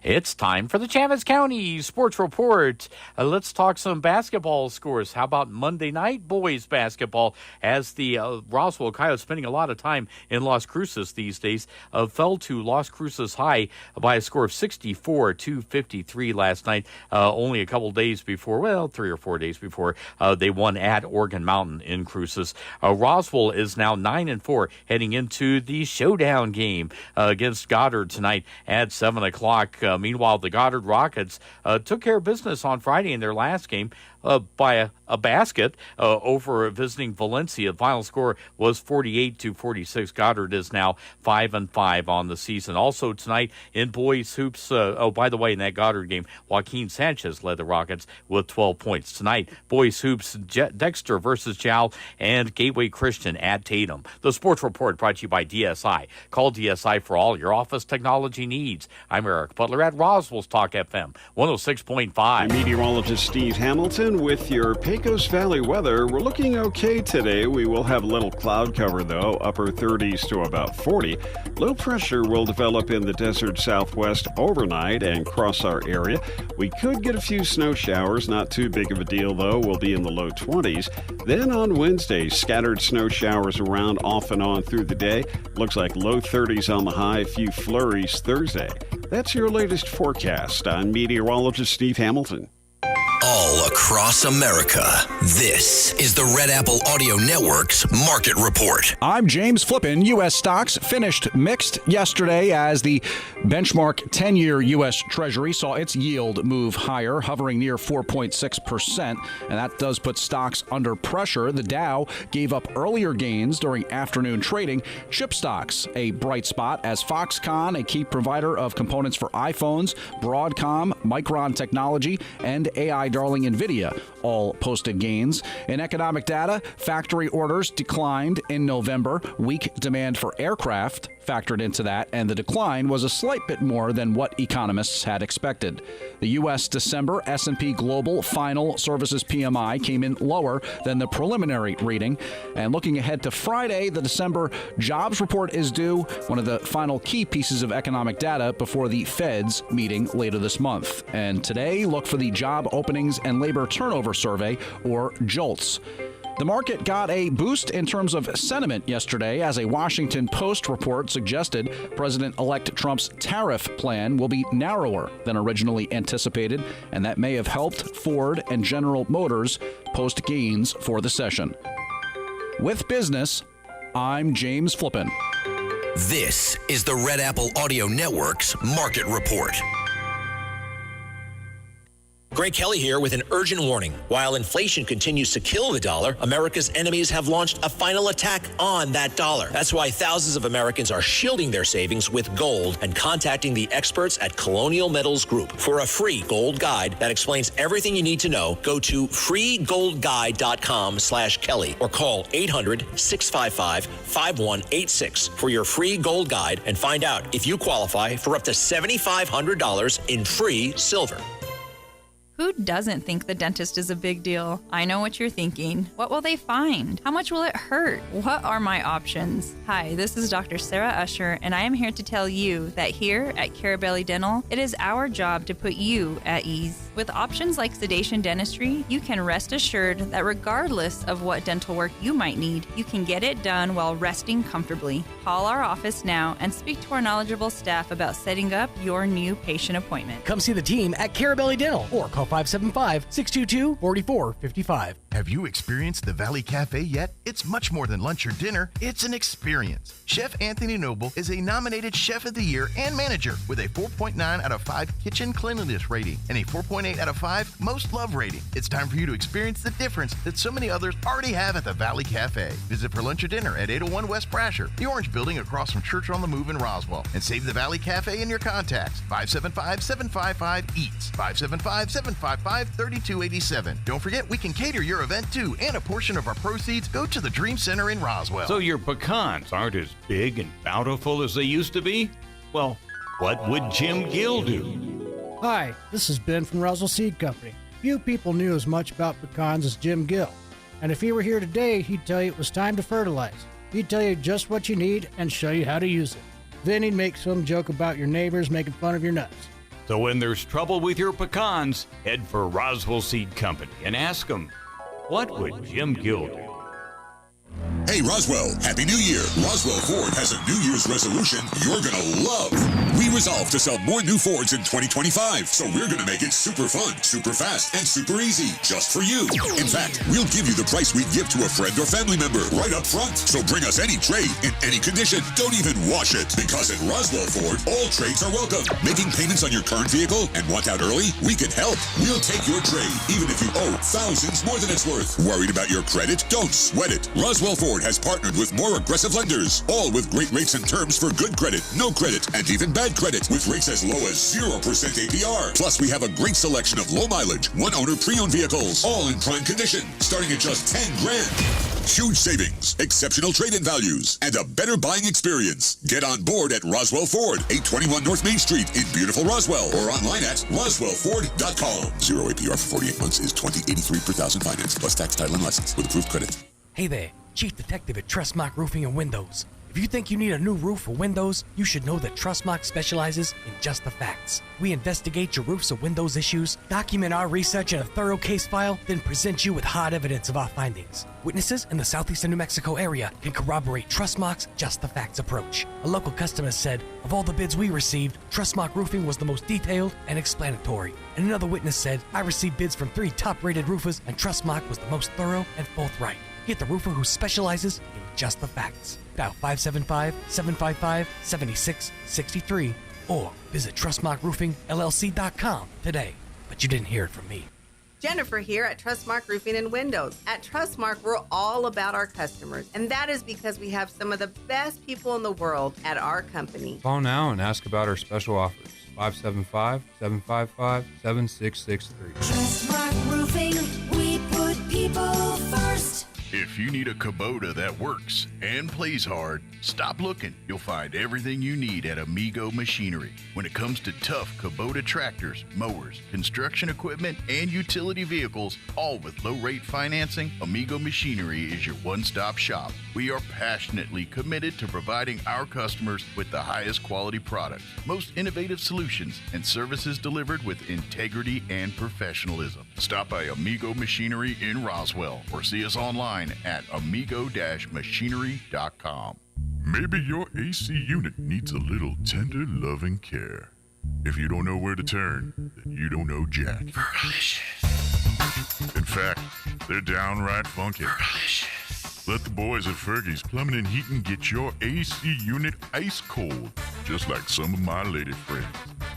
It's time for the Chaves County Sports Report. Let's talk some basketball scores. How about Monday night boys basketball? As the Roswell Coyotes, spending a lot of time in Las Cruces these days, fell to Las Cruces High by a score of 64-53 last night, only a couple days before, 3 or 4 days before, they won at Organ Mountain in Cruces. Roswell is now 9-4, heading into the showdown game against Goddard tonight at 7 o'clock. Meanwhile, the Goddard Rockets took care of business on Friday in their last game, by a basket over visiting Valencia. The final score was 48-46. Goddard is now 5-5 on the season. Also tonight in boys hoops, by the way, in that Goddard game, Joaquin Sanchez led the Rockets with 12 points. Tonight, boys hoops, Dexter versus Chow and Gateway Christian at Tatum. The Sports Report brought to you by DSI. Call DSI for all your office technology needs. I'm Eric Butler at Roswell's Talk FM 106.5.
I'm meteorologist Steve Hamilton with your Pecos Valley weather. We're looking okay today. We will have a little cloud cover, though, upper 30s to about 40. Low pressure will develop in the desert southwest overnight and cross our area. We could get a few snow showers, not too big of a deal, though. We'll be in the low 20s. Then on Wednesday, scattered snow showers around off and on through the day. Looks like low 30s on the high, a few flurries Thursday. That's your latest forecast. I'm meteorologist Steve Hamilton.
All across America, this is the Red Apple Audio Network's Market Report.
I'm James Flippin. U.S. stocks finished mixed yesterday as the benchmark 10-year U.S. Treasury saw its yield move higher, hovering near 4.6%, and that does put stocks under pressure. The Dow gave up earlier gains during afternoon trading. Chip stocks, a bright spot, as Foxconn, a key provider of components for iPhones, Broadcom, Micron Technology, and AI darling NVIDIA all posted gains. In economic data, factory orders declined in November. Weak demand for aircraft factored into that, and the decline was a slight bit more than what economists had expected. The U.S. December S&P Global Final Services PMI came in lower than the preliminary reading. And looking ahead to Friday, the December jobs report is due, one of the final key pieces of economic data before the Fed's meeting later this month. And today, look for the Job Openings and Labor Turnover Survey, or JOLTS. The market got a boost in terms of sentiment yesterday as a Washington Post report suggested President-elect Trump's tariff plan will be narrower than originally anticipated, and that may have helped Ford and General Motors post gains for the session. With business, I'm James Flippin.
This is the Red Apple Audio Network's Market Report. Greg Kelly here with an urgent warning. While inflation continues to kill the dollar, America's enemies have launched a final attack on that dollar. That's why thousands of Americans are shielding their savings with gold and contacting the experts at Colonial Metals Group. For a free gold guide that explains everything you need to know, go to freegoldguide.com/Kelly or call 800-655-5186 for your free gold guide and find out if you qualify for up to $7,500 in free silver.
Who doesn't think the dentist is a big deal? I know what you're thinking. What will they find? How much will it hurt? What are my options? Hi, this is Dr. Sarah Usher, and I am here to tell you that here at Carabelli Dental, it is our job to put you at ease. With options like sedation dentistry, you can rest assured that regardless of what dental work you might need, you can get it done while resting comfortably. Call our office now and speak to our knowledgeable staff about setting up your new patient appointment.
Come see the team at Carabelli Dental or call 575-622-4455.
Have you experienced the Valley Cafe yet? It's much more than lunch or dinner. It's an experience. Chef Anthony Noble is a nominated Chef of the Year and manager with a 4.9 out of 5 kitchen cleanliness rating and a 4.8 out of 5 most love rating. It's time for you to experience the difference that so many others already have at the Valley Cafe. Visit for lunch or dinner at 801 West Brasher, the Orange Building across from Church on the Move in Roswell. And save the Valley Cafe in your contacts. 575-755-EATS. 575-755-3287. Don't forget, we can cater your event too, and a portion of our proceeds go to the Dream Center in Roswell.
So your pecans aren't as big and bountiful as they used to be? Well, what would Jim Gill do?
Hi, this is Ben from Roswell Seed Company. Few people knew as much about pecans as Jim Gill. And if he were here today, he'd tell you it was time to fertilize. He'd tell you just what you need and show you how to use it. Then he'd make some joke about your neighbors making fun of your nuts.
So when there's trouble with your pecans, head for Roswell Seed Company and ask them, what would Jim Gill do?
Hey Roswell, Happy New Year! Roswell Ford has a New Year's resolution you're gonna love. We resolve to sell more new Fords in 2025, so we're going to make it super fun, super fast, and super easy, just for you. In fact, we'll give you the price we'd give to a friend or family member right up front. So bring us any trade in any condition. Don't even wash it, because at Roswell Ford, all trades are welcome. Making payments on your current vehicle and want out early? We can help. We'll take your trade, even if you owe thousands more than it's worth. Worried about your credit? Don't sweat it. Roswell Ford has partnered with more aggressive lenders, all with great rates and terms for good credit, no credit, and even bad credit, with rates as low as 0% APR. Plus, we have a great selection of low mileage, one-owner pre-owned vehicles, all in prime condition, starting at just $10 grand. Huge savings, exceptional trade-in values, and a better buying experience. Get on board at Roswell Ford, 821 North Main Street in beautiful Roswell, or online at roswellford.com. 0 APR for 48 months is $20.83 per thousand finance, plus tax, title, and license with approved credit.
Hey there, Chief Detective at Trustmark Roofing and Windows. If you think you need a new roof or windows, you should know that Trustmark specializes in just the facts. We investigate your roofs or windows issues, document our research in a thorough case file, then present you with hard evidence of our findings. Witnesses in the southeastern New Mexico area can corroborate Trustmark's just the facts approach. A local customer said, of all the bids we received, Trustmark Roofing was the most detailed and explanatory. And another witness said, I received bids from 3 top-rated roofers and Trustmark was the most thorough and forthright. Get the roofer who specializes in just the facts. Dial 575-755-7663 or visit TrustmarkRoofingLLC.com today. But you didn't hear it from me.
Jennifer here at Trustmark Roofing and Windows. At Trustmark, we're all about our customers, and that is because we have some of the best people in the world at our company.
Call now and ask about our special offers. 575-755-7663.
Trustmark Roofing, we put people first.
If you need a Kubota that works and plays hard, stop looking. You'll find everything you need at Amigo Machinery. When it comes to tough Kubota tractors, mowers, construction equipment, and utility vehicles, all with low-rate financing, Amigo Machinery is your one-stop shop. We are passionately committed to providing our customers with the highest quality products, most innovative solutions, and services delivered with integrity and professionalism. Stop by Amigo Machinery in Roswell or see us online at amigo-machinery.com.
Maybe your AC unit needs a little tender loving care. If you don't know where to turn, then you don't know Jack. In fact, they're downright funky. Let the boys at Fergie's Plumbing and Heating get your AC unit ice cold, just like some of my lady friends.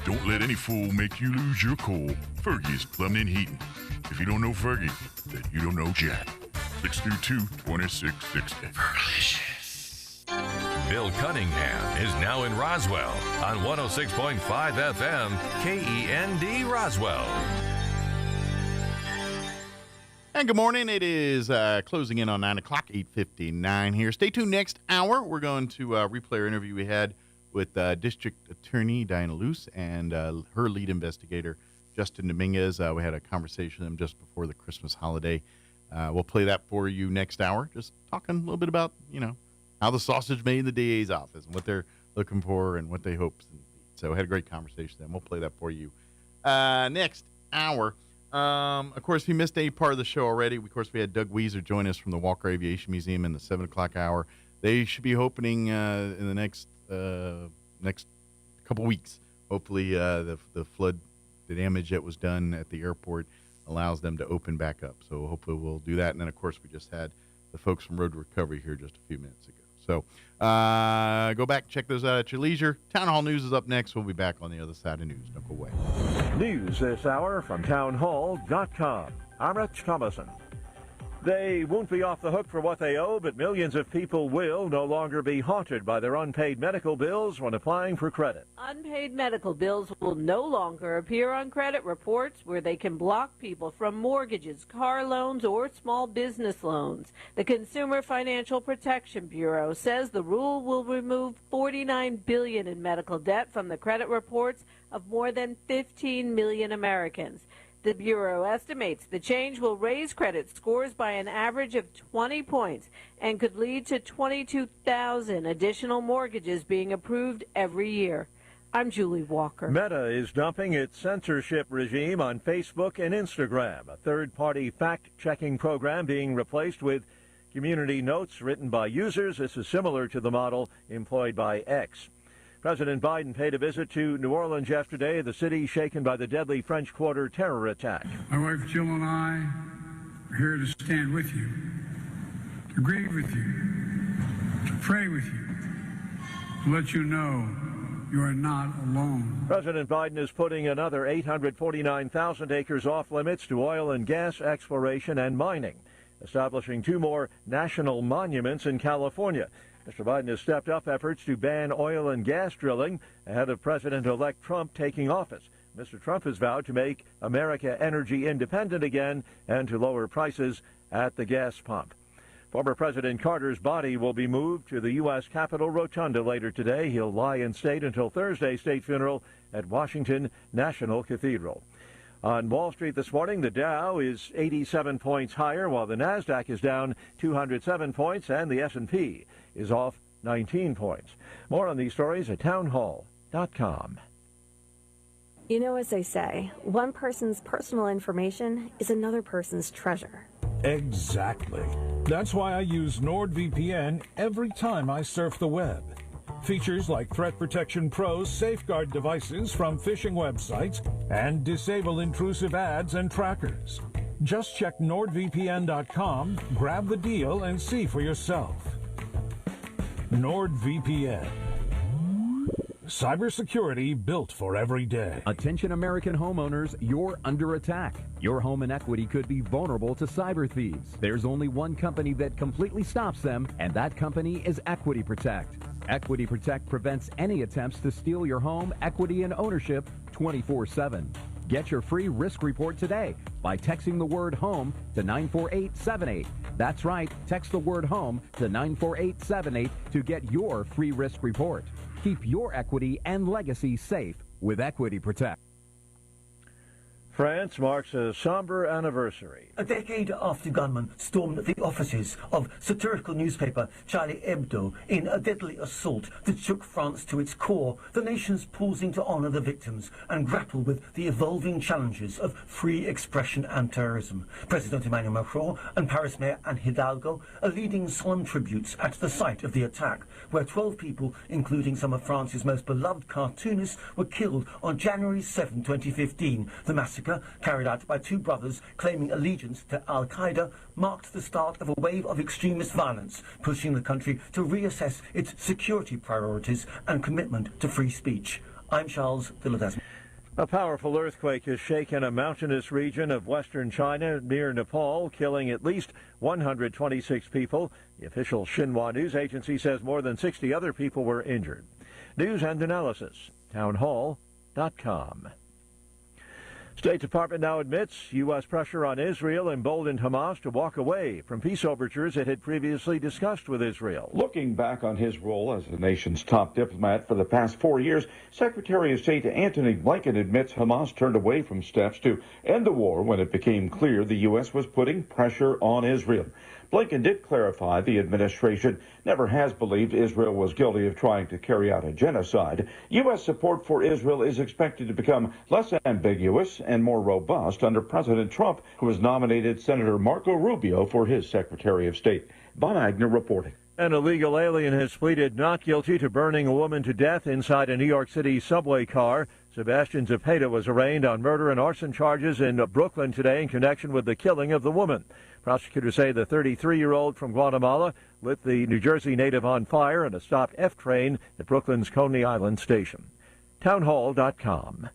Don't let any fool make you lose your cool. Fergie's Plumbing and Heating. If you don't know Fergie, then you don't know Jack. 632-2660.
Bill Cunningham is now in Roswell on 106.5 FM KEND Roswell.
And good morning. It is closing in on 9 o'clock, 8:59 here. Stay tuned next hour. We're going to replay our interview we had with District Attorney Diana Luce and her lead investigator, Justin Dominguez. We had a conversation with them just before the Christmas holiday. We'll play that for you next hour. Just talking a little bit about, how the sausage made in the DA's office and what they're looking for and what they hope. So we had a great conversation then. We'll play that for you next hour. Of course, if you missed any part of the show already, of course, we had Doug Weiser join us from the Walker Aviation Museum in the 7 o'clock hour. They should be opening in the next couple weeks. Hopefully, the flood, the damage that was done at the airport allows them to open back up. So hopefully we'll do that. And then, of course, we just had the folks from Road Recovery here just a few minutes ago. So go back and check those out at your leisure. Town Hall News is up next. We'll be back on the other side of news. Don't go away.
News this hour from townhall.com. I'm Rich Thomason. They won't be off the hook for what they owe, but millions of people will no longer be haunted by their unpaid medical bills when applying for credit.
Unpaid medical bills will no longer appear on credit reports where they can block people from mortgages, car loans, or small business loans. The Consumer Financial Protection Bureau says the rule will remove $49 billion in medical debt from the credit reports of more than 15 million Americans. The Bureau estimates the change will raise credit scores by an average of 20 points and could lead to 22,000 additional mortgages being approved every year. I'm Julie Walker.
Meta is dumping its censorship regime on Facebook and Instagram, a third-party fact-checking program being replaced with community notes written by users. This is similar to the model employed by X. President Biden paid a visit to New Orleans yesterday, the city shaken by the deadly French Quarter terror attack.
My wife Jill and I are here to stand with you, to grieve with you, to pray with you, to let you know you are not alone.
President Biden is putting another 849,000 acres off limits to oil and gas exploration and mining, establishing 2 more national monuments in California. Mr. Biden has stepped up efforts to ban oil and gas drilling ahead of President-elect Trump taking office. Mr. Trump has vowed to make America energy independent again and to lower prices at the gas pump. Former President Carter's body will be moved to the U.S. Capitol Rotunda later today. He'll lie in state until Thursday's state funeral at Washington National Cathedral. On Wall Street this morning, the Dow is 87 points higher, while the Nasdaq is down 207 points, and the S&P is off 19 points. More on these stories at townhall.com.
You know, as they say, one person's personal information is another person's treasure.
Exactly. That's why I use NordVPN every time I surf the web. Features like Threat Protection Pro's safeguard devices from phishing websites and disable intrusive ads and trackers. Just check NordVPN.com, grab the deal, and see for yourself. NordVPN. Cybersecurity built for every day.
Attention American homeowners, you're under attack. Your home and equity could be vulnerable to cyber thieves. There's only one company that completely stops them, and that company is Equity Protect. Equity Protect prevents any attempts to steal your home, equity, and ownership 24/7. Get your free risk report today by texting the word HOME to 94878. That's right, text the word HOME to 94878 to get your free risk report. Keep your equity and legacy safe with Equity Protect.
France marks a somber anniversary.
A decade after gunmen stormed the offices of satirical newspaper Charlie Hebdo in a deadly assault that shook France to its core, the nation's pausing to honor the victims and grapple with the evolving challenges of free expression and terrorism. President Emmanuel Macron and Paris Mayor Anne Hidalgo are leading solemn tributes at the site of the attack, where 12 people, including some of France's most beloved cartoonists, were killed on January 7, 2015. The massacre, carried out by 2 brothers claiming allegiance to Al-Qaeda, marked the start of a wave of extremist violence, pushing the country to reassess its security priorities and commitment to free speech. I'm Charles Villadesma.
A powerful earthquake has shaken a mountainous region of western China near Nepal, killing at least 126 people. The official Xinhua news agency says more than 60 other people were injured. News and analysis, townhall.com. State Department now admits U.S. pressure on Israel emboldened Hamas to walk away from peace overtures it had previously discussed with Israel.
Looking back on his role as the nation's top diplomat for the past 4 years, Secretary of State Antony Blinken admits Hamas turned away from steps to end the war when it became clear the U.S. was putting pressure on Israel. Blinken did clarify the administration never has believed Israel was guilty of trying to carry out a genocide. U.S. support for Israel is expected to become less ambiguous and more robust under President Trump, who has nominated Senator Marco Rubio for his Secretary of State. Bob Agner reporting.
An illegal alien has pleaded not guilty to burning a woman to death inside a New York City subway car. Sebastian Zepeda was arraigned on murder and arson charges in Brooklyn today in connection with the killing of the woman. Prosecutors say the 33-year-old from Guatemala lit the New Jersey native on fire in a stopped F train at Brooklyn's Coney Island station. Townhall.com.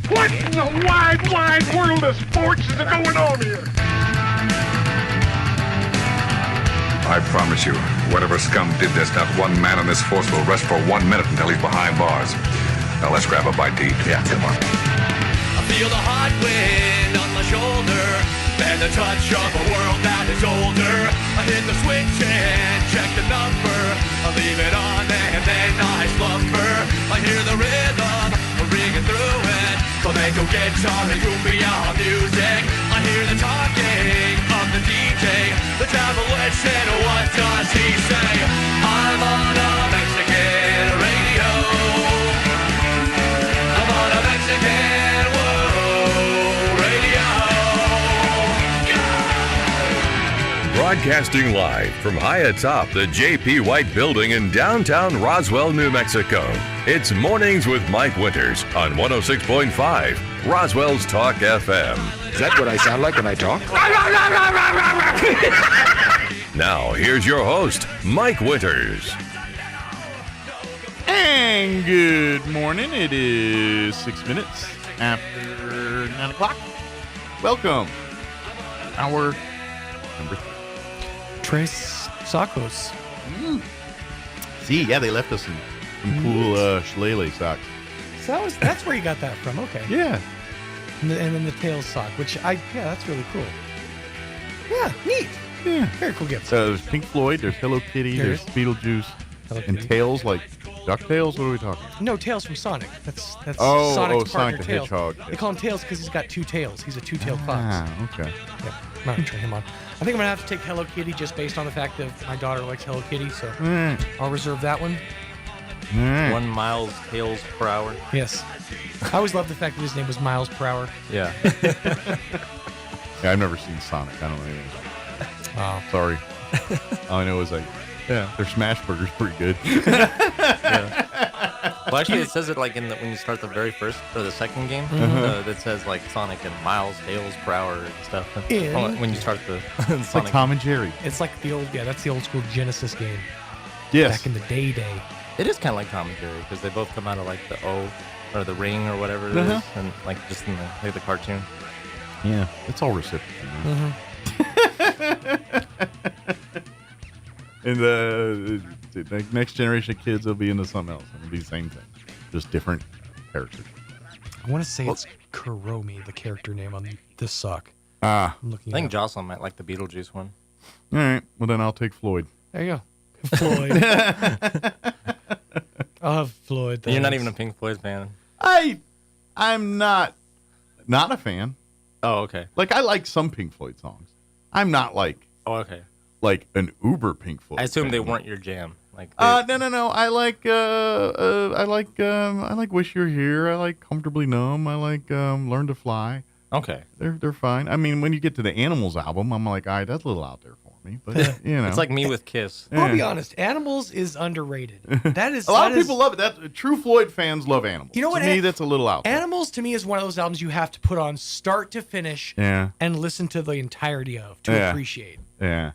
What in the wide, wide world of sports is going on here?
I promise you, whatever scum did this, not one man in this force will rest for 1 minute until he's behind bars. Now let's grab a bite to eat. Yeah, come on.
I feel the hot wind on my shoulder and the touch of a world that is older. I hit the switch and check the number. I leave it on and then I slumber. I hear the rhythm ringing through it. Flamenco guitar and cumbia music. I hear the talking of the DJ. The travel listen, what does he say? I'm on a Mexican radio. I'm on a Mexican world radio.
Broadcasting live from high atop the J.P. White Building in downtown Roswell, New Mexico. It's Mornings with Mike Winters on 106.5 Roswell's Talk FM.
Is that what I sound like when I talk?
Now, here's your host, Mike Winters.
And good morning. It is 6 minutes after 9 o'clock. Welcome. Hour number 3.
Tres Sacos.
See, yeah, they left us some cool shillelagh socks.
So that's where you got that from. Okay.
Yeah.
And then the tails sock, which that's really cool. Yeah, neat.
Yeah.
Very cool gift.
There's Pink Floyd, there's Hello Kitty, there's Beetlejuice, and Tails, like DuckTales. What are we talking about?
No, Tails from Sonic. That's
Sonic
Sonic's partner,
the
Tails.
Hedgehog.
They call him Tails because he's got two tails. He's a two-tailed fox.
Ah, okay.
Yeah, I'm not gonna try him on. I think I'm gonna have to take Hello Kitty just based on the fact that my daughter likes Hello Kitty, so I'll reserve that one.
1 mile tails per hour.
Yes. I always loved the fact that his name was Miles per hour.
Yeah.
Yeah, I've never seen Sonic. I don't know anything.
Oh.
Sorry. All I know is their smash burger's pretty good.
Well, actually, it says it like when you start the very first or the second game. That says like Sonic and miles, tails per hour and stuff. When you start the
It's
Sonic.
like Tom and Jerry.
It's like that's the old school Genesis game.
Yes.
Back in the day.
It is kind of like Tom and Jerry because they both come out of like the O or the ring or whatever it is, and like just in the cartoon.
Yeah, it's all reciprocal. And the next generation of kids will be into something else. It'll be the same thing, just different characters.
I want to say it's Kuromi, the character name on this sock.
Ah.
I'm looking
I think Jocelyn might like the Beetlejuice one.
All right. Well, then I'll take Floyd.
There you go. Floyd. I'll have Floyd.
You're not even a Pink Floyd fan.
I'm not a fan.
Oh, okay.
Like, I like some Pink Floyd songs. I'm not like an uber Pink Floyd.
I assume
fan.
they weren't your jam. Like
no. I like Wish You're Here. I like Comfortably Numb. I like Learn to Fly.
Okay.
They're fine. I mean, when you get to the Animals album, I'm like, all right, that's a little out there for me. But
it's like me with Kiss.
I'll be honest. Animals is underrated. That is
a lot of people love it. That true Floyd fans love Animals.
You know what?
To me, that's a little out there.
Animals to me is one of those albums you have to put on start to finish and listen to the entirety of to appreciate.
Yeah.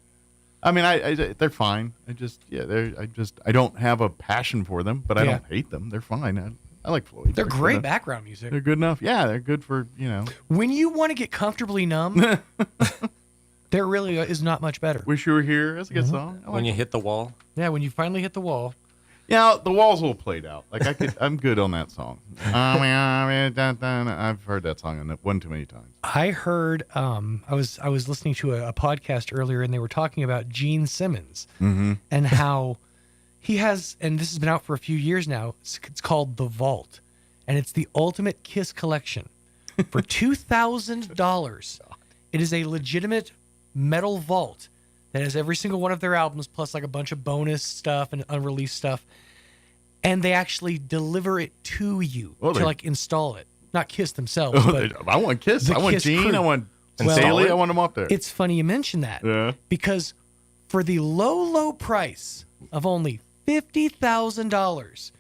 I mean, they're fine. I don't have a passion for them, but I don't hate them. They're fine. I like Floyd.
They're great background music.
They're good enough. Yeah, they're good for,
When you want to get comfortably numb, there really is not much better.
Wish You Were Here. That's a good song.
When you hit the wall.
Yeah, when you finally hit the wall.
Yeah, the wall's a little played out. Like I'm good on that song. I've heard that song one too many times.
I heard. I was listening to a podcast earlier, and they were talking about Gene Simmons and how he has, and this has been out for a few years now. It's called The Vault, and it's the ultimate Kiss collection for $2,000. It is a legitimate metal vault that has every single one of their albums, plus like a bunch of bonus stuff and unreleased stuff. And they actually deliver it to you to install it. Not Kiss themselves, but
I want Kiss. I want
Kiss
Gene.
crew.
I want Staley. I want them up there.
It's funny you mention that because for the low price of only $50,000,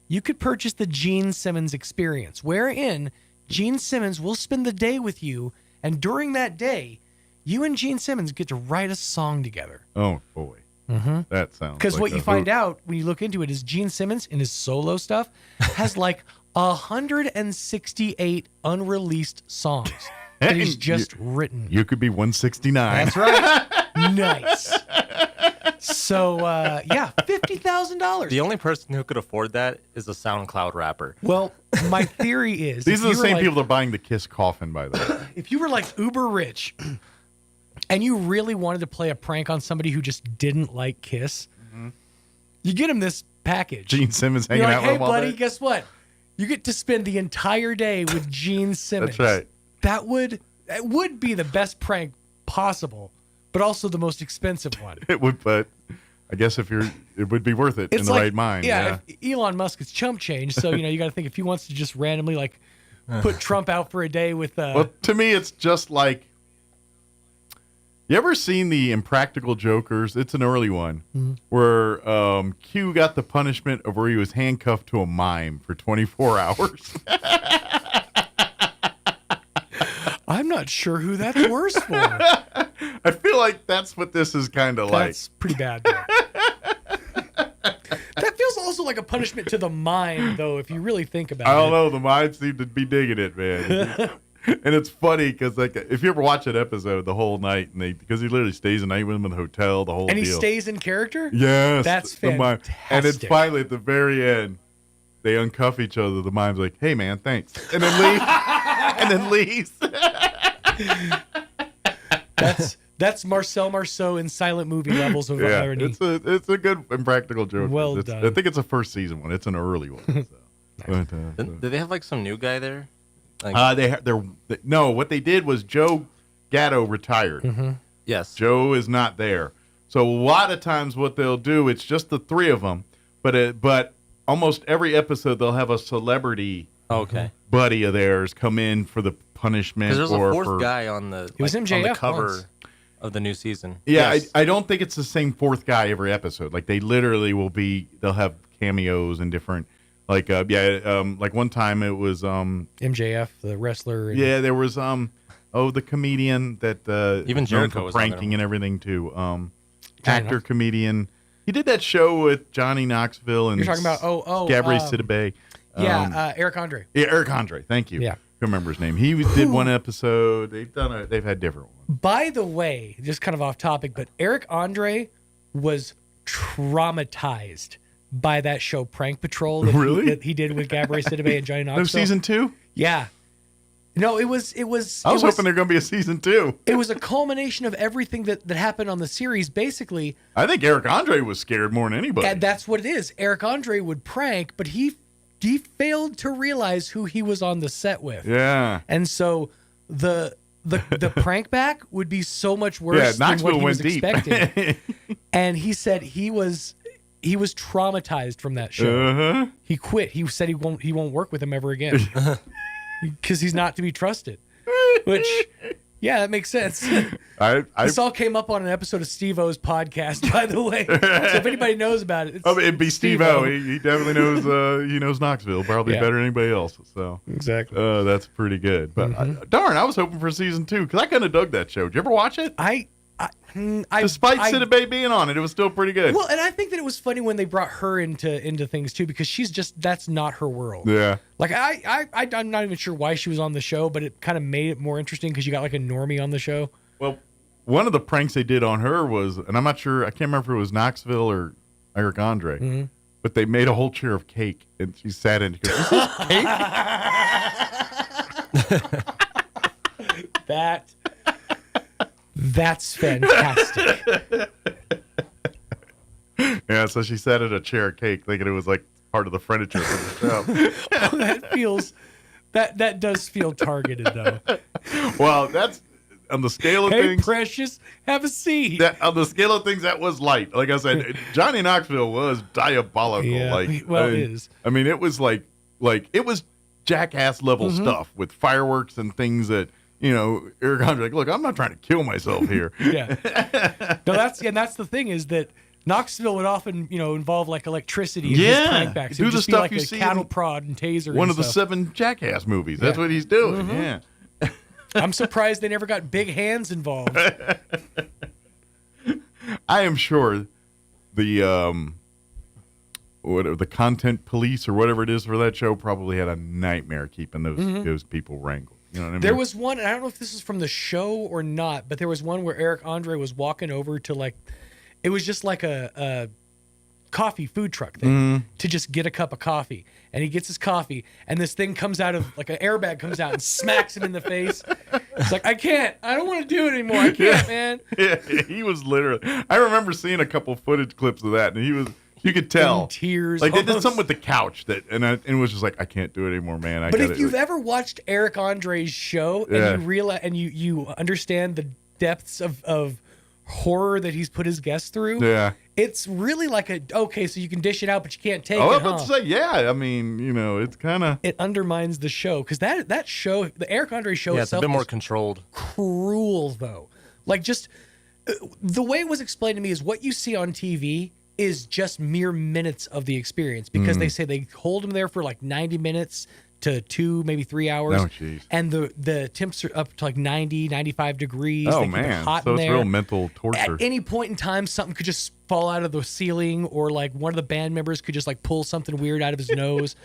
you could purchase the Gene Simmons experience, wherein Gene Simmons will spend the day with you, and during that day, you and Gene Simmons get to write a song together.
Oh, boy. That sounds
Because
like
what you find out when you look into it is Gene Simmons in his solo stuff has like 168 unreleased songs that he's just written.
You could be 169.
That's right. Nice. So, $50,000.
The only person who could afford that is a SoundCloud rapper.
Well, my theory is...
These are the same people that are buying the Kiss coffin, by the way.
If you were like uber rich and you really wanted to play a prank on somebody who just didn't like Kiss, you get him this package.
Gene Simmons hanging
You're like,
out
hey,
with him all
buddy,
day.
guess what? You get to spend the entire day with Gene Simmons.
That's right.
It would be the best prank possible, but also the most expensive one.
It would, but I guess it would be worth it in the right mind.
Yeah, if Elon Musk is chump change, so you got to think if he wants to just randomly put Trump out for a day with.
Well, to me, it's just like You ever seen the Impractical Jokers? It's an early one where Q got the punishment of where he was handcuffed to a mime for 24 hours.
I'm not sure who that's worse for.
I feel like that's what this is kind of like.
That's pretty bad. That feels also like a punishment to the mime, though, if you really think about it.
I don't know. The mime seem to be digging it, man. And it's funny because, like, if you ever watch that episode the whole night, because he literally stays the night with him in the hotel, the whole deal.
And he stays in character?
Yes.
That's fantastic.
And it's finally at the very end, they uncuff each other. The mime's like, "Hey, man, thanks," and then leaves.
That's Marcel Marceau in silent movie levels of irony.
It's a good Impractical Joke.
Well done.
I think it's a first season one. It's an early one. So.
Did they have like some new guy there?
No. What they did was Joe Gatto retired.
Mm-hmm.
Yes,
Joe is not there. So a lot of times, what they'll do, it's just the three of them. But almost every episode, they'll have a celebrity buddy of theirs come in for the punishment.
Because there's a fourth guy on the cover
once.
Of the new season.
Yeah,
yes.
I don't think it's the same fourth guy every episode. Like they literally they'll have cameos and different. Like like one time it was
MJF, the wrestler.
Yeah, there was the comedian that
even Jericho was
pranking and everything too. Actor comedian. He did that show with Johnny Knoxville and
you're talking about
Gabrielle Sidibe.
Eric Andre.
Yeah, Eric Andre. Thank you.
Yeah,
I remember his name. He did one episode. They've had different ones.
By the way, just kind of off topic, but Eric Andre was traumatized by that show Prank Patrol that he did with Gabrielle Sidibe and Johnny Knoxville.
No season 2?
Yeah. No, it was.
I was hoping there's going to be a season 2.
It was a culmination of everything that happened on the series. Basically,
I think Eric Andre was scared more than anybody.
And that's what it is. Eric Andre would prank, but he failed to realize who he was on the set with.
Yeah.
And so the prank back would be so much worse than what he was expecting. And he said he was traumatized from that show.
Uh-huh.
He quit. He said he won't work with him ever again because he's not to be trusted. Which, yeah, that makes sense. This all came up on an episode of Steve-O's podcast, by the way. So if anybody knows about it,
it'd be Steve-O. He definitely knows Knoxville probably better than anybody else. So
exactly,
that's pretty good. But darn, I was hoping for season 2 because I kind of dug that show. Did you ever watch it? Despite Sidibe being on it, it was still pretty good.
Well, and I think that it was funny when they brought her into things too, because that's not her world.
Yeah.
Like I'm not even sure why she was on the show, but it kind of made it more interesting because you got like a normie on the show.
Well, one of the pranks they did on her was, and I'm not sure, I can't remember if it was Knoxville or Eric Andre, but they made a whole chair of cake and she sat in. She goes, "Is this cake?"
That's fantastic.
Yeah, so she sat in a chair of cake thinking it was like part of the furniture for the show.
That does feel targeted though.
Well, that's on the scale of things.
Hey, precious, have a seat.
On the scale of things, that was light. Like I said, Johnny Knoxville was diabolical.
Yeah, it is.
I mean, it was like it was jackass level stuff with fireworks and things that. Eric Andre, like, look, I'm not trying to kill myself here.
Yeah. No, that's the thing is that Knoxville would often, involve like electricity in his prank backs.
Do the stuff
like
you
a
see
cattle prod and taser.
One
and
of the 7 Jackass movies. That's what he's doing. Yeah.
I'm surprised they never got big hands involved.
I am sure the the content police or whatever it is for that show probably had a nightmare keeping those people wrangled. You know what I mean?
There was one, and I don't know if this is from the show or not, but there was one where Eric Andre was walking over to it was just like a coffee food truck thing to just get a cup of coffee. And he gets his coffee, and this thing comes out of, like an airbag comes out and smacks him in the face. It's like, I don't want to do it anymore. I can't, man.
Yeah, he was literally, I remember seeing a couple footage clips of that, and he was, you could tell.
In tears.
Like, they did something with the couch and it was just like, I can't do it anymore, man.
But if you've ever watched Eric Andre's show and you realize and you understand the depths of horror that he's put his guests through, it's really like so you can dish it out, but you can't take it.
I was about to say, yeah. I mean, it's kind of
it undermines the show because that show, the Eric Andre show,
it's a bit more controlled.
Cruel though, like just. The way it was explained to me is what you see on TV is just mere minutes of the experience, because they say they hold them there for like 90 minutes to 2, maybe 3 hours.
Oh, jeez.
And the temps are up to like 90, 95 degrees.
Oh,
They keep it
man.
hot
So
in
it's
there.
real mental torture.
At any point in time, something could just fall out of the ceiling, or like one of the band members could just like pull something weird out of his nose.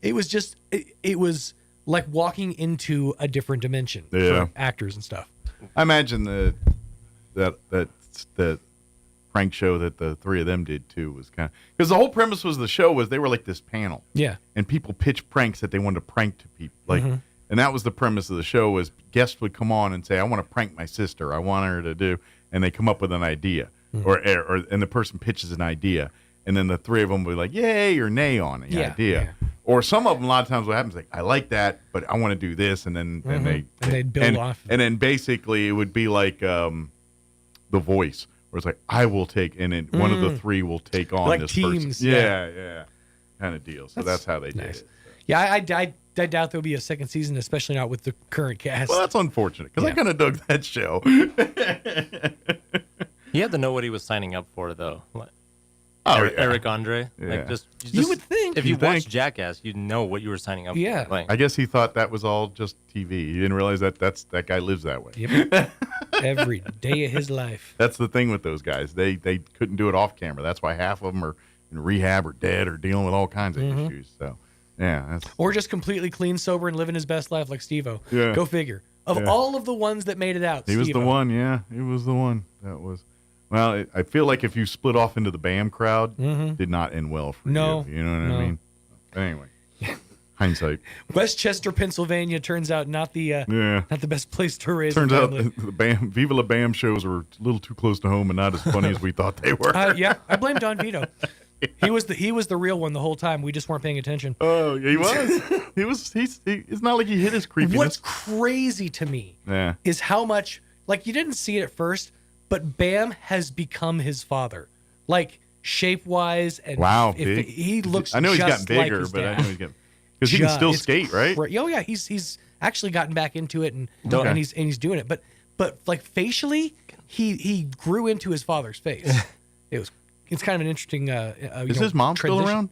It was just, it was like walking into a different dimension for actors and stuff.
I imagine that prank show that the three of them did too was kind of, because the whole premise was the show was they were like this panel, and people pitched pranks that they wanted to prank to people, like, and that was the premise of the show, was guests would come on and say, I want to prank my sister, I want her to do, and they come up with an idea, and the person pitches an idea, and then the three of them would be like yay or nay on the idea. Or some of them, a lot of times what happens, like, I like that, but I want to do this, and then
they'd build off,
and then basically it would be like The Voice, where it's like, I will take, and then one of the three will take on
like
this
teams,
person. Yeah, kind of deal. So that's how they did it.
Yeah, I doubt there'll be a second season, especially not with the current cast.
Well, that's unfortunate, because I kind of dug that show.
He had to know what he was signing up for, though. Eric Andre.
Yeah.
Like, just
you would think.
If you watched Jackass, you'd know what you were signing up for. Like,
I guess he thought that was all just TV. He didn't realize that guy lives that way.
Yep. Every day of his life.
That's the thing with those guys. They couldn't do it off camera. That's why half of them are in rehab or dead or dealing with all kinds of issues. So, yeah.
Or just completely clean, sober, and living his best life like Steve-O.
Yeah.
Go figure. Of all of the ones that made it out,
he was the one. Yeah, he was the one. That was. Well, I feel like if you split off into the BAM crowd, did not end well for you. You know what I mean? Anyway, hindsight.
Westchester, Pennsylvania turns out not the best place to raise
Turns
a
out
family.
the BAM, Viva La BAM shows were a little too close to home and not as funny as we thought they were.
Yeah, I blame Don Vito. He was the real one the whole time. We just weren't paying attention.
Oh, yeah, he was. It's not like he hid his creepiness.
What's crazy to me is how much, like, you didn't see it at first, but Bam has become his father, like shape-wise, and
big.
He looks.
I know he's
just
gotten bigger,
like his
but
dad.
I know he's getting, because he can still skate, right?
Oh yeah, he's actually gotten back into it, and he's doing it. But like facially, he grew into his father's face. It's kind of an interesting.
Is his mom still around?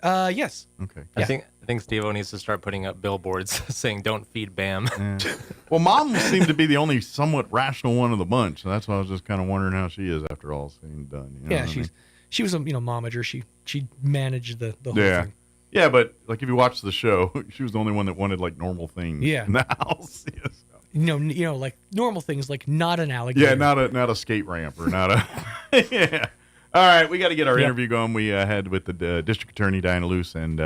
Yes.
Okay.
I think Steve-O needs to start putting up billboards saying "Don't feed Bam."
Well, Mom seemed to be the only somewhat rational one of the bunch, so that's why I was just kind of wondering how she is after all said and done. You know
she was a momager. She managed the whole thing.
Yeah, but like if you watch the show, she was the only one that wanted like normal things in the house.
Like normal things, like not an alligator.
Yeah, not a skate ramp or not a. Yeah. All right, we got to get our interview going. We had with the District Attorney Diana Luce and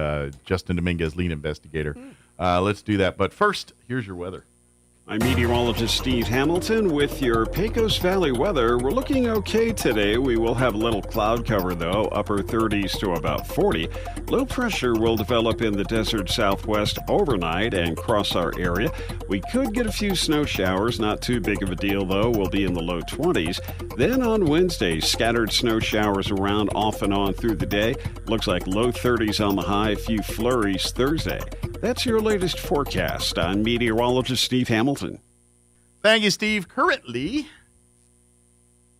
Justin Dominguez, lead investigator. Let's do that. But first, here's your weather.
I'm meteorologist Steve Hamilton with your Pecos Valley weather. We're looking okay today. We will have a little cloud cover, though, upper 30s to about 40. Low pressure will develop in the desert southwest overnight and cross our area. We could get a few snow showers, not too big of a deal, though. We'll be in the low 20s. Then on Wednesday, scattered snow showers around off and on through the day. Looks like low 30s on the high, a few flurries Thursday. That's your latest forecast. I'm meteorologist Steve Hamilton.
Thank you, Steve. Currently,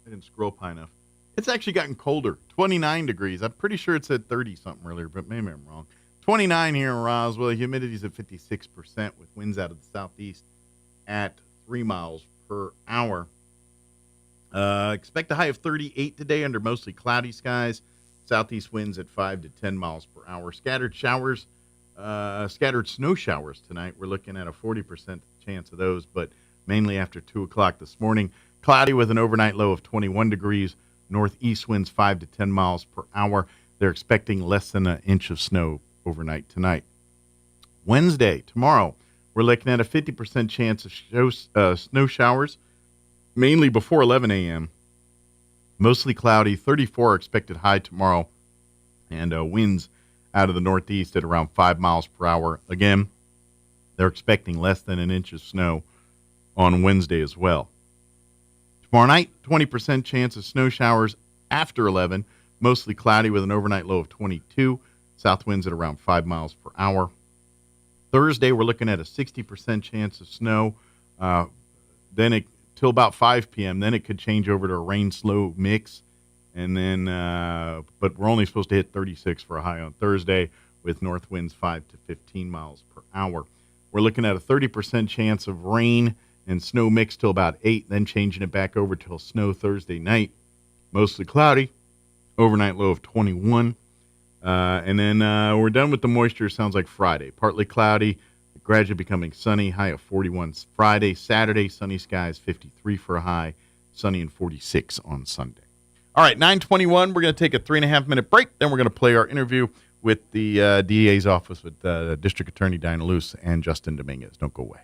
I didn't scroll high enough. It's actually gotten colder, 29 degrees. I'm pretty sure it said 30-something earlier, but maybe I'm wrong. 29 here in Roswell. Humidity's at 56% with winds out of the southeast at 3 miles per hour. Expect a high of 38 today under mostly cloudy skies. Southeast winds at 5 to 10 miles per hour. Scattered snow showers tonight. We're looking at a 40% chance of those, but mainly after 2 o'clock this morning. Cloudy with an overnight low of 21 degrees. Northeast winds 5 to 10 miles per hour. They're expecting less than an inch of snow overnight tonight. Wednesday, tomorrow, we're looking at a 50% chance of snow showers, mainly before 11 a.m. Mostly cloudy, 34 expected high tomorrow, and winds out of the northeast at around 5 miles per hour. Again, they're expecting less than an inch of snow on Wednesday as well. Tomorrow night, 20% chance of snow showers after 11, mostly cloudy with an overnight low of 22, south winds at around 5 miles per hour. Thursday, we're looking at a 60% chance of snow. Then till about 5 p.m. Then it could change over to a rain-slow mix. And then, but we're only supposed to hit 36 for a high on Thursday with north winds 5 to 15 miles per hour. We're looking at a 30% chance of rain and snow mix till about 8, then changing it back over till snow Thursday night. Mostly cloudy, overnight low of 21. And then we're done with the moisture, sounds like Friday. Partly cloudy, gradually becoming sunny, high of 41 Friday. Saturday, sunny skies, 53 for a high, sunny and 46 on Sunday. All right, 9:21, we're going to take a 3.5-minute break. Then we're going to play our interview with the DA's office with District Attorney Diana Luce and Justin Dominguez. Don't go away.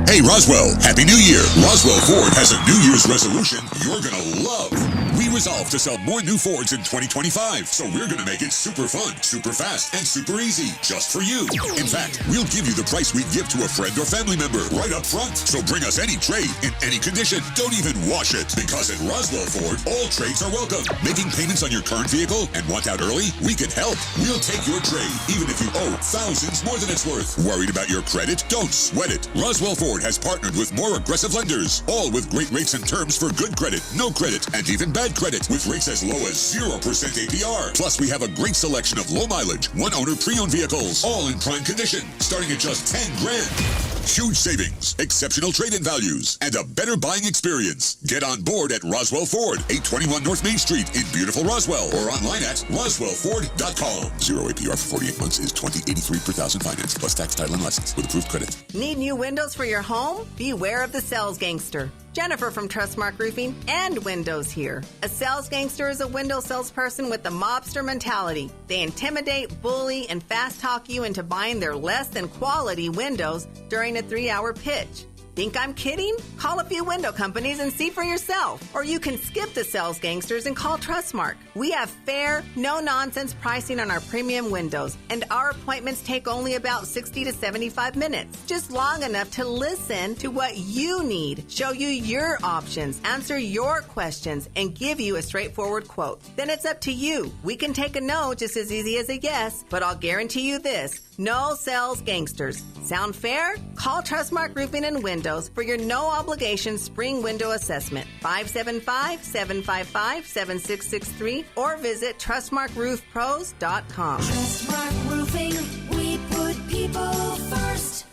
Hey, Roswell, Happy New Year. Roswell Ford has a New Year's resolution you're going to love. We resolve to sell more new Fords in 2025, so we're going to make it super fun, super fast, and super easy, just for you. In fact, we'll give you the price we'd give to a friend or family member right up front. So bring us any trade in any condition. Don't even wash it, because at Roswell Ford, all trades are welcome. Making payments on your current vehicle and want out early? We can help. We'll take your trade, even if you owe thousands more than it's worth. Worried about your credit? Don't sweat it. Roswell Ford has partnered with more aggressive lenders, all with great rates and terms for good credit, no credit, and even bad credit, with rates as low as 0% APR. Plus, we have a great selection of low mileage, one-owner pre-owned vehicles, all in prime condition, starting at just $10,000. Huge savings, exceptional trade-in values, and a better buying experience. Get on board at Roswell Ford, 821 North Main Street in beautiful Roswell, or online at roswellford.com. 0 APR for 48 months is $20.83 per thousand finance, plus tax, title, and license with approved credit.
Need new windows for your home? Beware of the sales gangster. Jennifer from Trustmark Roofing and Windows here. A sales gangster is a window salesperson with the mobster mentality. They intimidate, bully, and fast talk you into buying their less than quality windows during a 3-hour pitch. Think I'm kidding? Call a few window companies and see for yourself. Or you can skip the sales gangsters and call Trustmark. We have fair, no-nonsense pricing on our premium windows, and our appointments take only about 60 to 75 minutes. Just long enough to listen to what you need, show you your options, answer your questions, and give you a straightforward quote. Then it's up to you. We can take a no just as easy as a yes, but I'll guarantee you this. No sales gangsters. Sound fair? Call Trustmark Roofing and Windows for your no-obligation spring window assessment. 575-755-7663 or visit TrustmarkRoofPros.com.
Trustmark Roofing, we put people first.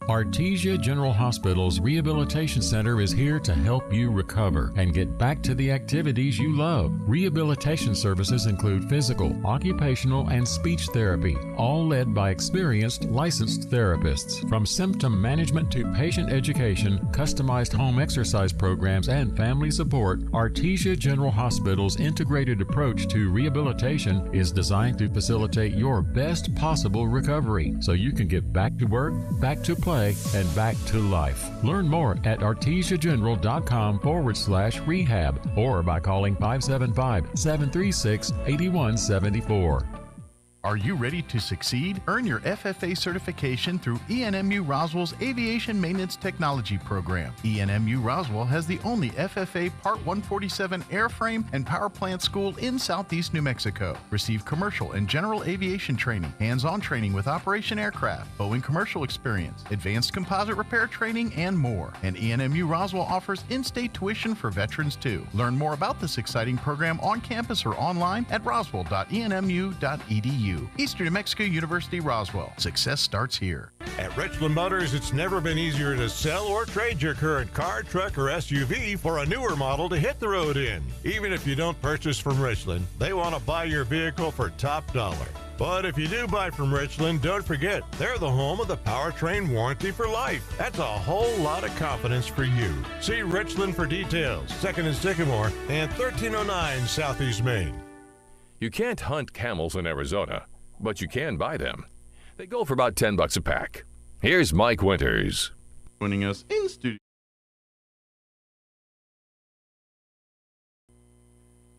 Artesia General Hospital's Rehabilitation Center is here to help you recover and get back to the activities you love. Rehabilitation services include physical, occupational, and speech therapy, all led by experienced, licensed therapists. From symptom management to patient education, customized home exercise programs, and family support, Artesia General Hospital's integrated approach to rehabilitation is designed to facilitate your best possible recovery so you can get back to work, back to play, and back to life. Learn more at artesiageneral.com/rehab or by calling 575-736-8174.
Are you ready to succeed? Earn your FFA certification through ENMU Roswell's Aviation Maintenance Technology Program. ENMU Roswell has the only FFA Part 147 airframe and power plant school in Southeast New Mexico. Receive commercial and general aviation training, hands-on training with Operation Aircraft, Boeing commercial experience, advanced composite repair training, and more. And ENMU Roswell offers in-state tuition for veterans too. Learn more about this exciting program on campus or online at roswell.enmu.edu. Eastern New Mexico University, Roswell. Success starts here.
At Richland Motors, it's never been easier to sell or trade your current car, truck, or SUV for a newer model to hit the road in. Even if you don't purchase from Richland, they want to buy your vehicle for top dollar. But if you do buy from Richland, don't forget, they're the home of the powertrain warranty for life. That's a whole lot of confidence for you. See Richland for details. 2nd and Sycamore and 1309 Southeast Main.
You can't hunt camels in Arizona, but you can buy them. They go for about $10 a pack. Here's Mike Winters.
Joining us in studio.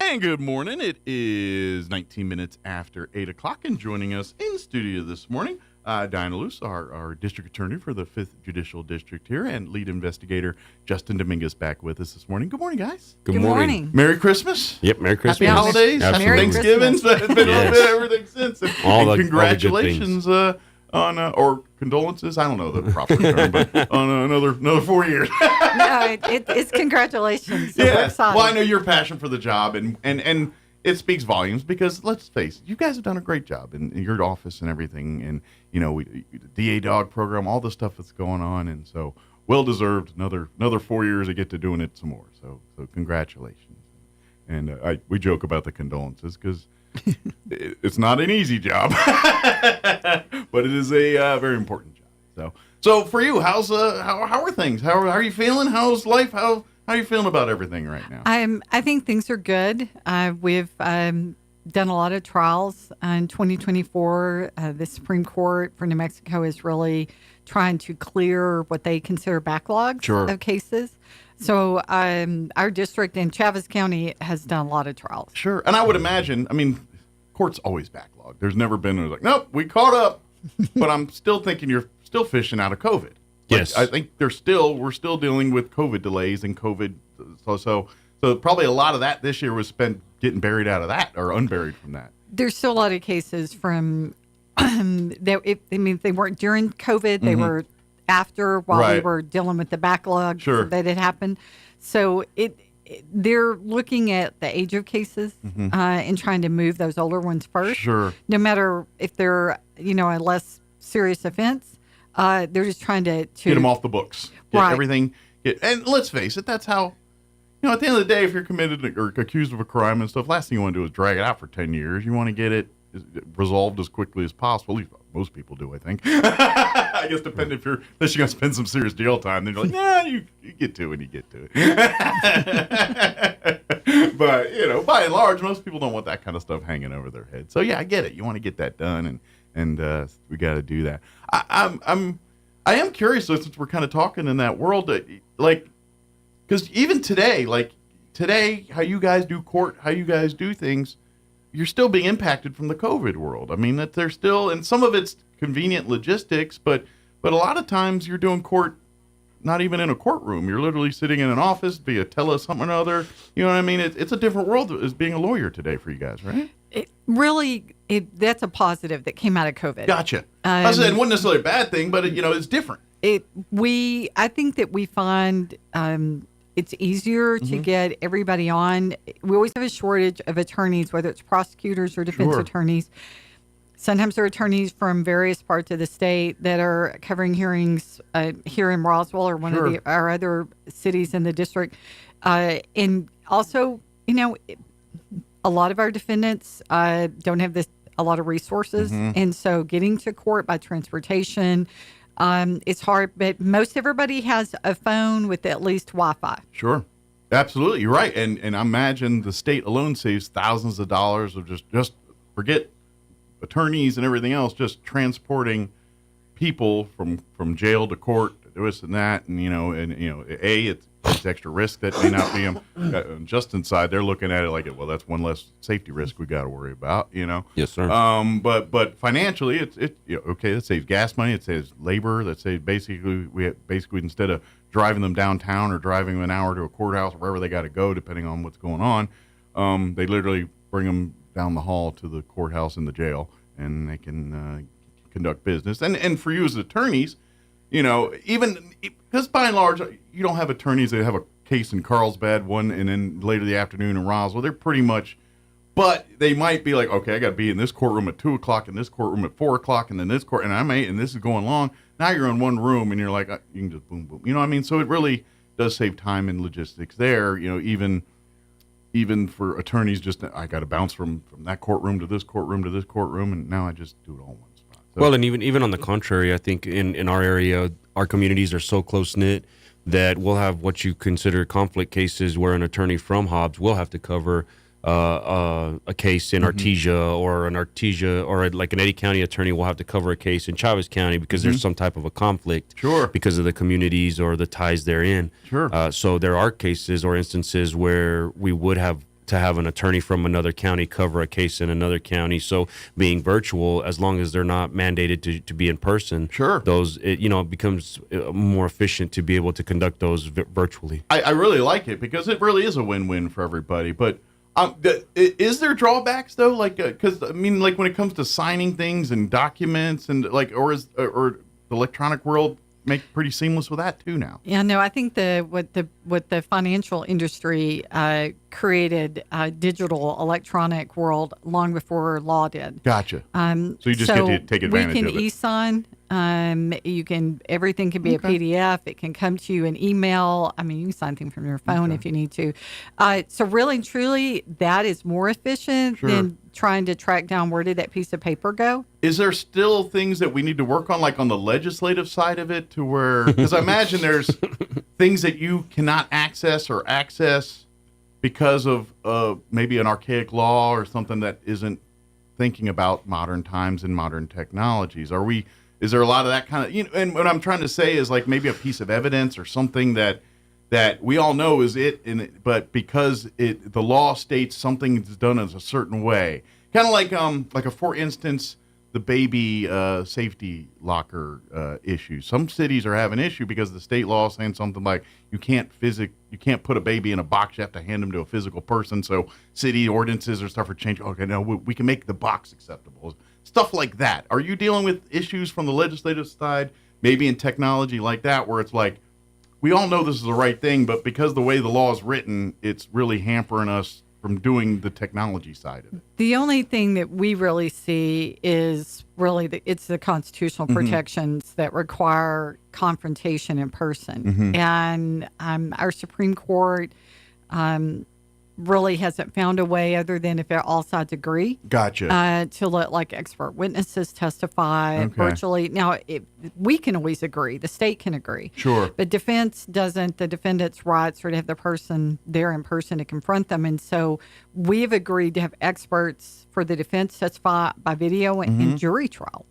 And good morning. It is 19 minutes after 8 o'clock, and joining us in studio this morning, Diana Luce, our district attorney for the 5th Judicial District here, and lead investigator Justin Dominguez back with us this morning. Good morning, guys.
Good morning.
Merry Christmas.
Yep, Merry Christmas.
Happy holidays.
Absolutely.
Thanksgiving. It's been a little bit of everything since. And
all the
congratulations on, or condolences. I don't know the proper term, but on another 4 years.
No, it's congratulations. So we're excited.
Well, I know your passion for the job, and it speaks volumes because let's face it, you guys have done a great job in your office and everything, and the DA Dog program, all the stuff that's going on, and so well deserved. Another 4 years to get to doing it some more. So congratulations, and we joke about the condolences because it's not an easy job, but it is a very important job. So for you, how are things? How are you feeling? How's life? How are you feeling about everything right now?
I think things are good. We've done a lot of trials in 2024. The Supreme Court for New Mexico is really trying to clear what they consider backlogs of cases. So our district in Chaves County has done a lot of trials.
Sure. And I would imagine, court's always backlogged. There's never been like, nope, we caught up. But I'm still thinking you're still fishing out of COVID.
Yes.
I think we're still dealing with COVID delays and COVID. So probably a lot of that this year was spent getting buried out of that or unburied from that.
There's still a lot of cases from they weren't during COVID. They were after while we were dealing with the backlog that had happened. So they're looking at the age of cases and trying to move those older ones first.
Sure.
No matter if they're a less serious offense. They're just trying to
get them off the books. Get everything. And let's face it, that's how, at the end of the day, if you're committed or accused of a crime and stuff, last thing you want to do is drag it out for 10 years. You want to get it resolved as quickly as possible. At least most people do, I think. I guess unless you're going to spend some serious jail time, then you're like, nah, you get to it when you get to it. But, by and large, most people don't want that kind of stuff hanging over their head. So, yeah, I get it. You want to get that done, and we got to do that. I am curious, though, since we're kind of talking in that world, because even today, how you guys do court, how you guys do things, you're still being impacted from the COVID world. That they're still, and some of it's convenient logistics, but a lot of times you're doing court not even in a courtroom. You're literally sitting in an office via something or other. You know what I mean? It's a different world as being a lawyer today for you guys, right?
That's a positive that came out of COVID.
Gotcha. I said it wasn't necessarily a bad thing, but it's different.
I think that we find it's easier to get everybody on. We always have a shortage of attorneys, whether it's prosecutors or defense attorneys. Sometimes there are attorneys from various parts of the state that are covering hearings here in Roswell or one of our other cities in the district. And also, a lot of our defendants don't have a lot of resources. And so getting to court by transportation, it's hard. But most everybody has a phone with at least Wi-Fi.
Sure. Absolutely. You're right. And I imagine the state alone saves thousands of dollars of just forget attorneys and everything else, just transporting people from jail to court, this and that, and it's extra risk that may not be just inside. They're looking at it like, well, that's one less safety risk we got to worry about,
Yes, sir.
But financially, it saves gas money, it saves labor, that saves basically instead of driving them downtown or driving them an hour to a courthouse or wherever they got to go, depending on what's going on, they literally bring them down the hall to the courthouse and the jail, and they can conduct business. And for you as attorneys, even because by and large, you don't have attorneys that have a case in Carlsbad one and then later the afternoon in Roswell. They're pretty much, but they might be like, okay, I got to be in this courtroom at 2:00, in this courtroom at 4:00, and then this court, and this is going long. Now you're in one room and you're like, you can just boom, boom. You know what I mean? So it really does save time and logistics there. Even for attorneys, just I got to bounce from that courtroom to this courtroom to this courtroom, and now I just do it all in one spot. So,
well, and even on the contrary, I think in our area, our communities are so close-knit that we'll have what you consider conflict cases where an attorney from Hobbs will have to cover a case in Artesia, or like an Eddy County attorney will have to cover a case in Chaves County because there's some type of a conflict because of the communities or the ties therein. So there are cases or instances where we would have to have an attorney from another county cover a case in another county. So being virtual, as long as they're not mandated to be in person, it becomes more efficient to be able to conduct those virtually.
I really like it because it really is a win-win for everybody. But is there drawbacks though? Because when it comes to signing things and documents and or electronic world make pretty seamless with that too now.
Yeah, no, I think what the financial industry created a digital electronic world long before law did.
Gotcha. So you just get to take advantage of it.
We can e-sign. Everything can be a PDF. It can come to you in email. I mean, you can sign things from your phone if you need to. So really and truly, that is more efficient than trying to track down where did that piece of paper go.
Is there still things that we need to work on, like on the legislative side of it, to where, because I imagine there's things that you cannot access because of maybe an archaic law or something that isn't thinking about modern times and modern technologies. Is there a lot of that kind of, and what I'm trying to say is like maybe a piece of evidence or something that we all know is but because the law states something is done as a certain way, kind of like for instance, the baby safety locker issue. Some cities are having an issue because the state law is saying something like you can't put a baby in a box. You have to hand them to a physical person. So city ordinances or stuff are changing. Okay, no, we can make the box acceptable. Stuff like that. Are you dealing with issues from the legislative side, maybe in technology like that, where it's like, we all know this is the right thing, but because the way the law is written, it's really hampering us from doing the technology side of it?
The only thing that we really see is really it's the constitutional protections that require confrontation in person. And our Supreme Court really hasn't found a way, other than if all sides agree.
Gotcha.
To let like expert witnesses testify virtually. Now, we can always agree. The state can agree.
Sure.
But defense doesn't. The defendant's rights are to have the person there in person to confront them. And so we've agreed to have experts for the defense testify by video in jury trial.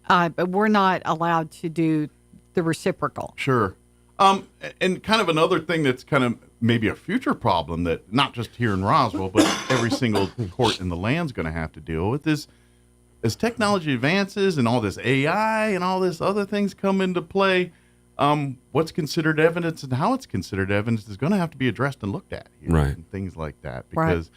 But we're not allowed to do the reciprocal.
Sure. And kind of another thing that's kind of maybe a future problem that not just here in Roswell, but every single court in the land's going to have to deal with is as technology advances and all this AI and all this other things come into play, what's considered evidence and how it's considered evidence is going to have to be addressed and looked at.
Right.
And things like that. Because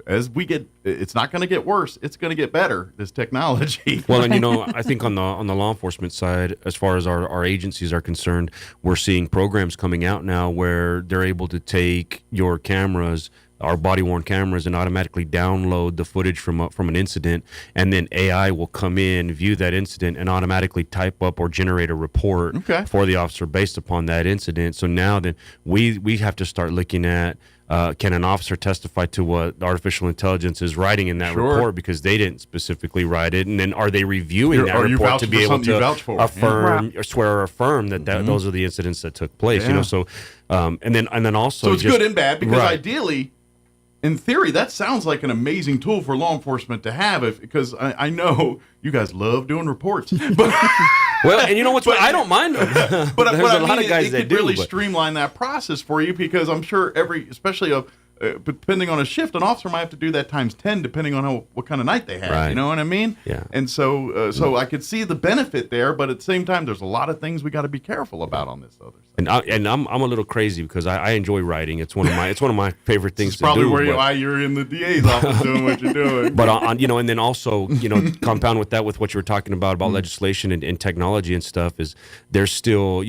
as we get, it's not going to get worse. It's going to get better, this technology.
Well, and I think on the law enforcement side, as far as our agencies are concerned, we're seeing programs coming out now where they're able to take your cameras, our body-worn cameras, and automatically download the footage from an incident, and then AI will come in, view that incident, and automatically type up or generate a report for the officer based upon that incident. So now then we have to start looking at, can an officer testify to what artificial intelligence is writing in that report because they didn't specifically write it? And then are they reviewing that report to be able to affirm or swear or affirm that those are the incidents that took place? So and then also,
so it's good and bad because ideally, in theory, that sounds like an amazing tool for law enforcement to have, because I know you guys love doing reports. But
well, and you know what's I don't mind them.
But
there's a lot of guys that do.
Really streamline that process for you, because I'm sure especially depending on a shift, an officer might have to do that times 10, depending on what kind of night they have.
Right.
You know what I mean?
Yeah.
And so I could see the benefit there, but at the same time, there's a lot of things we got to be careful about on this other side.
And I'm a little crazy because I enjoy writing. It's one of my favorite things to do.
Probably why you're in the DA's office doing what you're doing.
But and then also compound with that with what you were talking about legislation and technology and stuff, is there's still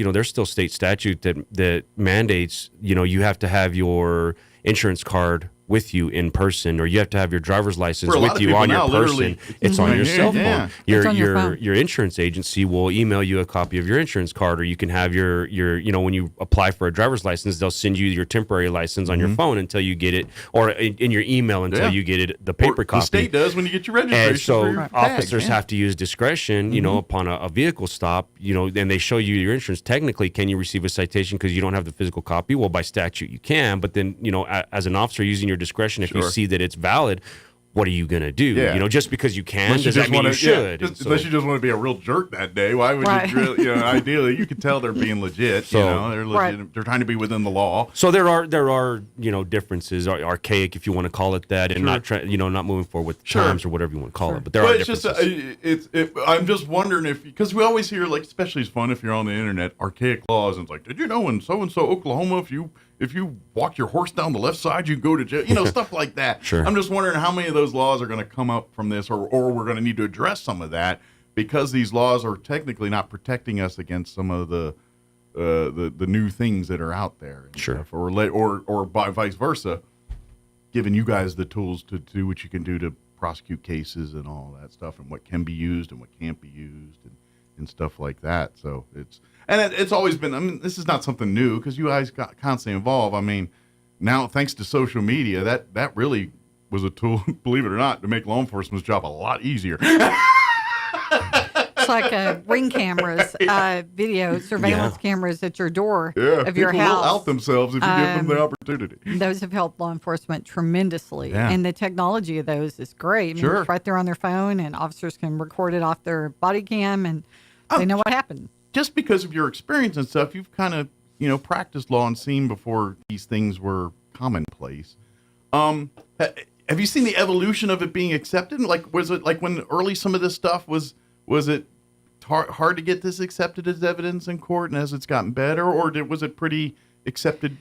state statute that mandates you have to have your insurance card with you in person, or you have to have your driver's license with you on your person. It's on your cell phone.
Yeah.
Your insurance agency will email you a copy of your insurance card, or you can have your when you apply for a driver's license, they'll send you your temporary license on your phone until you get it, or in your email until you get it, the paper copy.
The state does when you get your registration.
And so officers have to use discretion, upon a vehicle stop, and they show you your insurance. Technically, can you receive a citation because you don't have the physical copy? Well, by statute, you can. But then, as an officer using your discretion, if you see that it's valid, what are you going to do?
Yeah.
Just because you can, does that mean you should?
Unless you just want to be a real jerk that day. Why would you really, ideally, you could tell they're being legit. They're legit. They're trying to be within the law.
So there are differences, archaic, if you want to call it that, and not moving forward with times or whatever you want to call it. But there are differences.
I'm just wondering because we always hear, especially it's fun if you're on the internet, archaic laws, and it's like, did you know in so-and-so Oklahoma, if you walk your horse down the left side, you go to jail, stuff like that.
Sure.
I'm just wondering how many of those laws are going to come up from this, or we're going to need to address some of that, because these laws are technically not protecting us against some of the new things that are out there.
Sure.
Stuff, or by vice versa, giving you guys the tools to do what you can do to prosecute cases and all that stuff, and what can be used and what can't be used, and stuff like that. So it's always been. I mean, this is not something new because you guys got constantly involved. I mean, now thanks to social media, that really was a tool, believe it or not, to make law enforcement's job a lot easier.
It's like ring cameras, video surveillance cameras at your door of your
people
house.
will out themselves if you give them the opportunity.
Those have helped law enforcement tremendously.
Yeah.
And the technology of those is great. I mean,
Sure.
It's right there on their phone, and officers can record it off their body cam, and they know what happened.
Just because of your experience and stuff, you've kind of, practiced law and seen before these things were commonplace. Have you seen the evolution of it being accepted? Like, was it like when early some of this stuff was it hard to get this accepted as evidence in court, and as it's gotten better, or was it pretty accepted?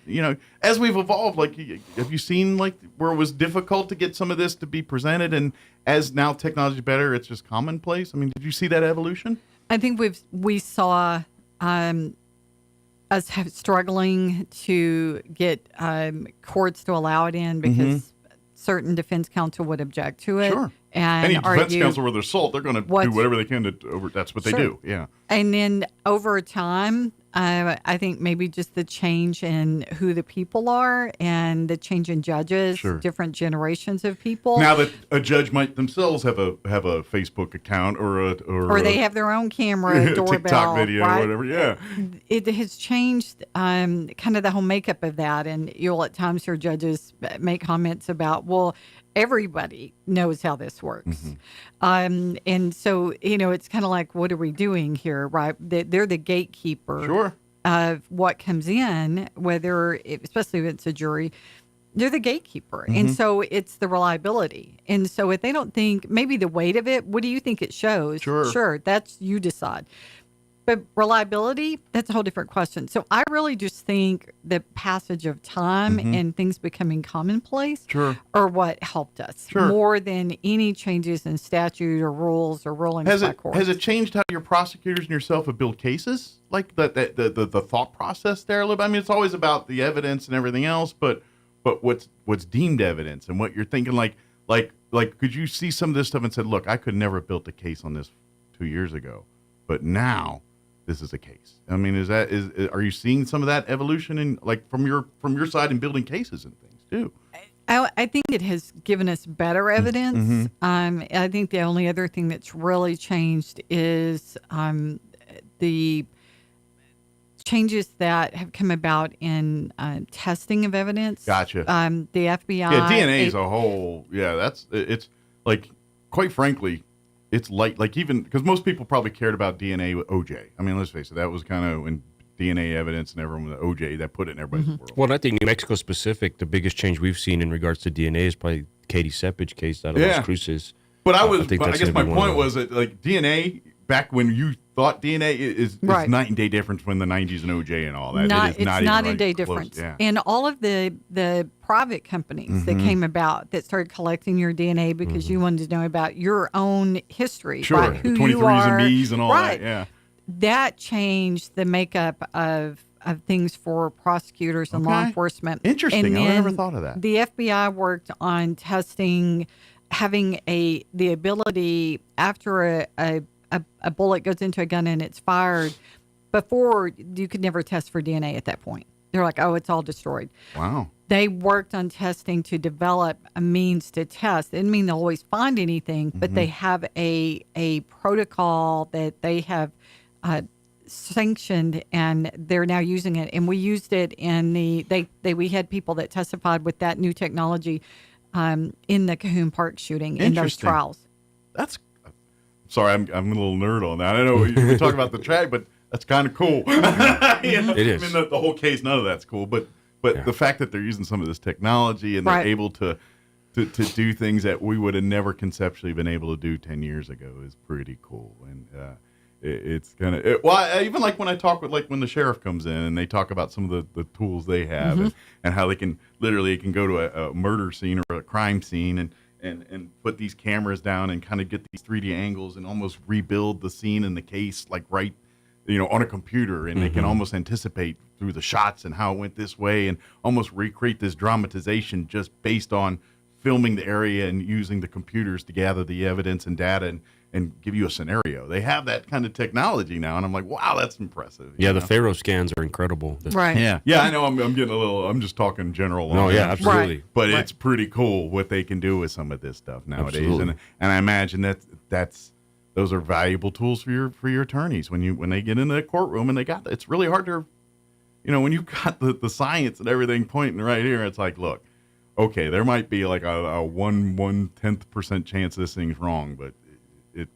As we've evolved, like, have you seen like where it was difficult to get some of this to be presented, and as now technology is better, it's just commonplace? I mean, did you see that evolution?
I think we saw us struggling to get courts to allow it in because certain defense counsel would object to it.
Sure.
And
any defense
argue
counsel worth their salt, they're going to do whatever they can to. That's what they do. Yeah.
And then over time, I think maybe just the change in who the people are and the change in judges, different generations of people.
Now that a judge might themselves have a Facebook account or
they have their own camera, doorbell,
TikTok video,
right?
or whatever. Yeah.
It has changed kind of the whole makeup of that. And you'll at times hear judges make comments about, well, everybody knows how this works. And so, it's kind of like, what are we doing here, right? They're the gatekeeper of what comes in, especially if it's a jury, they're the gatekeeper. And so it's the reliability. And so if they don't think, maybe the weight of it, what do you think it shows? Sure, that's you decide. But reliability, that's a whole different question. So I really just think the passage of time and things becoming commonplace are what helped us more than any changes in statute or rules or rulings by courts.
Has it changed how your prosecutors and yourself have built cases? Like the thought process there a little bit? I mean, it's always about the evidence and everything else, but what's deemed evidence and what you're thinking, like could you see some of this stuff and said, look, I could never have built a case on this 2 years ago, but now this is a case. I mean, are you seeing some of that evolution in like from your side in building cases and things too?
I think it has given us better evidence. I think the only other thing that's really changed is the changes that have come about in testing of evidence.
Gotcha.
The FBI.
Yeah, DNA is a whole. Yeah, it's like, quite frankly, it's like even because most people probably cared about DNA with OJ. I mean, let's face it, that was kind of when DNA evidence and everyone with OJ, that put it in everybody's world.
Well, I think New Mexico specific, the biggest change we've seen in regards to DNA is probably Katie Sepich case out of Las Cruces.
But I guess my point was that like DNA back when you thought DNA is night and day difference from the 90s and OJ and all that.
It's not a day difference.
Yeah.
And all of the private companies that came about that started collecting your DNA because you wanted to know about your own history, right? Who
the 23s
you are,
and B's and all
right.
that. Yeah.
That changed the makeup of things for prosecutors and law enforcement.
Interesting.
And
I never thought of that.
The FBI worked on testing, having the ability after a bullet goes into a gun and it's fired. Before, you could never test for DNA at that point. They're like, oh, it's all destroyed.
Wow.
They worked on testing to develop a means to test. It didn't mean they'll always find anything, but they have a protocol that they have sanctioned, and they're now using it. And we used it in we had people that testified with that new technology in the Cahoon Park shooting in those trials.
That's sorry, I'm a little nerd on that. I know you talk about the track, but that's kind of cool.
It is.
I mean, the whole case, none of that's cool, but the fact that they're using some of this technology and they're able to do things that we would have never conceptually been able to do 10 years ago is pretty cool. And it's kind of even like when I talk with when the sheriff comes in and they talk about some of the tools they have and how they can literally go to a murder scene or a crime scene and put these cameras down and kind of get these 3D angles and almost rebuild the scene in the case like right, on a computer, and they can almost anticipate through the shots and how it went this way and almost recreate this dramatization just based on filming the area and using the computers to gather the evidence and data and give you a scenario. They have that kind of technology now, and I'm like, wow, that's impressive.
Yeah, the Faro scans are incredible.
Right.
Yeah, I know. I'm getting a little. I'm just talking general.
No, yeah, absolutely.
Right.
But it's pretty cool what they can do with some of this stuff nowadays,
Absolutely.
and I imagine those are valuable tools for your attorneys when they get into the courtroom and it's really hard to, when you've got the science and everything pointing right here. It's like, look, okay, there might be like a 1/10% chance this thing's wrong, but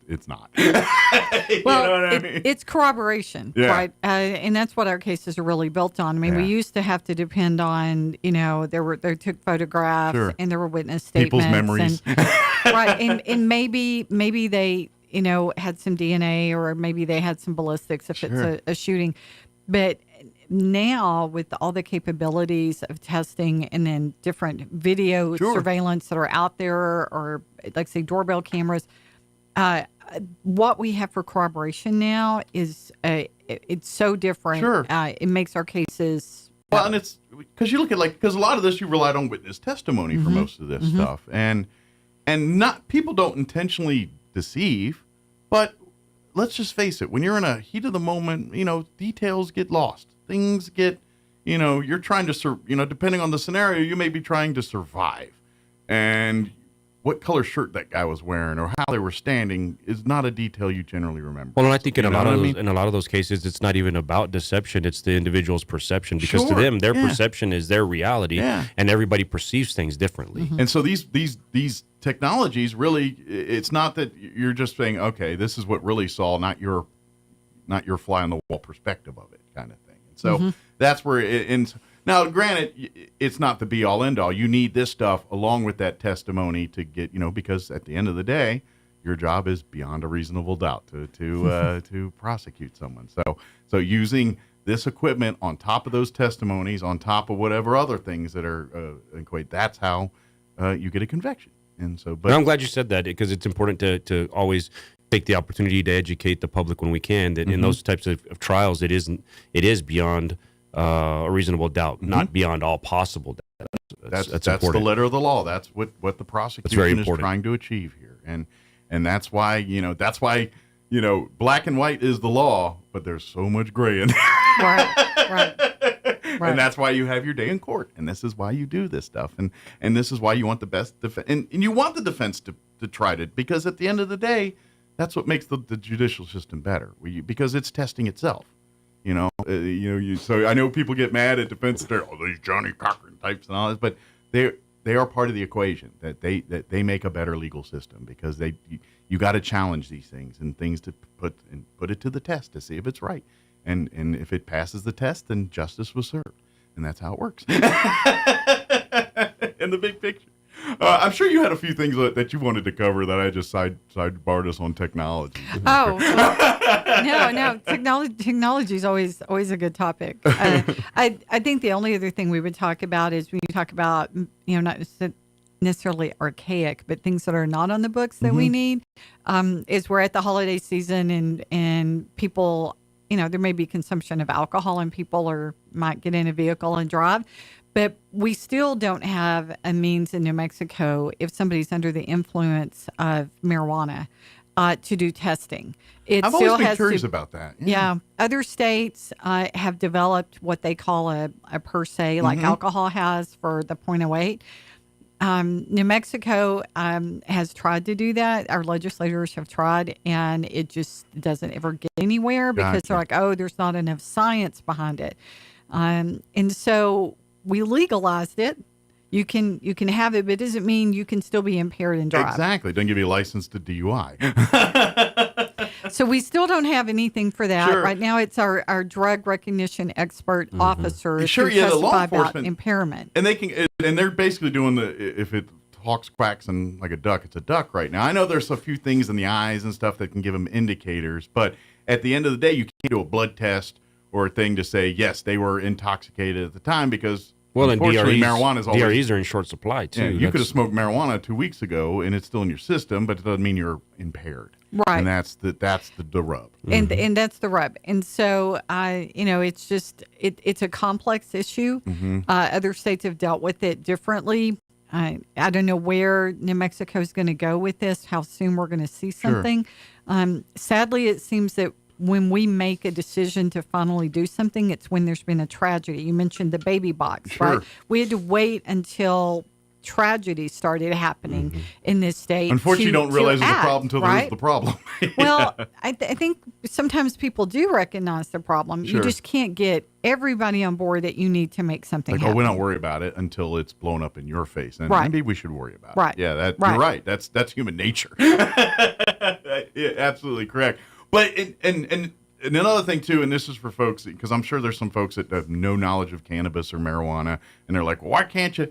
it's not.
Well, it's corroboration, right? And that's what our cases are really built on. I mean, we used to have to depend on, they took photographs and there were witness statements.
People's memories.
Right. And maybe they, had some DNA, or maybe they had some ballistics if it's a shooting. But now with all the capabilities of testing and then different video surveillance that are out there, or like say doorbell cameras, what we have for corroboration now is it's so different. It makes our cases.
Well, and it's because you look at because a lot of this you relied on witness testimony for most of this stuff, and not people don't intentionally deceive, but let's just face it, when you're in a heat of the moment, details get lost, things get, you're trying to depending on the scenario, you may be trying to survive, and what color shirt that guy was wearing or how they were standing is not a detail you generally remember.
Well, and I think in a lot of those cases, it's not even about deception; it's the individual's perception, because to them, their perception is their reality, and everybody perceives things differently.
And so these technologies really, it's not that you're just saying, okay, this is what really saw, not your fly on the wall perspective of it, kind of thing. And so that's where now, granted, it's not the be-all, end-all. You need this stuff along with that testimony to get, because at the end of the day, your job is beyond a reasonable doubt to prosecute someone. So using this equipment on top of those testimonies, on top of whatever other things that are equate, that's how you get a conviction. And so, but
I'm glad you said that, because it's important to always take the opportunity to educate the public when we can that in those types of trials, it is beyond a reasonable doubt, not beyond all possible doubt. That's
the letter of the law. That's what the prosecution is trying to achieve here, and that's why black and white is the law, but there's so much gray in there.
Right.
And that's why you have your day in court, and this is why you do this stuff, and this is why you want the best defense, and you want the defense to try to, because at the end of the day, that's what makes the judicial system better, because it's testing itself. So I know people get mad at defense. They're these Johnny Cochran types and all this, but they are part of the equation. That they make a better legal system, because you got to challenge these things and things to put it to the test to see if it's right, and if it passes the test, then justice was served, and that's how it works. In the big picture. I'm sure you had a few things that you wanted to cover that I just sidebarred us on technology.
Oh, no. Technology is always a good topic. I think the only other thing we would talk about is when you talk about, not necessarily archaic, but things that are not on the books that we need, is we're at the holiday season and people, there may be consumption of alcohol and people might get in a vehicle and drive. But we still don't have a means in New Mexico, if somebody's under the influence of marijuana, to do testing.
I've always been curious about that.
Yeah. Other states have developed what they call a per se, like alcohol has for the 0.08. New Mexico has tried to do that. Our legislators have tried, and it just doesn't ever get anywhere because they're like, there's not enough science behind it. And so we legalized it. You can have it, but it doesn't mean you can still be impaired and drive.
Exactly. Don't give you a license to DUI.
So we still don't have anything for that.
Sure.
Right now it's our drug recognition expert officers who
the law
testify about
enforcement
impairment.
And they're basically doing if it talks, quacks, and like a duck, it's a duck right now. I know there's a few things in the eyes and stuff that can give them indicators, but at the end of the day, you can't do a blood test or a thing to say, yes, they were intoxicated at the time, because
Well, and
unfortunately,
DREs,
marijuana is always,
DREs are in short supply too.
Yeah, you could have smoked marijuana 2 weeks ago, and it's still in your system, but it doesn't mean you're impaired.
Right.
And that's the rub.
And that's the rub. And so, it's just it's a complex issue. Other states have dealt with it differently. I don't know where New Mexico is going to go with this. How soon we're going to see something. Sadly, it seems that when we make a decision to finally do something, it's when there's been a tragedy. You mentioned the baby box, right? We had to wait until tragedy started happening in this state.
Unfortunately, you don't realize there's a
act,
problem until there's the problem.
Well, I think sometimes people do recognize the problem. You just can't get everybody on board that you need to make something happen.
We don't worry about it until it's blown up in your face. And maybe we should worry about it. Yeah, you're right. That's human nature. Yeah, absolutely correct. But and another thing too, and this is for folks, because I'm sure there's some folks that have no knowledge of cannabis or marijuana, and they're like, well, why can't you?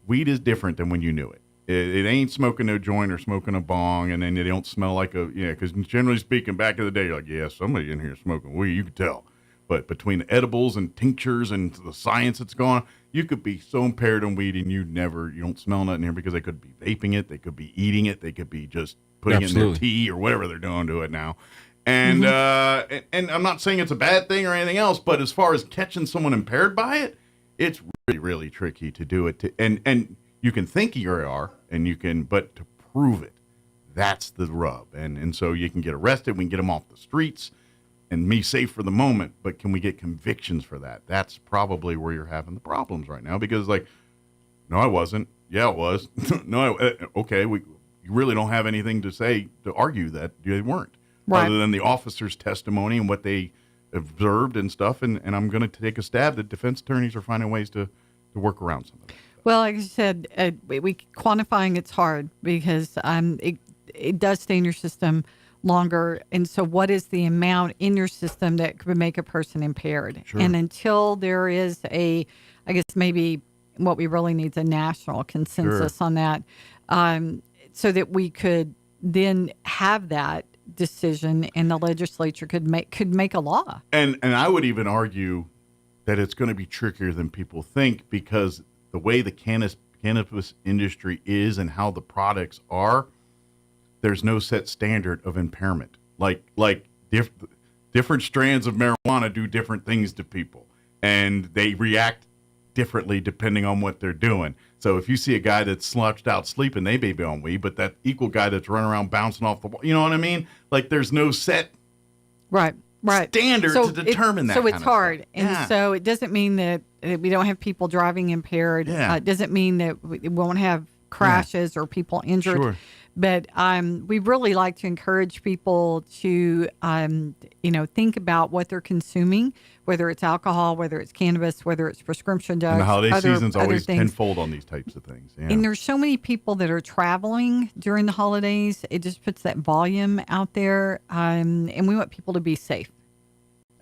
Weed is different than when you knew it. It ain't smoking a joint or smoking a bong, and then they don't smell like because generally speaking, back in the day, you're like, yeah, somebody in here smoking weed, you could tell. But between the edibles and tinctures and the science that's going on, you could be so impaired on weed and you don't smell nothing here, because they could be vaping it, they could be eating it, they could be just putting it in their tea or whatever they're doing to it now. And and I'm not saying it's a bad thing or anything else, but as far as catching someone impaired by it, it's really, really tricky to do it. And you can think you are, but to prove it, that's the rub. And so you can get arrested, we can get them off the streets, and me safe for the moment, but can we get convictions for that? That's probably where you're having the problems right now, because no, I wasn't. Yeah, it was. No, okay, you really don't have anything to say to argue that they weren't.
Right.
Other than the officer's testimony and what they observed and stuff, and I'm going to take a stab that defense attorneys are finding ways to work around something.
Well, like you said, quantifying it's hard, because it does stay in your system longer, and so what is the amount in your system that could make a person impaired? And until there is I guess maybe what we really need is a national consensus on that, so that we could then have that decision, and the legislature could make a law. And
I would even argue that it's going to be trickier than people think, because the way the cannabis industry is and how the products are, there's no set standard of impairment. Like different strands of marijuana do different things to people, and they react differently depending on what they're doing. So if you see a guy that's slouched out sleeping, they may be on weed, but that equal guy that's running around bouncing off the wall, you know what I mean? Like, there's no set standard to determine that.
So it's hard. And so it doesn't mean that we don't have people driving impaired. It doesn't mean that we won't have crashes or people injured. But we really like to encourage people to, think about what they're consuming, whether it's alcohol, whether it's cannabis, whether it's prescription drugs.
And the holiday season's always tenfold on these types of things. Yeah.
And there's so many people that are traveling during the holidays. It just puts that volume out there, and we want people to be safe.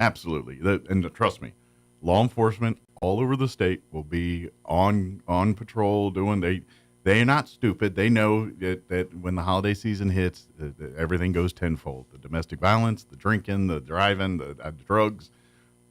Absolutely. And trust me, law enforcement all over the state will be on patrol doing. They're not stupid. They know that when the holiday season hits, everything goes tenfold. The domestic violence, the drinking, the driving, the drugs,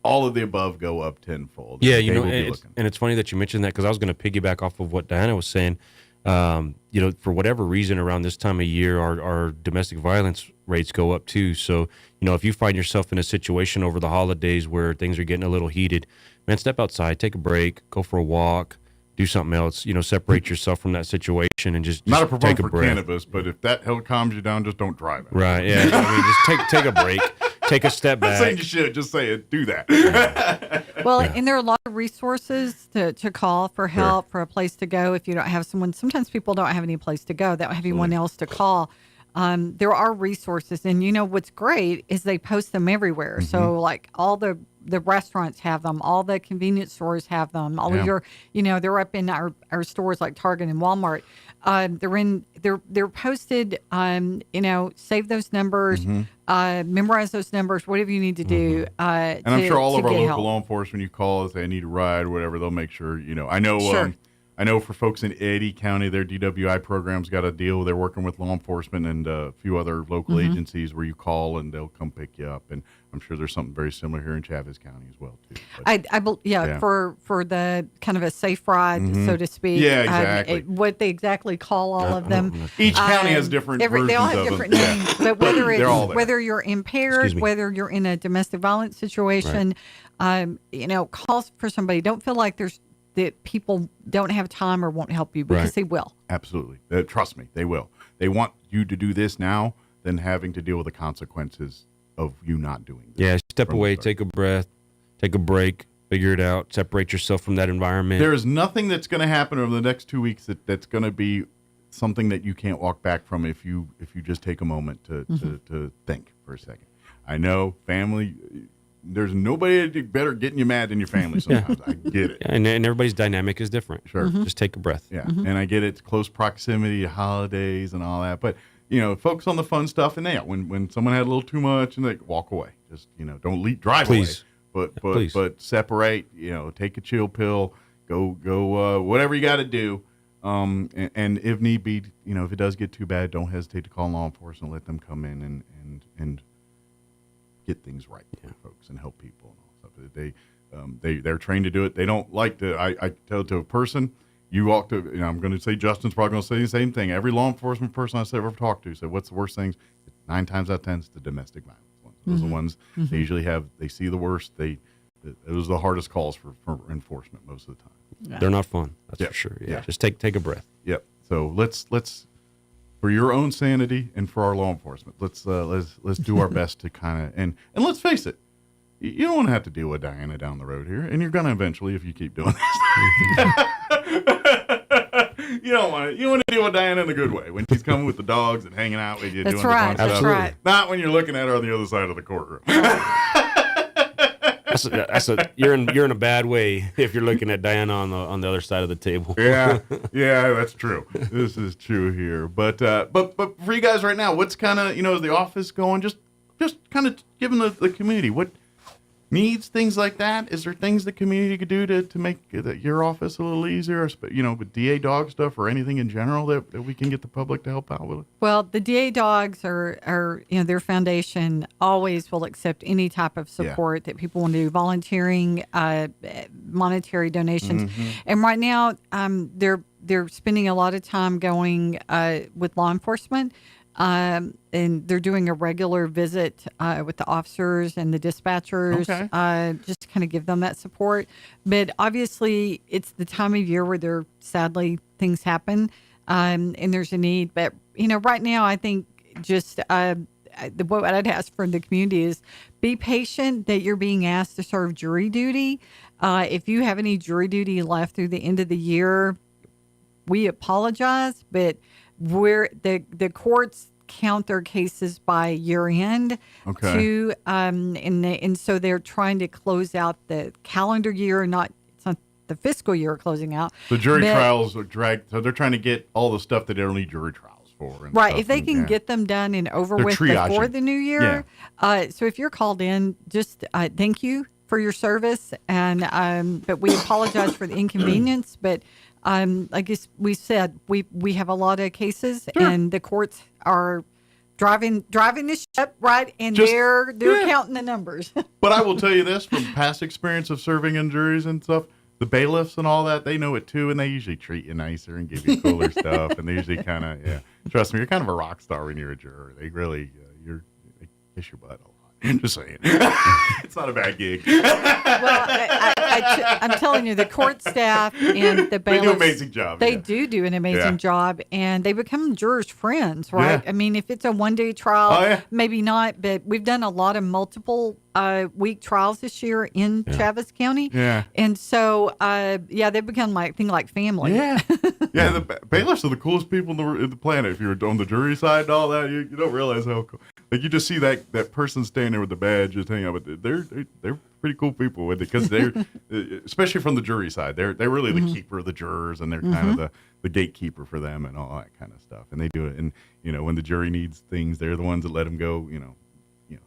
all of the above go up tenfold.
Yeah, and it's funny that you mentioned that, because I was going to piggyback off of what Diana was saying. For whatever reason, around this time of year, our domestic violence rates go up too. So, if you find yourself in a situation over the holidays where things are getting a little heated, man, step outside, take a break, go for a walk, do something else, separate yourself from that situation and just
not a proponent
take a
for
breath.
Cannabis, but if that hell calms you down, just don't drive it.
Right, yeah. Just take a break, take a step back.
I'm saying you should just say it, do that.
Well, and there are a lot of resources to call for help, for a place to go if you don't have someone. Sometimes people don't have any place to go. They don't have anyone else to call. There are resources, and what's great is they post them everywhere. So like all the restaurants have them, all the convenience stores have them, all of your, they're up in our stores like Target and Walmart. They're posted, save those numbers, memorize those numbers, whatever you need to do. And
I'm sure all of our local law enforcement, you call if they need a ride or whatever, they'll make sure, I know I know for folks in Eddy County, their DWI program's got a deal. They're working with law enforcement and a few other local agencies where you call and they'll come pick you up. And I'm sure there's something very similar here in Chavez County as well, too. But,
for the kind of a safe ride, so to speak.
Yeah, exactly.
What they exactly call all of them.
Each county has different versions
They all have
of
different
them.
names. But whether
They're all
it's
there.
whether you're impaired, whether you're in a domestic violence situation, call for somebody. Don't feel like that people don't have time or won't help you, because they will.
Absolutely. Trust me, they will. They want you to do this now than having to deal with the consequences of you not doing this.
Yeah, step away, take a breath, take a break, figure it out, separate yourself from that environment.
There is nothing that's going to happen over the next 2 weeks that's going to be something that you can't walk back from if you just take a moment to think for a second. I know family. There's nobody better getting you mad than your family sometimes. I get it.
Yeah, and everybody's dynamic is different.
Sure.
Just take a breath.
Yeah, and I get it. Close proximity, holidays, and all that. But focus on the fun stuff. And when someone had a little too much, and they walk away. Just don't drive
Please.
away.
Please.
But separate. Take a chill pill. Go. Whatever you got to do. And if need be, if it does get too bad, don't hesitate to call law enforcement. Let them come in and get things right for folks and help people and all stuff. They're trained to do it. They don't like to. I tell it to a person. You walk to. I'm going to say Justin's probably going to say the same thing. Every law enforcement person I've ever talked to said, "What's the worst things?" 9 times out of 10, it's the domestic violence ones. Those are the ones they usually have. They see the worst. Those are the hardest calls for enforcement most of the time.
Yeah. They're not fun. That's for sure. Yeah. Just take a breath.
Yep. So let's for your own sanity and for our law enforcement, let's do our best to kind of and let's face it, you don't want to have to deal with Diana down the road here, and you're gonna eventually if you keep doing this. You don't want to. You want to deal with Diana in a good way when she's coming with the dogs and hanging out with you.
That's
doing
right.
The fun
That's
stuff.
right.
Not when you're looking at her on the other side of the courtroom.
You're in a bad way if you're looking at Diana on the other side of the table.
Yeah, that's true. This is true here. But for you guys right now, what's kind of is the office going? Just kind of giving the community what needs, things like that. Is there things the community could do to make your office a little easier? With DA dog stuff or anything in general that we can get the public to help out with?
Well, the DA dogs are their foundation always will accept any type of support that people want to do, volunteering, monetary donations, and right now they're spending a lot of time going with law enforcement. And they're doing a regular visit with the officers and the dispatchers, just to kind of give them that support. But obviously, it's the time of year where sadly things happen, and there's a need. But right now, I think just what I'd ask from the community is be patient that you're being asked to serve jury duty. If you have any jury duty left through the end of the year, we apologize, but the courts count their cases by year end.
Okay.
And so they're trying to close out the calendar year, it's not the fiscal year closing out.
The jury trials are dragged, so they're trying to get all the stuff that they don't need jury trials for.
Right. If they can get them done and over with before the new year. So if you're called in, just thank you for your service, and but we apologize for the inconvenience, but like we said, we have a lot of cases, and the courts are driving the ship, right? And they're counting the numbers.
But I will tell you this from past experience of serving in juries and stuff, the bailiffs and all that, they know it too, and they usually treat you nicer and give you cooler stuff, and they usually kind of, trust me, you're kind of a rock star when you're a juror. They really, they kiss your butt a lot. Just saying. It's not a bad gig.
Well, I'm telling you, the court staff and the bailiffs,
they do an amazing job.
They do an amazing job, and they become jurors' friends, right?
Yeah.
I mean, if it's a one-day trial, maybe not, but we've done a lot of multiple week trials this year in Chavez County.
Yeah.
And so, they become like family.
Yeah. Yeah, the bailiffs are the coolest people in the planet. If you're on the jury side and all that, you don't realize how cool. Like, you just see that person standing there with the badge just hanging out, but they're pretty cool people with it, because they're especially from the jury side, they're really the keeper of the jurors, and they're kind of the gatekeeper for them and all that kind of stuff. And they do it, and when the jury needs things, they're the ones that let them go.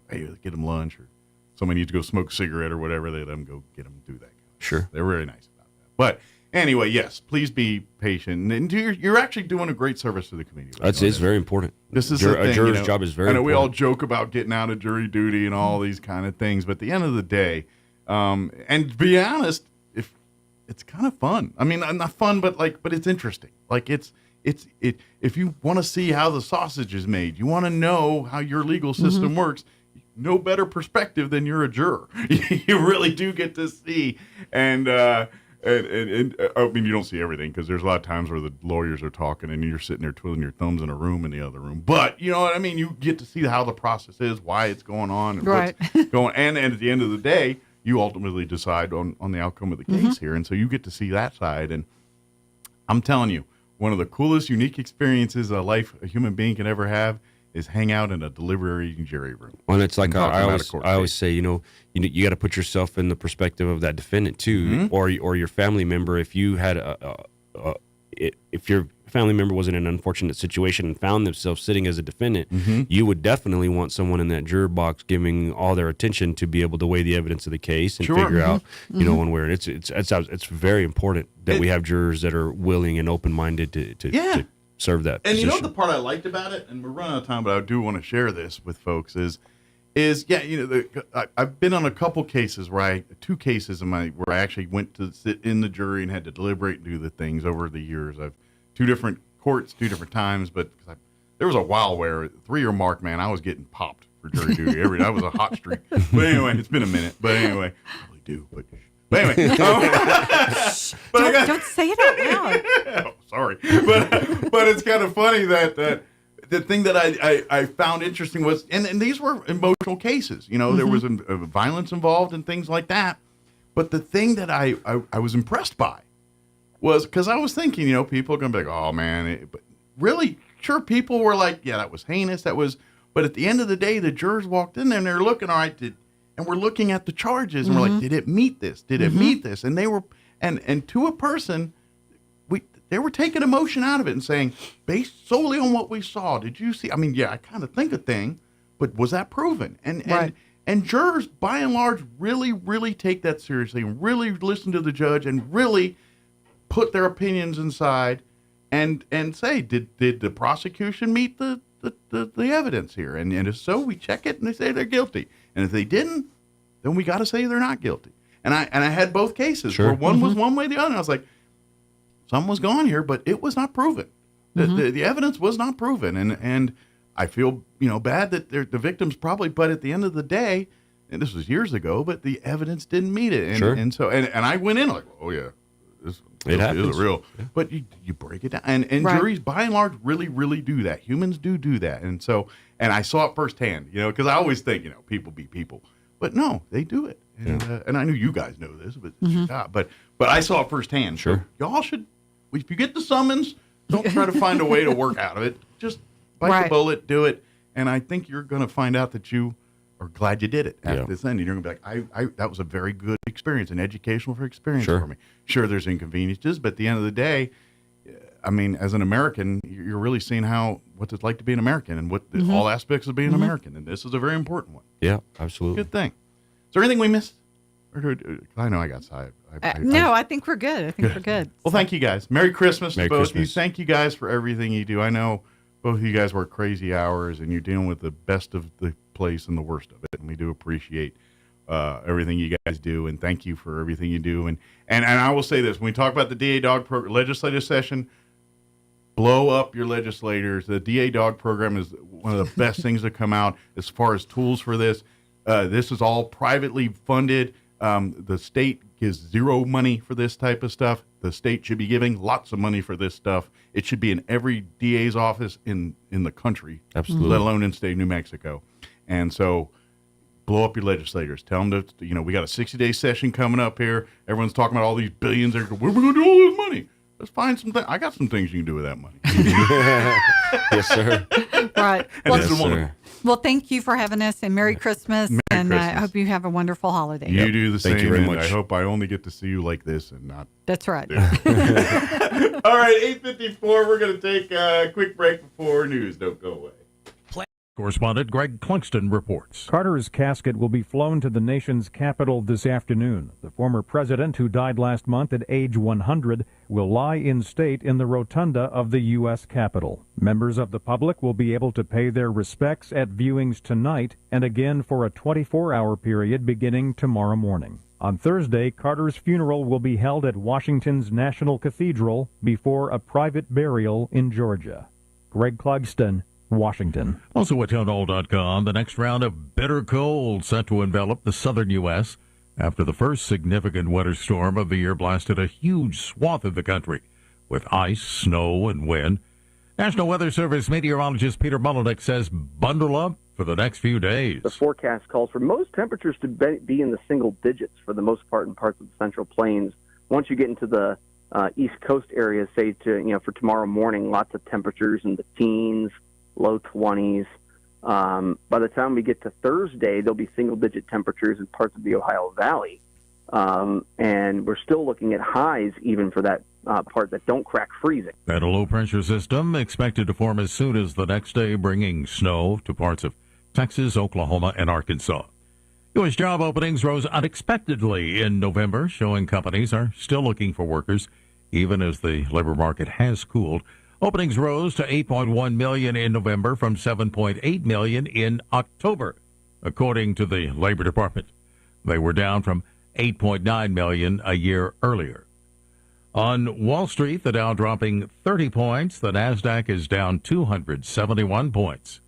Hey, get them lunch, or somebody needs to go smoke a cigarette or whatever, they let them go get them do that.
Sure,
they're really nice about that. But anyway, yes, please be patient. And you're actually doing a great service to the community.
It's very important.
This is
a juror's job is very important.
I know we all joke about getting out of jury duty and all these kind of things, but at the end of the day, and to be honest, if it's kind of fun. I mean, not fun, but it's interesting. Like if you want to see how the sausage is made, you want to know how your legal system works, no better perspective than you're a juror. You really do get to see, and I mean, you don't see everything because there's a lot of times where the lawyers are talking and you're sitting there twiddling your thumbs in a room in the other room. But you know what I mean? You get to see how the process is, why it's going on, and what's going. And at the end of the day, you ultimately decide on the outcome of the case here, and so you get to see that side. And I'm telling you, one of the coolest, unique experiences a human being can ever have is hang out in a deliberating jury room.
Well, and it's like I always say, you got to put yourself in the perspective of that defendant too, or your family member. If you had if your family member was in an unfortunate situation and found themselves sitting as a defendant, you would definitely want someone in that juror box giving all their attention to be able to weigh the evidence of the case and figure out, one way. And it's very important that we have jurors that are willing and open-minded to serve that position.
You know the part I liked about it, and we're running out of time, but I do want to share this with folks, I've been on a couple cases two cases where I actually went to sit in the jury and had to deliberate and do the things over the years. I've two different courts, 2 different times, but there was a while where 3-year mark, man, I was getting popped for jury duty. That was a hot streak. But anyway, it's been a minute. But anyway, I probably do, but anyway.
Don't say it out loud.
Oh, sorry. But it's kind of funny that the thing that I found interesting was, and these were emotional cases. There was violence involved and things like that. But the thing that I was impressed by was, because I was thinking, people are going to be like, oh, man. But really, sure, people were like, yeah, that was heinous. But at the end of the day, the jurors walked in there and they're looking, all right, and we're looking at the charges and we're like, did it meet this? Did it meet this? And they were, and to a person, they were taking emotion out of it and saying, based solely on what we saw, did you see? I mean, yeah, I kind of think a thing, but was that proven? And jurors, by and large, really, really take that seriously and really listen to the judge and really put their opinions inside and say, did the prosecution meet the evidence here? And if so, we check it and they say they're guilty. And if they didn't, then we got to say they're not guilty. And I had both cases where one was one way, the other. And I was like, something was gone here, but it was not proven. The evidence was not proven. And I feel, bad that the victims probably, but at the end of the day, and this was years ago, but the evidence didn't meet it. And so I went in like, oh yeah, this is real. Yeah. But you break it down. And juries, by and large, really, really do that. Humans do that. And so, and I saw it firsthand, because I always think, people be people. But no, they do it. And I knew you guys know this, but I saw it firsthand.
Sure.
So y'all should, if you get the summons, don't try to find a way to work out of it. Just bite the bullet, do it. And I think you're going to find out that you are glad you did it at this end. And you're going to be like, that was a very good experience, an educational experience for me. Sure, there's inconveniences, but at the end of the day, I mean, as an American, you're really seeing what it's like to be an American and what all aspects of being an American. And this is a very important one.
Yeah, absolutely.
Good thing. Is there anything we missed? I know I got side.
No, I think we're good. We're good.
Well, thank you guys. Merry Christmas to both of you. Thank you guys for everything you do. I know both of you guys work crazy hours and you're dealing with the best of the place and the worst of it. And we do appreciate everything you guys do. And thank you for everything you do. And I will say this, when we talk about the DA Dog legislative session, blow up your legislators. The DA Dog program is one of the best things to come out as far as tools for this. This is all privately funded. The state gives zero money for this type of stuff. The state should be giving lots of money for this stuff. It should be in every DA's office in the country,
absolutely,
let alone in state of New Mexico. And so blow up your legislators. Tell them that, we got a 60-day session coming up here. Everyone's talking about all these billions. They're going, where are we going to do all this money? Let's find some things. I got some things you can do with that money.
Yes, sir.
Right.
Well,
thank you for having us, and Merry Christmas. I hope you have a wonderful holiday.
You do the same.
Thank you very much.
I hope I only get to see you like this and not.
That's right.
All right, 8:54. We're going to take a quick break before news. Don't go away.
Correspondent Greg Clungston reports.
Carter's casket will be flown to the nation's capital this afternoon. The former president, who died last month at age 100, will lie in state in the rotunda of the U.S. Capitol. Members of the public will be able to pay their respects at viewings tonight and again for a 24-hour period beginning tomorrow morning. On Thursday, Carter's funeral will be held at Washington's National Cathedral before a private burial in Georgia. Greg Clugston, Washington.
Also at townhall.com, the next round of bitter cold set to envelop the southern U.S. after the first significant winter storm of the year blasted a huge swath of the country with ice, snow, and wind. National Weather Service meteorologist Peter Mullenix says bundle up for the next few days.
The forecast calls for most temperatures to be in the single digits for the most part in parts of the Central Plains. Once you get into the East Coast areas, say for tomorrow morning, lots of temperatures in the teens, low 20s. By the time we get to Thursday, there'll be single-digit temperatures in parts of the Ohio Valley. And we're still looking at highs even for that part that don't crack freezing.
And a low-pressure system expected to form as soon as the next day, bringing snow to parts of Texas, Oklahoma, and Arkansas. U.S. job openings rose unexpectedly in November, showing companies are still looking for workers, even as the labor market has cooled. Openings rose to 8.1 million in November from 7.8 million in October, according to the Labor Department. They were down from 8.9 million a year earlier. On Wall Street, the Dow dropping 30 points. The Nasdaq is down 271 points.